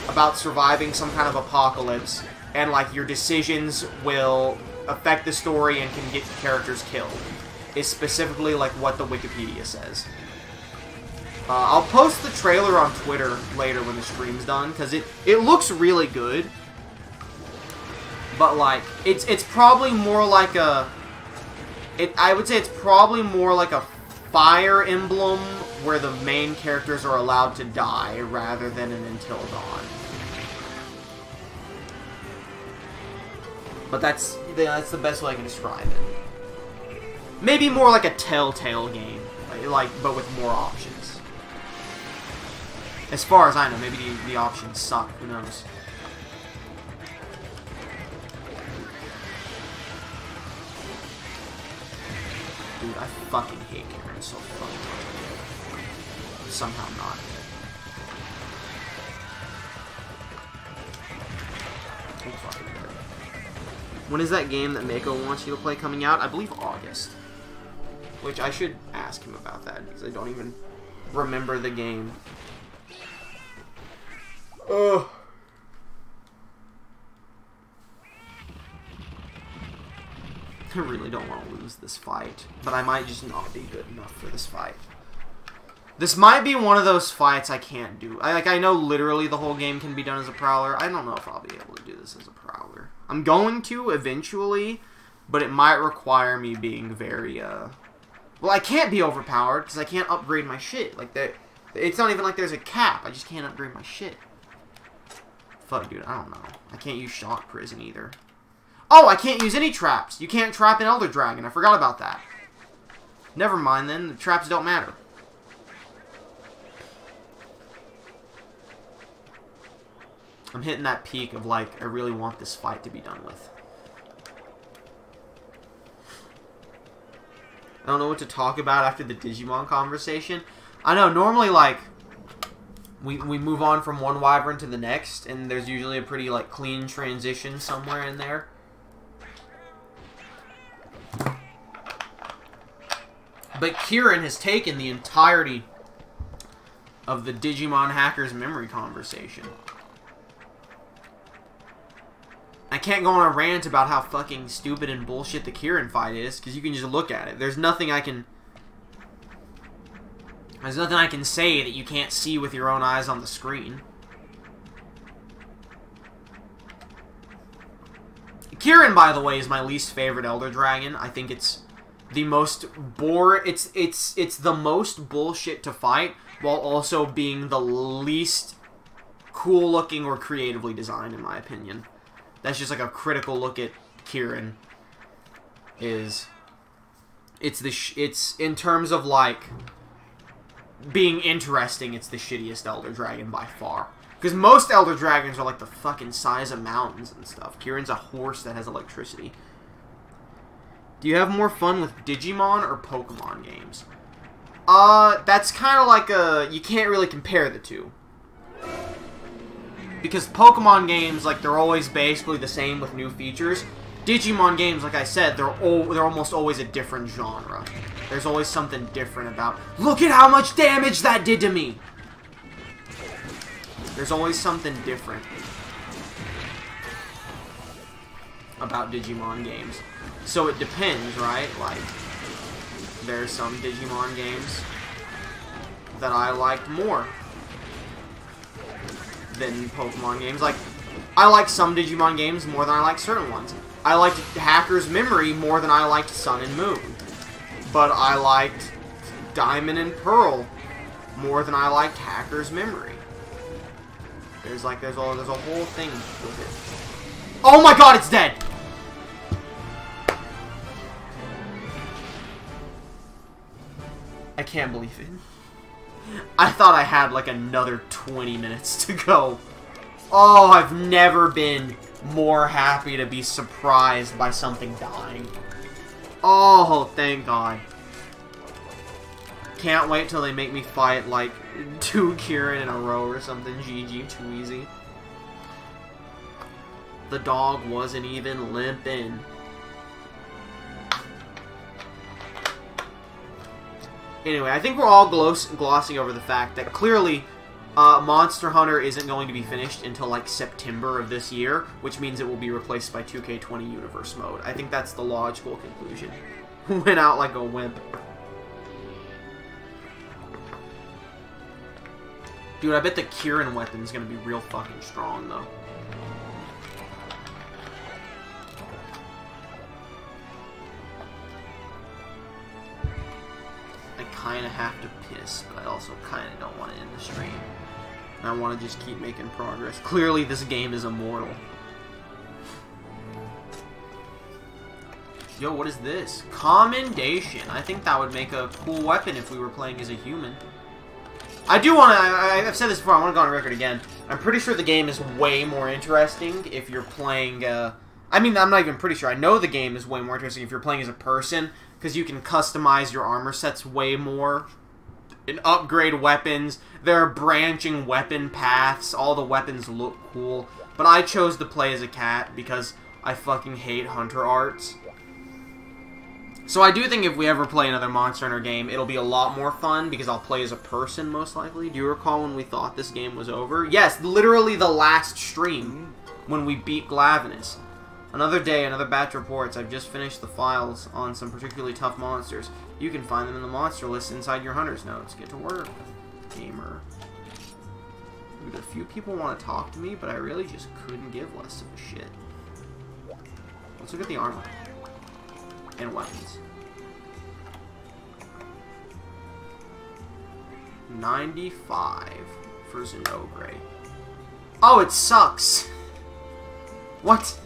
about surviving some kind of apocalypse, and like your decisions will affect the story and can get characters killed. Is specifically like what the Wikipedia says. I'll post the trailer on Twitter later when the stream's done, because it looks really good. But like it's probably more like I would say it's probably more like a Fire Emblem where the main characters are allowed to die rather than an Until Dawn. But that's the best way I can describe it. Maybe more like a Telltale game, but with more options. As far as I know, maybe the options suck. Who knows? Dude, I fucking hate Kieran so fucking much. Somehow not. When is that game that Mako wants you to play coming out? I believe August. Which I should ask him about that, because I don't even remember the game. Ugh. I really don't want to lose this fight, but I might just not be good enough for this fight. This might be one of those fights I can't do. I know literally the whole game can be done as a Prowler. I don't know if I'll be able to do this as a Prowler. I'm going to eventually, but it might require me being very, well, I can't be overpowered because I can't upgrade my shit. Like, it's not even like there's a cap. I just can't upgrade my shit. Fuck, dude, I don't know. I can't use Shock Prison either. Oh, I can't use any traps. You can't trap an Elder Dragon. I forgot about that. Never mind, then. The traps don't matter. I'm hitting that peak of, like, I really want this fight to be done with. I don't know what to talk about after the Digimon conversation. I know, normally, like, we move on from one Wyvern to the next, and there's usually a pretty, like, clean transition somewhere in there. But Kieran has taken the entirety of the Digimon Hackers memory conversation. I can't go on a rant about how fucking stupid and bullshit the Kieran fight is, because you can just look at it. There's nothing I can say that you can't see with your own eyes on the screen. Kieran, by the way, is my least favorite Elder Dragon. I think it's the most it's the most bullshit to fight, while also being the least cool looking or creatively designed, in my opinion. That's just like a critical look at Kieran. It's in terms of like being interesting, it's the shittiest Elder Dragon by far. Because most Elder Dragons are like the fucking size of mountains and stuff. Kieran's a horse that has electricity. Do you have more fun with Digimon or Pokemon games? That's kind of like you can't really compare the two. Because Pokemon games, like, they're always basically the same with new features. Digimon games, like I said, they're almost always a different genre. There's always something different about, look at how much damage that did to me! There's always something different about Digimon games. So it depends, right? Like, there's some Digimon games that I liked more than Pokemon games. Like, I like some Digimon games more than I like certain ones. I liked Hacker's Memory more than I liked Sun and Moon. But I liked Diamond and Pearl more than I liked Hacker's Memory. There's a whole thing with it. Oh my god, it's dead! I can't believe it. I thought I had like another 20 minutes to go. Oh, I've never been more happy to be surprised by something dying. Oh, thank God. Can't wait till they make me fight like 2 Kirin in a row or something. GG, too easy. The dog wasn't even limping. Anyway, I think we're all glossing over the fact that clearly Monster Hunter isn't going to be finished until like September of this year, which means it will be replaced by 2K20 Universe Mode. I think that's the logical conclusion. Went out like a wimp. Dude, I bet the Kirin weapon is going to be real fucking strong, though. I kind of have to piss, but I also kind of don't want to end the stream. And I want to just keep making progress. Clearly, this game is immortal. Yo, what is this? Commendation. I think that would make a cool weapon if we were playing as a human. I do want to... I've said this before. I want to go on record again. I'm pretty sure the game is way more interesting if you're playing... I mean, I'm not even pretty sure. I know the game is way more interesting if you're playing as a person, because you can customize your armor sets way more and upgrade weapons. There are branching weapon paths. All the weapons look cool. But I chose to play as a cat because I fucking hate hunter arts. So I do think if we ever play another Monster Hunter game, it'll be a lot more fun because I'll play as a person, most likely. Do you recall when we thought this game was over? Yes, literally the last stream when we beat Glavenus. Another day, another batch of reports. I've just finished the files on some particularly tough monsters. You can find them in the monster list inside your hunter's notes. Get to work, gamer. Dude, a few people want to talk to me, but I really just couldn't give less of a shit. Let's look at the armor. And weapons. 95 for Zinogre. Oh, it sucks! What?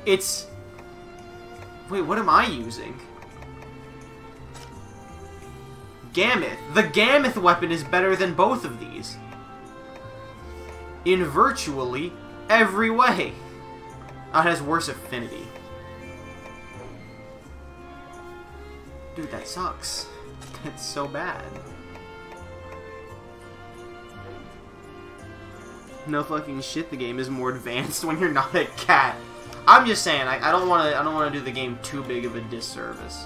It's... Wait, what am I using? Gammoth. The Gammoth weapon is better than both of these. In virtually every way. Oh, it has worse affinity. Dude, that sucks. That's so bad. No fucking shit, the game is more advanced when you're not a cat. I'm just saying, I don't wanna do the game too big of a disservice.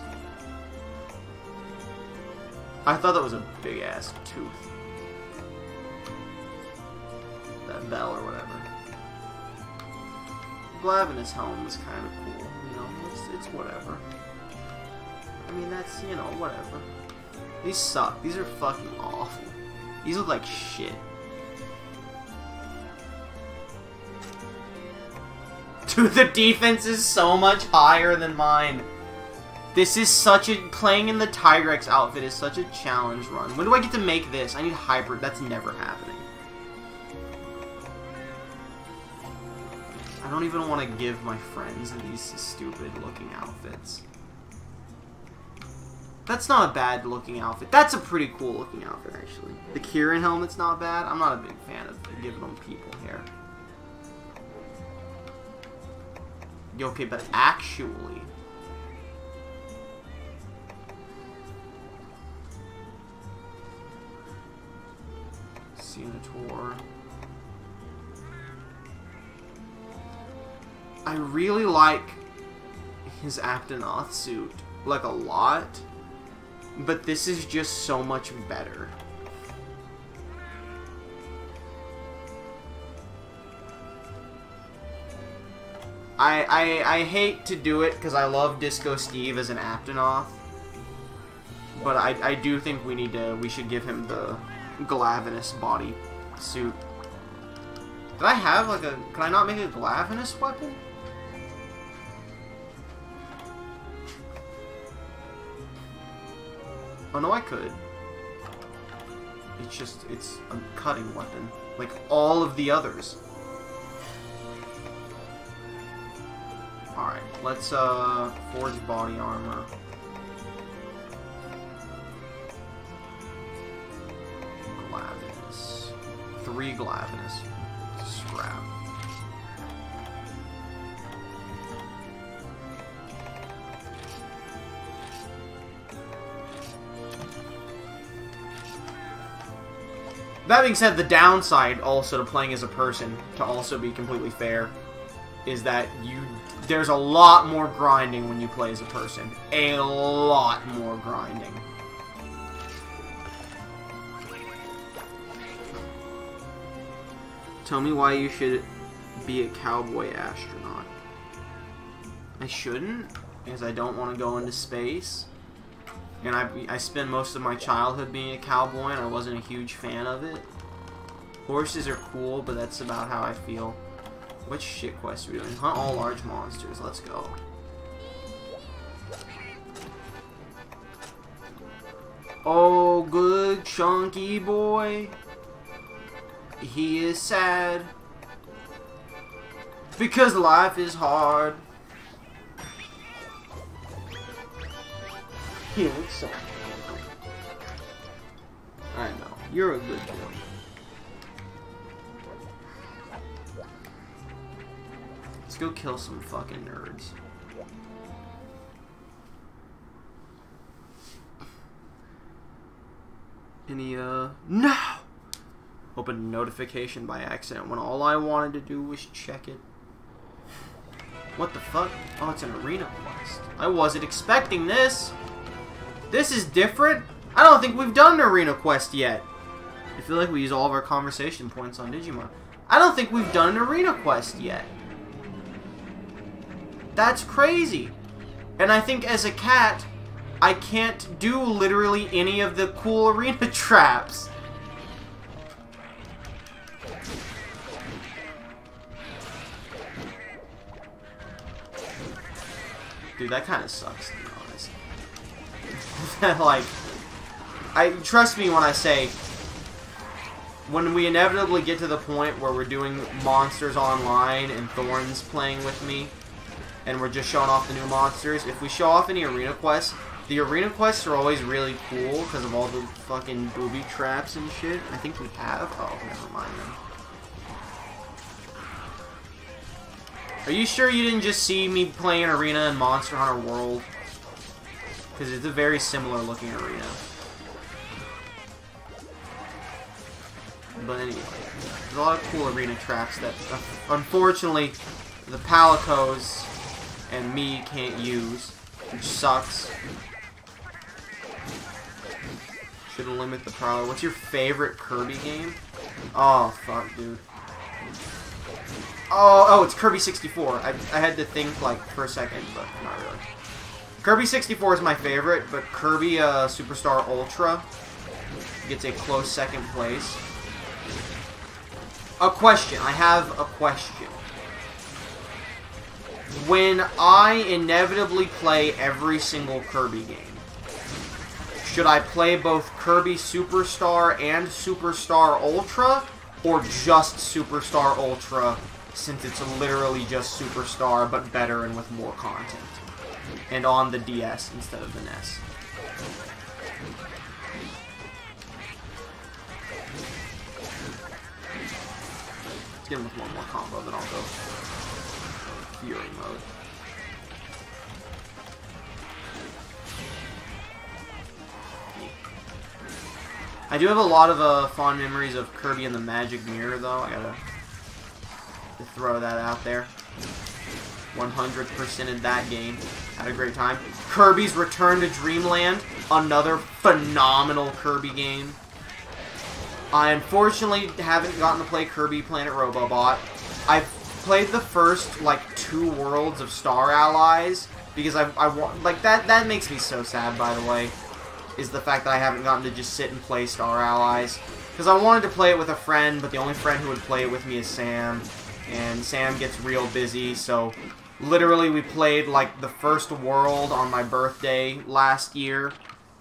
I thought that was a big ass tooth. That bell or whatever. Glavenus helm is kind of cool, you know, it's whatever. I mean, that's, you know, whatever. These suck. These are fucking awful. These look like shit. Dude, the defense is so much higher than mine. This is such a... Playing in the Tigrex outfit is such a challenge run. When do I get to make this? I need hybrid. That's never happening. I don't even want to give my friends these stupid looking outfits. That's not a bad looking outfit. That's a pretty cool looking outfit, actually. The Kirin helmet's not bad. I'm not a big fan of giving them people hair. Okay, but actually... Senator... I really like his Aptonoth suit, like, a lot. But this is just so much better. I hate to do it because I love Disco Steve as an Aptonoth. But I do think we should give him the Glavenus body suit. Did I have like a... Can I not make a Glavenus weapon? Oh, no, I could. it's a cutting weapon. Like all of the others. Alright, let's, forge body armor. Glavinus. 3 Glavinus. Scrap. That being said, the downside also to playing as a person, to also be completely fair, is that there's a lot more grinding when you play as a person. A lot more grinding. Tell me why you should be a cowboy astronaut. I shouldn't, because I don't want to go into space. And I spent most of my childhood being a cowboy, and I wasn't a huge fan of it. Horses are cool, but that's about how I feel. Which shit quest are we doing? Hunt all large monsters. Let's go. Oh, good chunky boy. He is sad. Because life is hard. He looks so. I know. You're a good boy. Let's go kill some fucking nerds. Any, no! Open a notification by accident when all I wanted to do was check it. What the fuck? Oh, it's an arena quest. I wasn't expecting this! This is different? I don't think we've done an arena quest yet. I feel like we use all of our conversation points on Digimon. I don't think we've done an arena quest yet. That's crazy. And I think as a cat, I can't do literally any of the cool arena traps. Dude, that kind of sucks, to be honest. Like, trust me when I say, when we inevitably get to the point where we're doing Monsters Online and Thorn's playing with me, and we're just showing off the new monsters, if we show off any arena quests, the arena quests are always really cool because of all the fucking booby traps and shit. I think we have. Oh, never mind then. Are you sure you didn't just see me playing arena in Monster Hunter World? Because it's a very similar looking arena. But anyway, there's a lot of cool arena traps that, unfortunately, the Palicos and me can't use, which sucks. Shouldn't limit the Prowler. What's your favorite Kirby game? Oh, fuck, dude. Oh, it's Kirby 64. I had to think, like, for a second, but not really. Kirby 64 is my favorite, but Kirby Superstar Ultra gets a close second place. A question. I have a question. When I inevitably play every single Kirby game, should I play both Kirby Superstar and Superstar Ultra, or just Superstar Ultra, since it's literally just Superstar, but better and with more content? And on the DS instead of the NES. Let's get him with one more combo, then I'll go Fury mode. I do have a lot of fond memories of Kirby and the Magic Mirror, though. I gotta throw that out there. 100%ed that game. Had a great time. Kirby's Return to Dreamland. Another phenomenal Kirby game. I unfortunately haven't gotten to play Kirby Planet Robobot. I've played the first, like, 2 worlds of Star Allies. Because I want, like, that makes me so sad, by the way. Is the fact that I haven't gotten to just sit and play Star Allies. Because I wanted to play it with a friend, but the only friend who would play it with me is Sam. And Sam gets real busy, so literally we played like the first world on my birthday last year.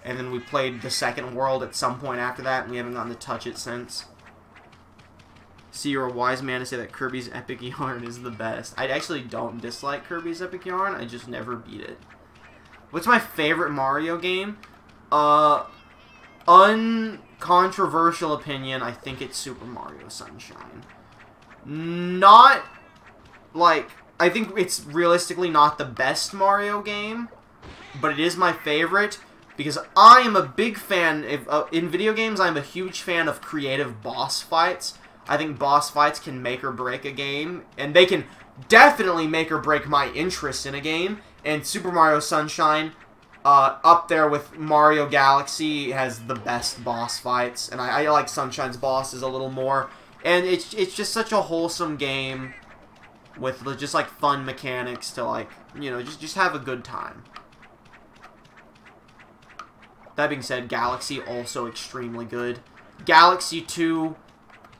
And then we played the second world at some point after that, and we haven't gotten to touch it since. See, you're a wise man to say that Kirby's Epic Yarn is the best. I actually don't dislike Kirby's Epic Yarn, I just never beat it. What's my favorite Mario game? Uncontroversial opinion, I think it's Super Mario Sunshine. Not, like, I think it's realistically not the best Mario game, but it is my favorite, because I am a big fan, in video games, I'm a huge fan of creative boss fights. I think boss fights can make or break a game, and they can definitely make or break my interest in a game, and Super Mario Sunshine, up there with Mario Galaxy, has the best boss fights, and I like Sunshine's bosses a little more, and it's just such a wholesome game, with just, like, fun mechanics to, like, you know, just have a good time. That being said, Galaxy also extremely good. Galaxy 2...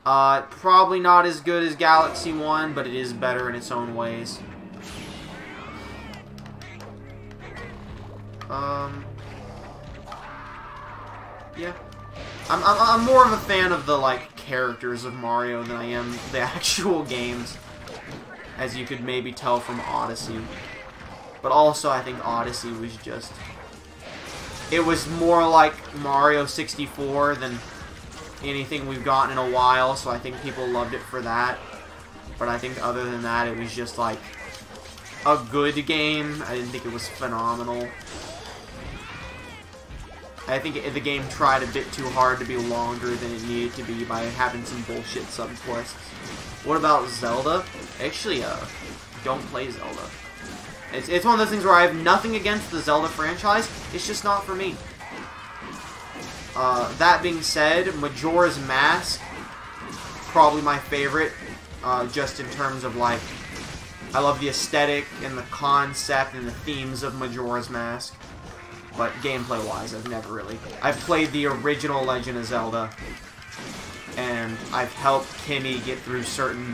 probably not as good as Galaxy 1, but it is better in its own ways. Yeah. I'm more of a fan of the, like, characters of Mario than I am the actual games, as you could maybe tell from Odyssey. But also, I think Odyssey was just... It was more like Mario 64 than anything we've gotten in a while, so I think people loved it for that. But I think other than that, it was just like a good game. I didn't think it was phenomenal. I think the game tried a bit too hard to be longer than it needed to be by having some bullshit subquests. What about Zelda? Actually, don't play Zelda. It's one of those things where I have nothing against the Zelda franchise, it's just not for me. That being said, Majora's Mask, probably my favorite, just in terms of, like, I love the aesthetic and the concept and the themes of Majora's Mask. But gameplay-wise, I've played the original Legend of Zelda, and I've helped Kimmy get through certain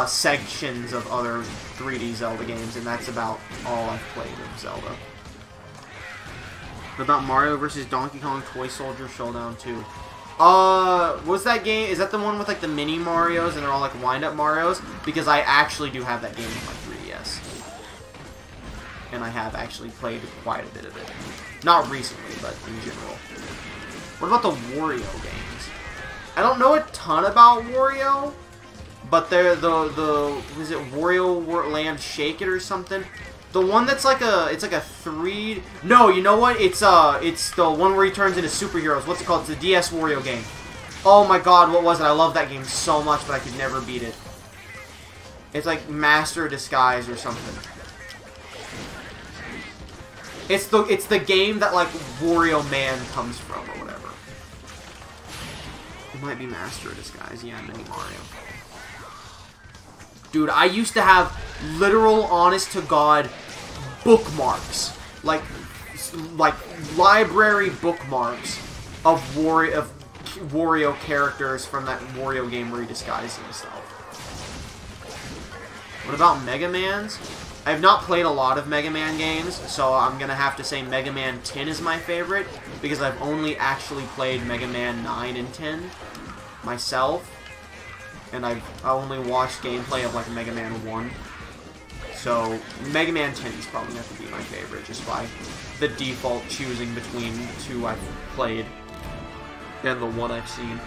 sections of other 3D Zelda games, and that's about all I've played of Zelda. What about Mario vs. Donkey Kong Toy Soldier Showdown 2? What's that game? Is that the one with, like, the mini Marios, and they're all, like, wind-up Marios? Because I actually do have that game on my 3DS. And I have actually played quite a bit of it. Not recently, but in general. What about the Wario games? I don't know a ton about Wario, but they're is it Wario Land Shake It or something? The one that's like it's like a 3... No, you know what? It's the one where he turns into superheroes. What's it called? It's the DS Wario game. Oh my god, what was it? I love that game so much, but I could never beat it. It's like Master Disguise or something. It's the game that, like, Wario Man comes from or whatever. It might be Master Disguise. Yeah, Mini Mario. Dude, I used to have literal, honest-to-God bookmarks. Like library bookmarks of Wario characters from that Wario game where he disguised himself. What about Mega Man's? I have not played a lot of Mega Man games, so I'm gonna have to say Mega Man 10 is my favorite, because I've only actually played Mega Man 9 and 10 myself. And I only watched gameplay of, like, Mega Man 1. So, Mega Man 10 is probably going to be my favorite, just by the default choosing between the two I've played and the one I've seen.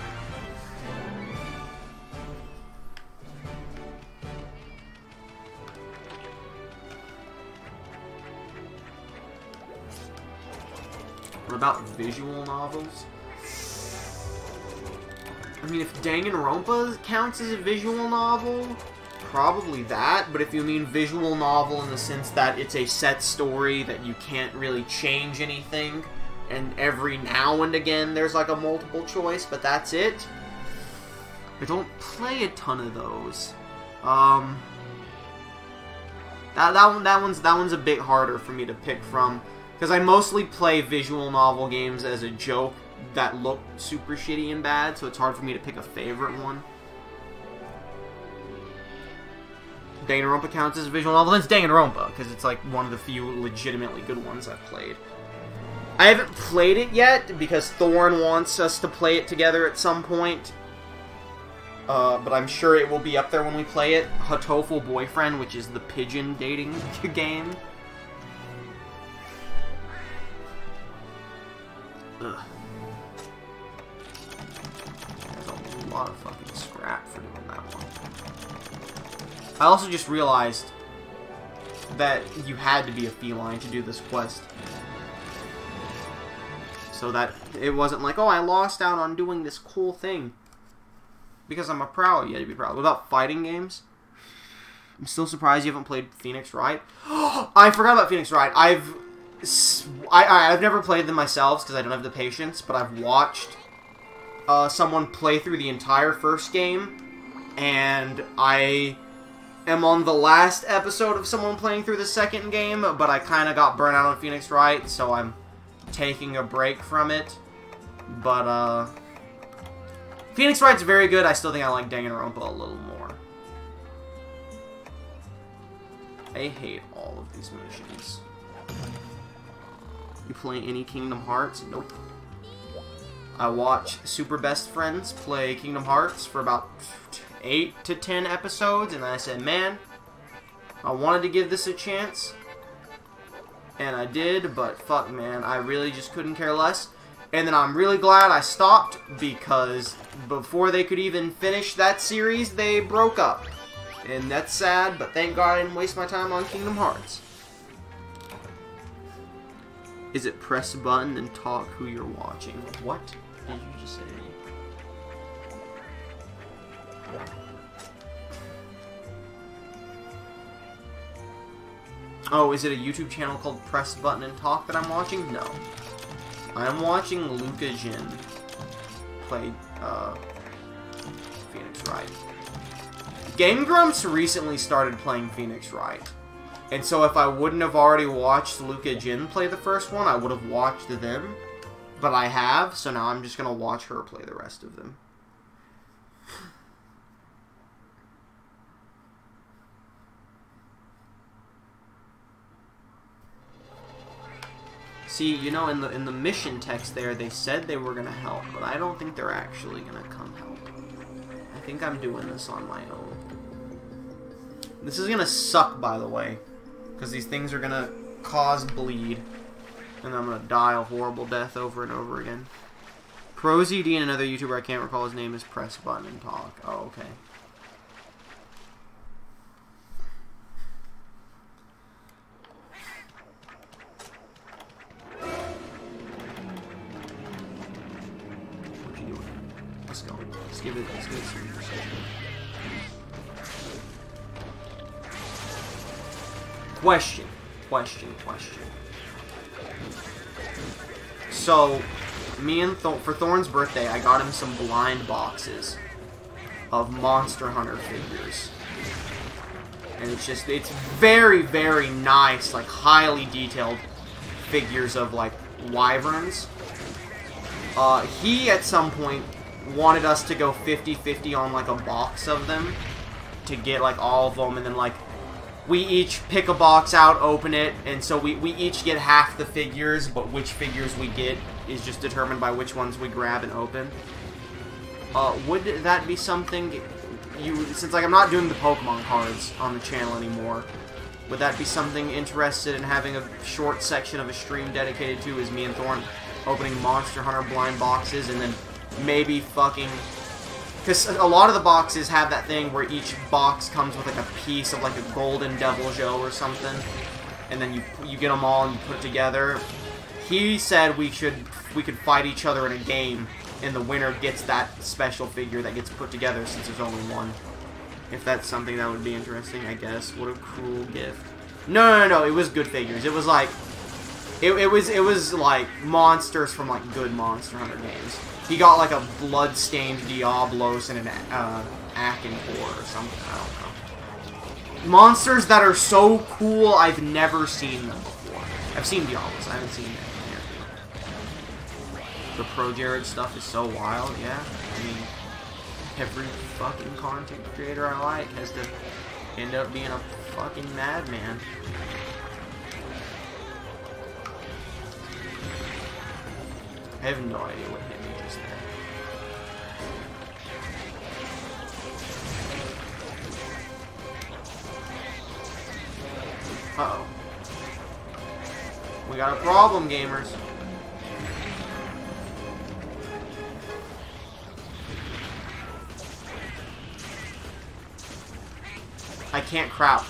What about visual novels? I mean, if Danganronpa counts as a visual novel, probably that. But if you mean visual novel in the sense that it's a set story that you can't really change anything, and every now and again there's like a multiple choice, but that's it. I don't play a ton of those. That one's a bit harder for me to pick from, because I mostly play visual novel games as a joke that look super shitty and bad, so it's hard for me to pick a favorite one. Danganronpa counts as a visual novel, then it's Danganronpa, because it's like one of the few legitimately good ones I've played. I haven't played it yet because Thorn wants us to play it together at some point. But I'm sure it will be up there when we play it. Hatoful Boyfriend, which is the pigeon dating game. Ugh. There's a lot of fucking scrap for doing that one. I also just realized that you had to be a feline to do this quest. So that it wasn't like, oh, I lost out on doing this cool thing. Because I'm a pro, you had to be proud. What about fighting games? I'm still surprised you haven't played Phoenix Wright. I forgot about Phoenix Wright. I've never played them myself because I don't have the patience, but I've watched someone play through the entire first game, and I am on the last episode of someone playing through the second game, but I kind of got burnt out on Phoenix Wright, so I'm taking a break from it. But, Phoenix Wright's very good. I still think I like Danganronpa a little more. I hate all of these missions. You play any Kingdom Hearts? Nope. I watch Super Best Friends play Kingdom Hearts for about 8 to 10 episodes, and I said, man, I wanted to give this a chance, and I did, but fuck, man, I really just couldn't care less. And then I'm really glad I stopped, because before they could even finish that series, they broke up. And that's sad, but thank God I didn't waste my time on Kingdom Hearts. Is it press a button and talk who you're watching? What did you just say? Oh, is it a YouTube channel called Press Button and Talk that I'm watching? No. I'm watching Luca Jin play Phoenix Wright. Game Grumps recently started playing Phoenix Wright. And so if I wouldn't have already watched Luca Jin play the first one, I would have watched them. But I have, so now I'm just going to watch her play the rest of them. See, you know, in the mission text there, they said they were going to help, but I don't think they're actually going to come help. I think I'm doing this on my own. This is going to suck, by the way, because these things are going to cause bleed, and I'm going to die a horrible death over and over again. ProZD and another YouTuber, I can't recall his name, is Press Button and Talk. Oh, okay. Let's give it some Question. So, me and for Thorn's birthday, I got him some blind boxes of Monster Hunter figures. And it's very, very nice, like, highly detailed figures of, like, wyverns. He, at some point, wanted us to go 50-50 on, like, a box of them to get, like, all of them, and then, like, we each pick a box out, open it, and so we each get half the figures, but which figures we get is just determined by which ones we grab and open. Would that be something since, like, I'm not doing the Pokemon cards on the channel anymore, would that be something interested in having a short section of a stream dedicated to, is me and Thorn opening Monster Hunter blind boxes, and then maybe fucking... Because a lot of the boxes have that thing where each box comes with, like, a piece of, like, a golden Devil Joe or something, and then you get them all and you put it together. He said we could fight each other in a game, and the winner gets that special figure that gets put together since there's only one. If that's something that would be interesting, I guess. What a cruel gift. No, it was good figures. It was like... It was like monsters from, like, good Monster Hunter games. He got, like, a blood-stained Diablos and an Akinfor or something, I don't know. Monsters that are so cool, I've never seen them before. I've seen Diablos, I haven't seen it. The Pro Jared stuff is so wild, yeah. I mean, every fucking content creator I like has to end up being a fucking madman. I have no idea what hit me just there. Uh-oh. We got a problem, gamers. I can't crouch.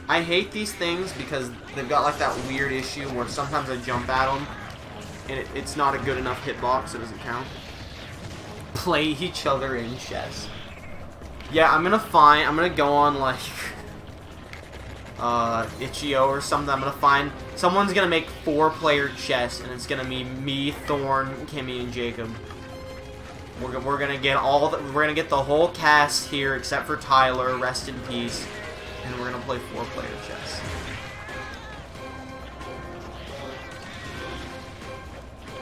I hate these things because they've got like that weird issue where sometimes I jump at them and it's not a good enough hitbox, it doesn't count. Play each other in chess. Yeah, I'm gonna go on like Itch.io or something. I'm gonna find someone's gonna make 4-player chess, and it's gonna be me, Thorn, Kimmy, and Jacob. We're gonna get the whole cast here except for Tyler, rest in peace, and we're gonna play 4-player chess.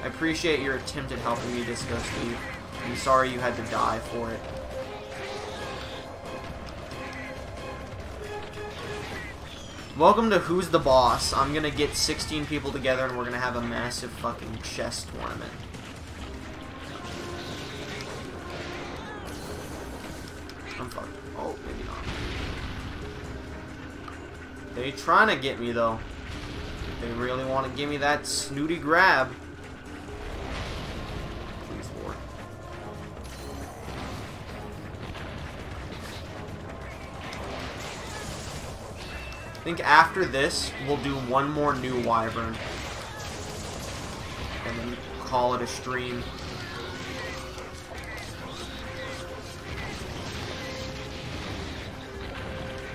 I appreciate your attempt at helping me, Disco Steve. I'm sorry you had to die for it. Welcome to Who's the Boss. I'm gonna get 16 people together and we're gonna have a massive fucking chess tournament. I'm fucked. Oh, maybe not. They trying to get me though. They really want to give me that snooty grab. Please, Lord. I think after this, we'll do one more new Wyvern. And then call it a stream.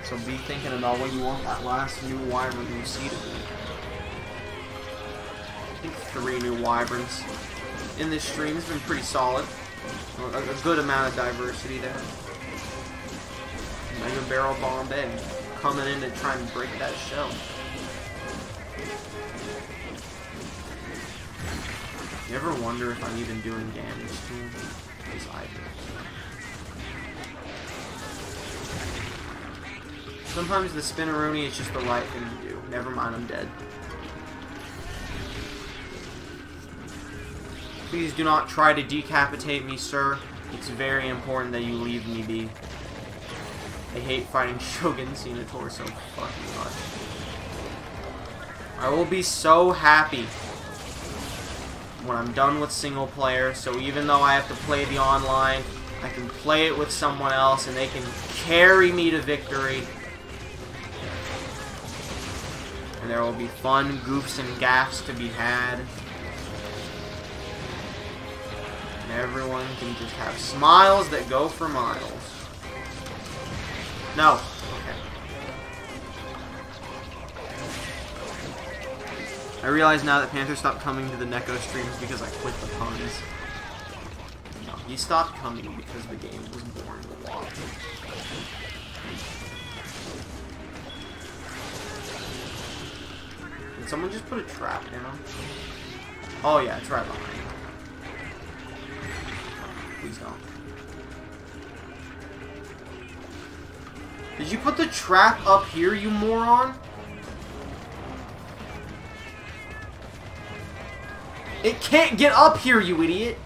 So be thinking about what you want that last new Wyvern you see to be. I think 3 new Wyverns in this stream has been pretty solid. A good amount of diversity there. Mega Barrel Bombay coming in to try and break that shell. You ever wonder if I'm even doing damage to him? Because I do. Sometimes the Spinneroonie is just the right thing to do. Never mind, I'm dead. Please do not try to decapitate me, sir. It's very important that you leave me be. I hate fighting Shogun Senator so fucking much. I will be so happy when I'm done with single player, so even though I have to play the online, I can play it with someone else and they can carry me to victory. And there will be fun goofs and gaffs to be had. And everyone can just have smiles that go for miles. No. Okay. I realize now that Panther stopped coming to the Neko streams because I quit the puns. No, he stopped coming because the game was boring to watch. Did someone just put a trap in him? Oh yeah, it's right behind him. Please don't. Did you put the trap up here, you moron? It can't get up here, you idiot!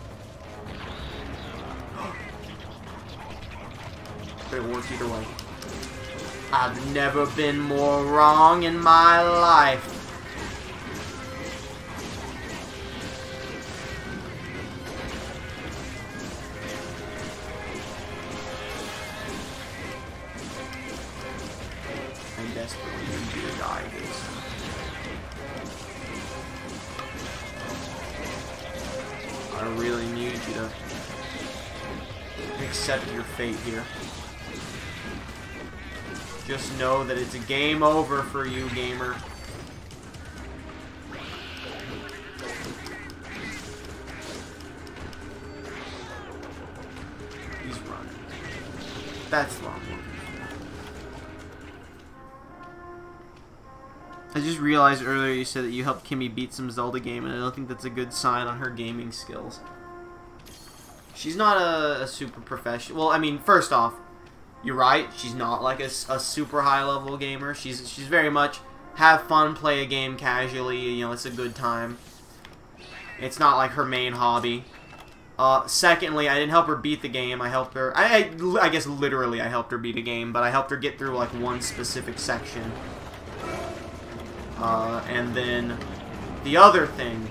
But it worked either way. I've never been more wrong in my life. I desperately need you to die, Jason. I really need you to accept your fate here. Just know that it's a game over for you, gamer. He's running. That's what I'm looking for. I just realized earlier you said that you helped Kimmy beat some Zelda game, and I don't think that's a good sign on her gaming skills. She's not a super professional. Well, I mean, first off, you're right. She's not like a super high level gamer. She's very much have fun, play a game casually. You know, it's a good time. It's not like her main hobby. Secondly, I didn't help her beat the game. I helped her. I guess literally I helped her beat a game, but I helped her get through like one specific section. And then the other thing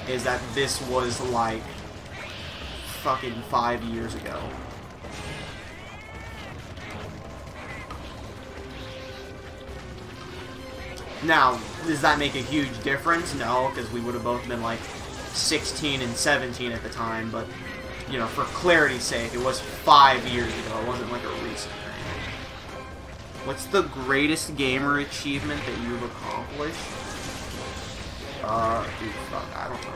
is that this was like fucking 5 years ago. Now, does that make a huge difference? No, because we would have both been like 16 and 17 at the time, but, you know, for clarity's sake, it was 5 years ago. It wasn't like a recent thing. What's the greatest gamer achievement that you've accomplished? Dude, fuck, I don't know.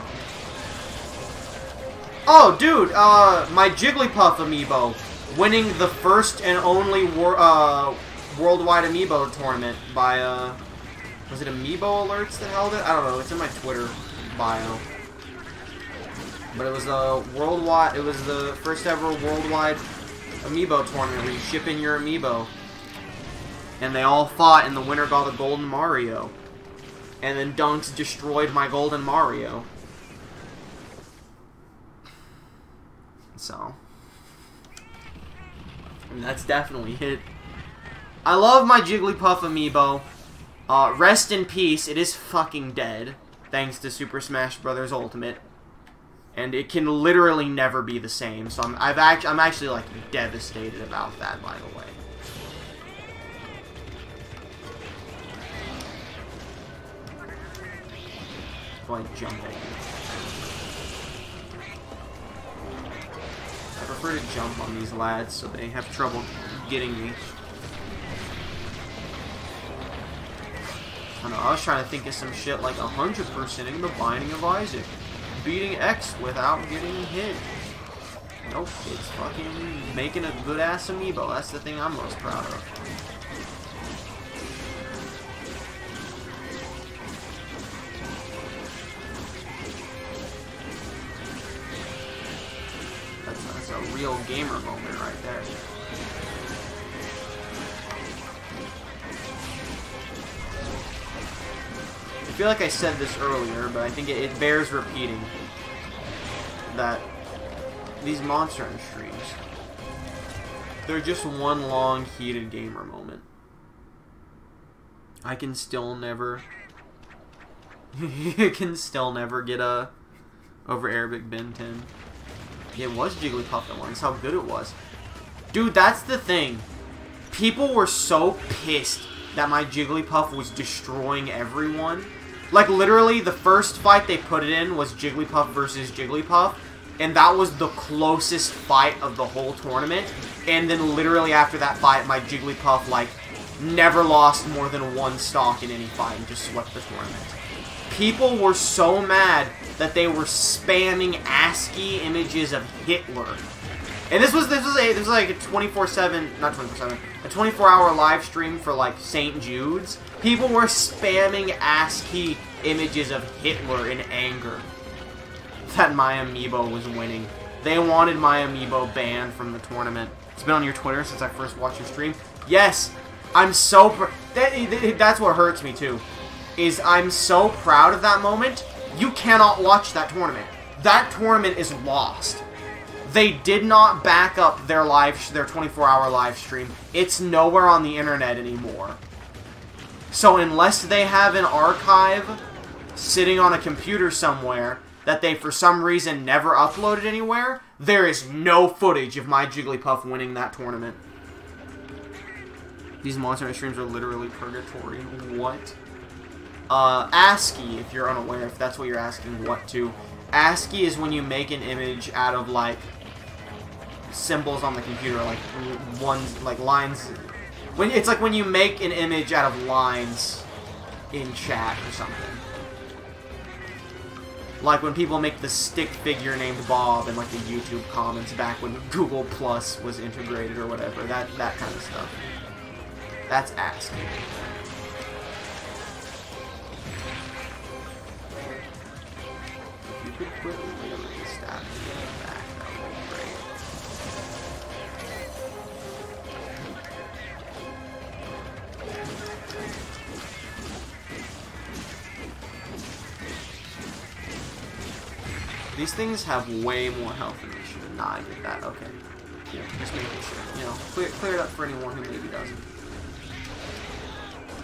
Oh, dude, my Jigglypuff amiibo winning the first and only worldwide amiibo tournament by, was it Amiibo Alerts that held it? I don't know. It's in my Twitter bio. But it was worldwide. It was the first ever worldwide Amiibo tournament where you ship in your Amiibo, and they all fought, and the winner got a Golden Mario. And then Dunks destroyed my Golden Mario. So, and that's definitely it. I love my Jigglypuff amiibo. Rest in peace. It is fucking dead, thanks to Super Smash Bros. Ultimate, and it can literally never be the same. So I'm actually like devastated about that. By the way. Like jumping. I prefer to jump on these lads so they have trouble getting me. I don't know, I was trying to think of some shit like 100%ing the Binding of Isaac. Beating X without getting hit. Nope, it's fucking making a good ass amiibo. That's the thing I'm most proud of. That's a real gamer moment right there. I feel like I said this earlier, but I think it bears repeating that these Monster Hunter streams, they're just one long heated gamer moment. I can still never get over Arabic Ben 10. It was Jigglypuff that won. That's how good it was. Dude, that's the thing. People were so pissed that my Jigglypuff was destroying everyone. Like, literally, the first fight they put it in was Jigglypuff versus Jigglypuff, and that was the closest fight of the whole tournament. And then, literally, after that fight, my Jigglypuff, like, never lost more than one stock in any fight and just swept the tournament. People were so mad that they were spamming ASCII images of Hitler. And this was like a 24/7, not 24/7, a 24-hour live stream for like St. Jude's. People were spamming ASCII images of Hitler in anger that my amiibo was winning. They wanted my amiibo banned from the tournament. It's been on your Twitter since I first watched your stream. Yes, I'm so that's what hurts me too. Is I'm so proud of that moment. You cannot watch that tournament. That tournament is lost. They did not back up their 24-hour live stream. It's nowhere on the internet anymore. So unless they have an archive sitting on a computer somewhere that they for some reason never uploaded anywhere, there is no footage of my Jigglypuff winning that tournament. These Monster Hunter streams are literally purgatory. What? ASCII, if you're unaware, if that's what you're asking what to. ASCII is when you make an image out of, like, symbols on the computer, like lines. It's like when you make an image out of lines in chat or something. Like when people make the stick figure named Bob in like the YouTube comments back when Google Plus was integrated or whatever. That kind of stuff. That's ASCII. If you could quit literally stab me in the back. These things have way more health than they should. Nah, I get that. Okay. Yeah, just making sure. You know, clear it up for anyone who maybe doesn't.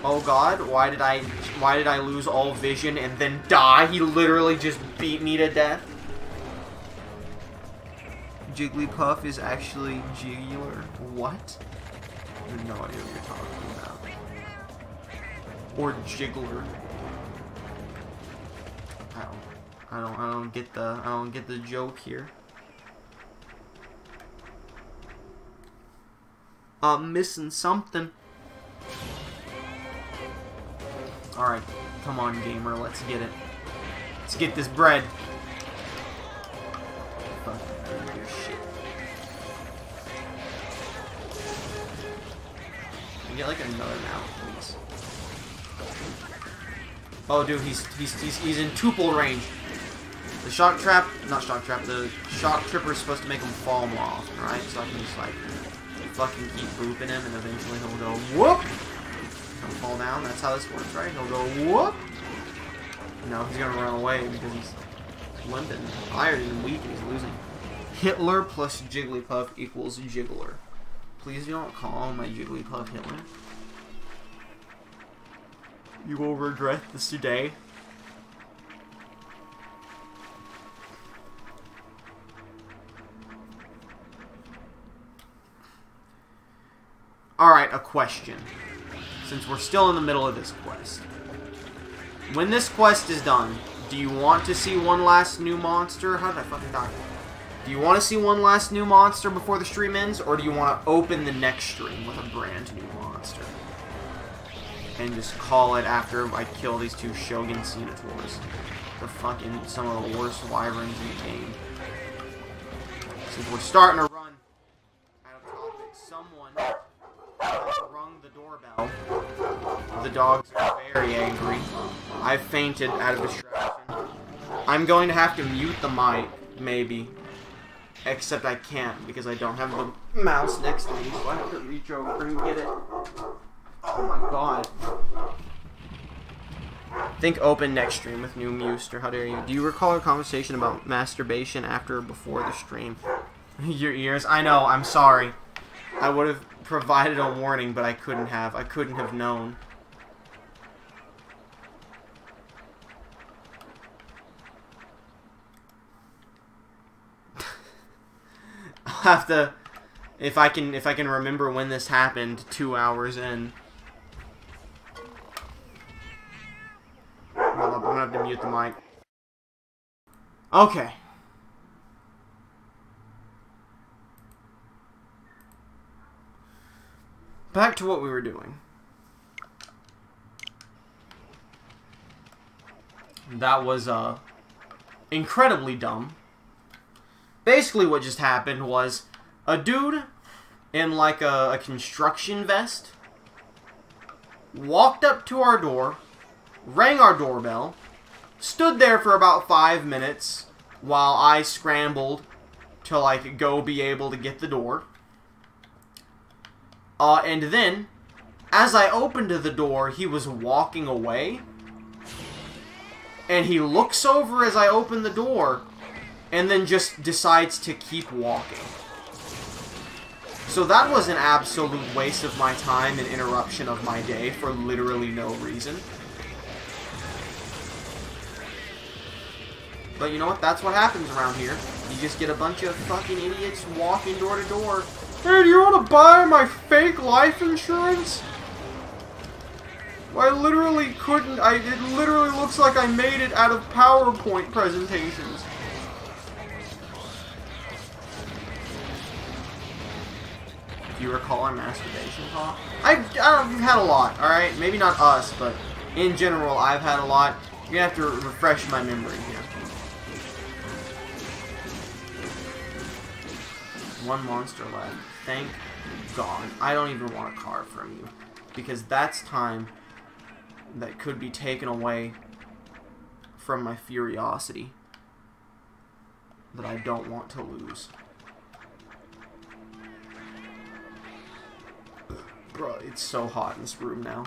Oh god, why did I lose all vision and then die? He literally just beat me to death. Jigglypuff is actually Jiggler. What? I have no idea what you're talking about. Or Jiggler. I don't get the joke here. I'm missing something. Alright, come on, gamer, let's get it. Let's get this bread. Fucking your shit. Can I get like another mount, please? Oh, dude, he's in tuple range. The shock trap, not shock trap. The shock tripper is supposed to make him fall more often, right? So I can just like fucking keep booping him, and eventually he'll go whoop. He'll fall down. That's how this works, right? He'll go whoop. No, he's gonna run away because he's limping, tired, and weak, and he's losing. Hitler plus Jigglypuff equals Jiggler. Please don't call my Jigglypuff Hitler. You will regret this today. Alright, a question. Since we're still in the middle of this quest. When this quest is done, do you want to see one last new monster? How did I fucking die? Do you want to see one last new monster before the stream ends? Or do you want to open the next stream with a brand new monster? And just call it after I kill these two Shogun Senators. The fucking, some of the worst wyverns in the game. Since we're starting to run out of topic, someone rung the doorbell. The dogs are very angry. I've fainted out of distraction. I'm going to have to mute the mic, maybe. Except I can't because I don't have the mouse next to me, so I have to reach over and get it. Oh my god. Think open next stream with new Muster. How dare you? Do you recall our conversation about masturbation after or before the stream? Your ears? I know, I'm sorry. I would have provided a warning, but I couldn't have. I couldn't have known. I'll have to, if I can remember when this happened 2 hours in. Hold up, I'm gonna have to mute the mic. Okay. Back to what we were doing. That was, incredibly dumb. Basically what just happened was a dude in, like, a construction vest walked up to our door, rang our doorbell, stood there for about 5 minutes while I scrambled to, like, go be able to get the door. And then, as I opened the door, he was walking away. And he looks over as I open the door, and then just decides to keep walking. So that was an absolute waste of my time and interruption of my day for literally no reason. But you know what? That's what happens around here. You just get a bunch of fucking idiots walking door to door. Hey, do you want to buy my fake life insurance? I literally couldn't. It literally looks like I made it out of PowerPoint presentations. Do you recall our masturbation talk? I've had a lot, alright? Maybe not us, but in general, I've had a lot. You're gonna have to refresh my memory here. One monster left. Thank God. I don't even want a card from you. Because that's time that could be taken away from my curiosity that I don't want to lose. Bro, it's so hot in this room now.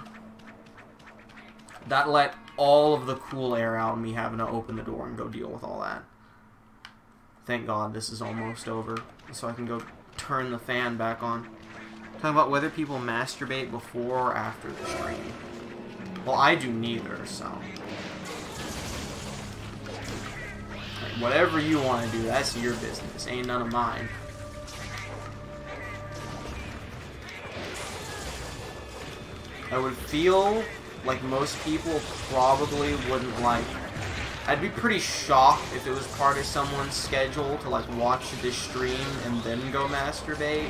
That let all of the cool air out of me having to open the door and go deal with all that. Thank God this is almost over, so I can go turn the fan back on. Talking about whether people masturbate before or after the stream. Well, I do neither, so... Like, whatever you want to do, that's your business. Ain't none of mine. I would feel like most people probably wouldn't like... I'd be pretty shocked if it was part of someone's schedule to like watch this stream and then go masturbate.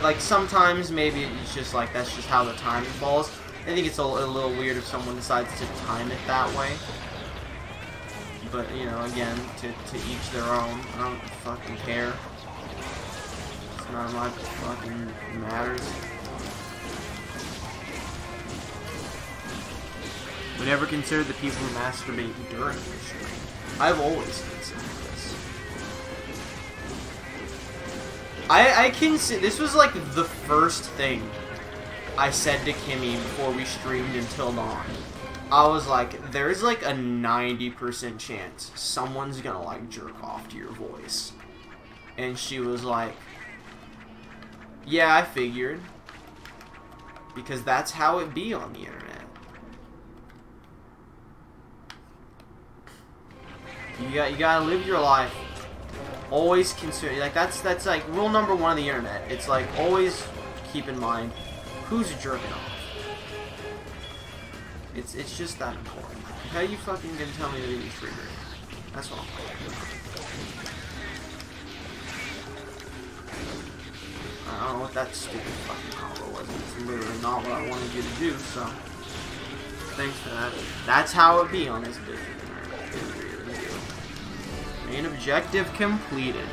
Like sometimes maybe it's just like that's just how the timing falls. I think it's a little weird if someone decides to time it that way. But you know, again, to each their own. I don't fucking care. It's none of my fucking matters. We never considered the people who masturbate during the stream. I've always considered this. I consider this was like the first thing I said to Kimmy before we streamed until dawn. I was like, there's like a 90% chance someone's gonna like jerk off to your voice. And she was like, yeah, I figured. Because that's how it be on the internet. You gotta live your life. Always consider, like that's like rule number 1 on the internet. It's like always keep in mind who's jerking off. It's just that important. How you fucking gonna tell me to be triggered? That's all. I don't know what that stupid fucking combo was. It's literally not what I wanted you to do. So thanks for that. That's how it be on this business. Main objective completed.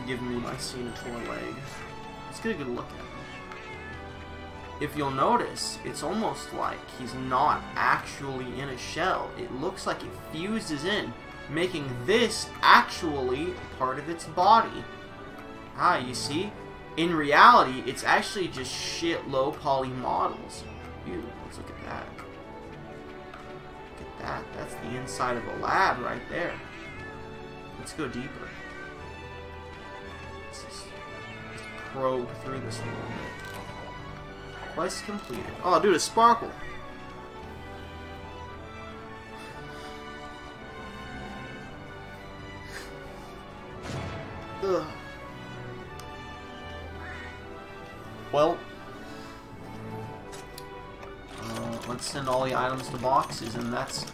Giving me my Senator leg. Let's get a good look at him. If you'll notice, it's almost like he's not actually in a shell. It looks like it fuses in, making this actually part of its body. Ah, you see? In reality, it's actually just shit low poly models. Ew, let's look at that. Look at that. That's the inside of a lab right there. Let's go deeper. Let's just probe through this a little bit. Quest completed. Oh, dude, a sparkle. Ugh. Well, let's send all the items to boxes, and that's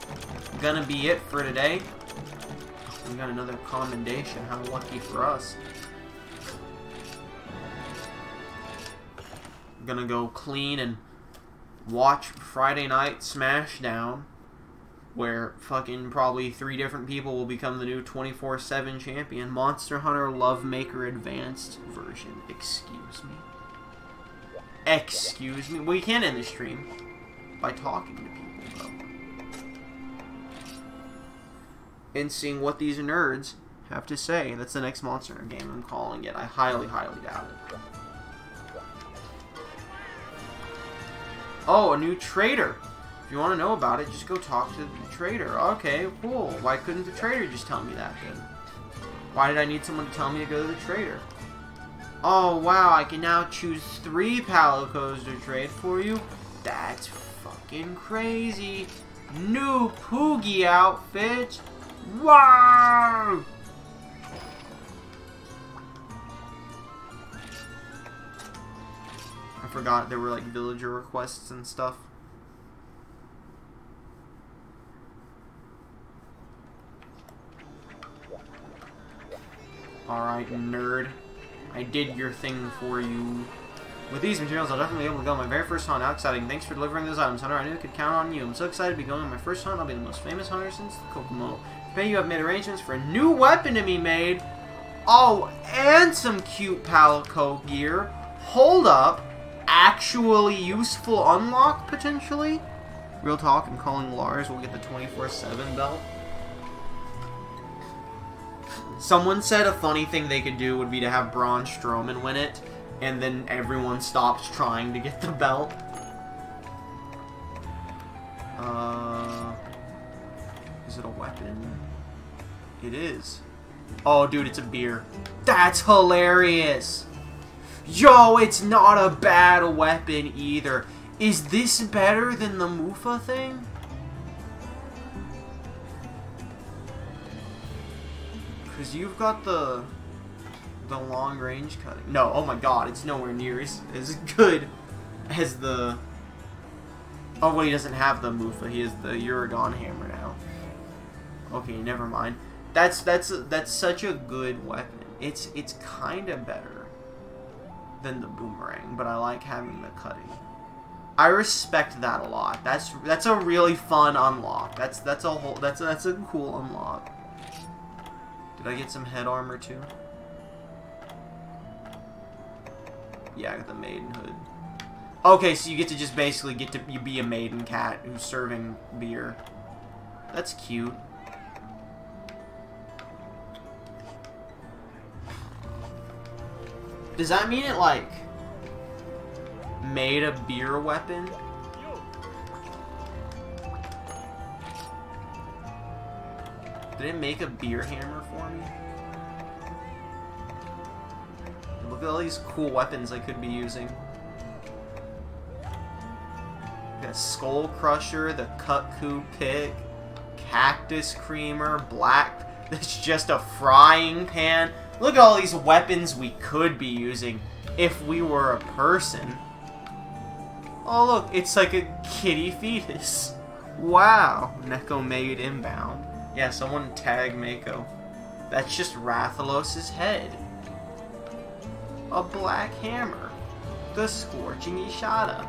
gonna be it for today. We got another commendation. How lucky for us. Gonna go clean and watch Friday Night Smashdown, where fucking probably 3 different people will become the new 24/7 champion. Monster Hunter Lovemaker Advanced version. Excuse me. Excuse me. Well, you can end the stream by talking to people, though. And seeing what these nerds have to say. That's the next Monster Hunter game I'm calling it. I highly, highly doubt it. Oh, a new trader. If you want to know about it, just go talk to the trader. Okay, cool. Why couldn't the trader just tell me that then? Why did I need someone to tell me to go to the trader? Oh, wow, I can now choose 3 Palicos to trade for you? That's fucking crazy. New Poogie outfit. Wow! I forgot there were like villager requests and stuff. Alright, nerd. I did your thing for you. With these materials, I'll definitely be able to go on my very first hunt. How exciting. Thanks for delivering those items, Hunter. I knew I could count on you. I'm so excited to be going on my first hunt. I'll be the most famous hunter since the Kokomo. Today you have made arrangements for a new weapon to be made. Oh, and some cute Palico gear. Hold up. actually useful unlock, potentially. Real talk, I'm calling Lars. We'll get the 24/7 belt. Someone said a funny thing they could do would be to have Braun Strowman win it, and then everyone stops trying to get the belt. Is it a weapon? It is. Oh, dude, it's a beer. That's hilarious! Yo, it's not a bad weapon either. Is this better than the Mufa thing? Because you've got the long range cutting. No, oh my god, it's nowhere near as good as the... Oh, well, he doesn't have the Mufa. He has the Uragon hammer now. Okay, never mind. That's such a good weapon. It's kind of better than the boomerang, but I like having the cutting. I respect that a lot. That's a really fun unlock. That's a cool unlock. Did I get some head armor too? Yeah, I got the maidenhood. Okay, so you get to just basically you be a maiden cat who's serving beer. That's cute. Does that mean it, like, made a beer weapon? Did it make a beer hammer for me? Look at all these cool weapons I could be using. Got Skull Crusher, the Kut-Ku pick, Cactus Creamer, Black... That's just a frying pan. Look at all these weapons we could be using if we were a person. Oh look, it's like a kitty fetus. Wow. Neko made inbound. Yeah, someone tag Mako. That's just Rathalos' head. A black hammer. The Scorching Ishada.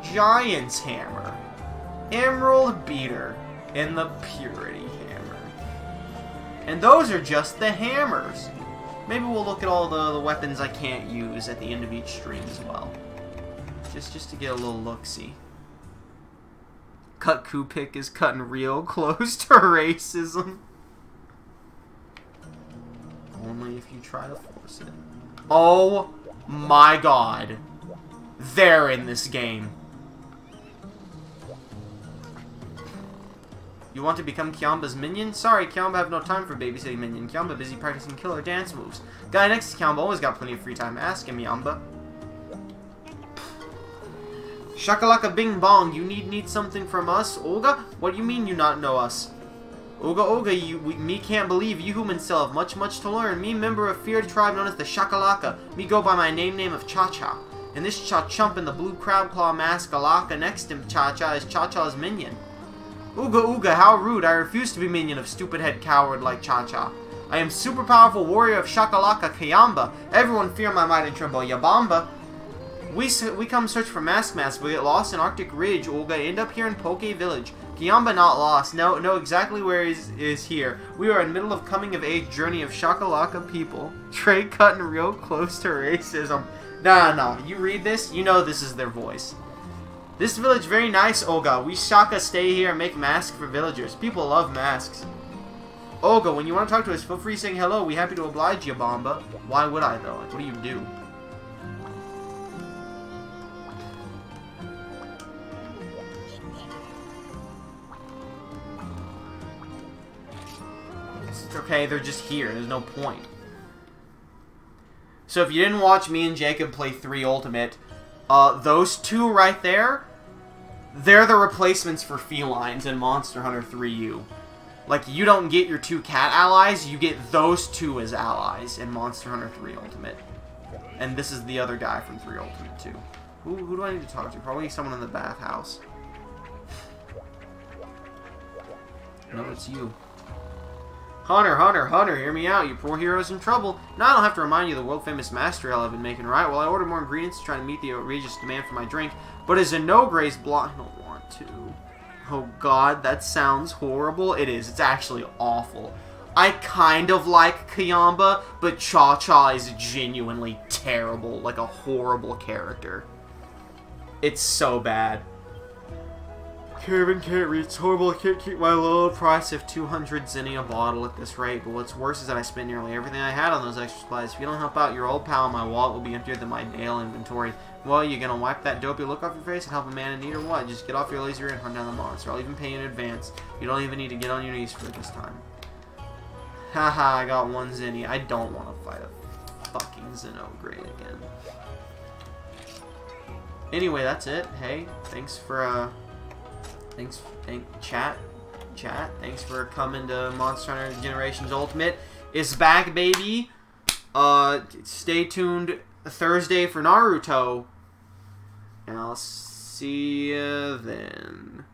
Giant's hammer. Emerald beater. And the Purity hammer. And those are just the hammers. Maybe we'll look at all the weapons I can't use at the end of each stream as well. Just to get a little look-see. Kut-Ku pick is cutting real close to racism. Only if you try to force it. Oh my god. They're in this game. You want to become Kiamba's minion? Sorry, Kiamba have no time for babysitting minion. Kiamba busy practicing killer dance moves. Guy next to Kiamba always got plenty of free time. Ask him, Kiamba. Shakalaka Bing Bong, you need something from us? Olga? What do you mean you not know us? Olga, me can't believe you humans still have much to learn. Me member of feared tribe known as the Shakalaka. Me go by my name of Cha-Cha. And this Cha-Chump in the blue crab claw mask Alaka next to Cha-Cha is Cha-Cha's minion. Ooga, how rude. I refuse to be minion of stupid head coward like Cha-Cha. I am super powerful warrior of Shakalaka Kiamba. Everyone fear my might and tremble. Yabamba. We come search for Mask, we get lost in Arctic Ridge. Olga, end up here in Poke Village. Kiamba not lost. Know exactly where is here. We are in the middle of coming of age journey of Shakalaka people. Trey cutting real close to racism. No. You read this, you know this is their voice. This village very nice, Olga. We Shaka stay here and make masks for villagers. People love masks. Olga, when you want to talk to us, feel free saying hello. We happy to oblige you, Bomba. Why would I, though? Like, what do you do? It's okay, they're just here. There's no point. So if you didn't watch me and Jacob play 3 Ultimate... those two right there, they're the replacements for felines in Monster Hunter 3U. Like, you don't get your 2 cat allies, you get those 2 as allies in Monster Hunter 3 Ultimate. And this is the other guy from 3 Ultimate too. Who do I need to talk to? Probably someone in the bathhouse. No, it's you. Hunter, hear me out. Your poor hero's in trouble. Now I don't have to remind you of the world-famous master ale I've been making, right? Well, I ordered more ingredients to try to meet the outrageous demand for my drink, but as a no-grace block... I don't want to. Oh god, that sounds horrible. It is. It's actually awful. I kind of like Kiamba, but Cha-Cha is genuinely terrible. Like a horrible character. It's so bad. Caravan can't reach. It's horrible. I can't keep my low price of 200 zinnia a bottle at this rate. But what's worse is that I spent nearly everything I had on those extra supplies. If you don't help out your old pal, my wallet will be emptier than my nail inventory. Well, you gonna wipe that dopey look off your face and help a man in need or what? Just get off your lazy and hunt down the monster. I'll even pay you in advance. You don't even need to get on your knees for it this time. Haha, I got 1 zinnia. I don't want to fight a fucking Xenograde again. Anyway, that's it. Hey, thanks for, chat, thanks for coming to Monster Hunter Generations Ultimate. It's back, baby. Stay tuned Thursday for Naruto, and I'll see you then.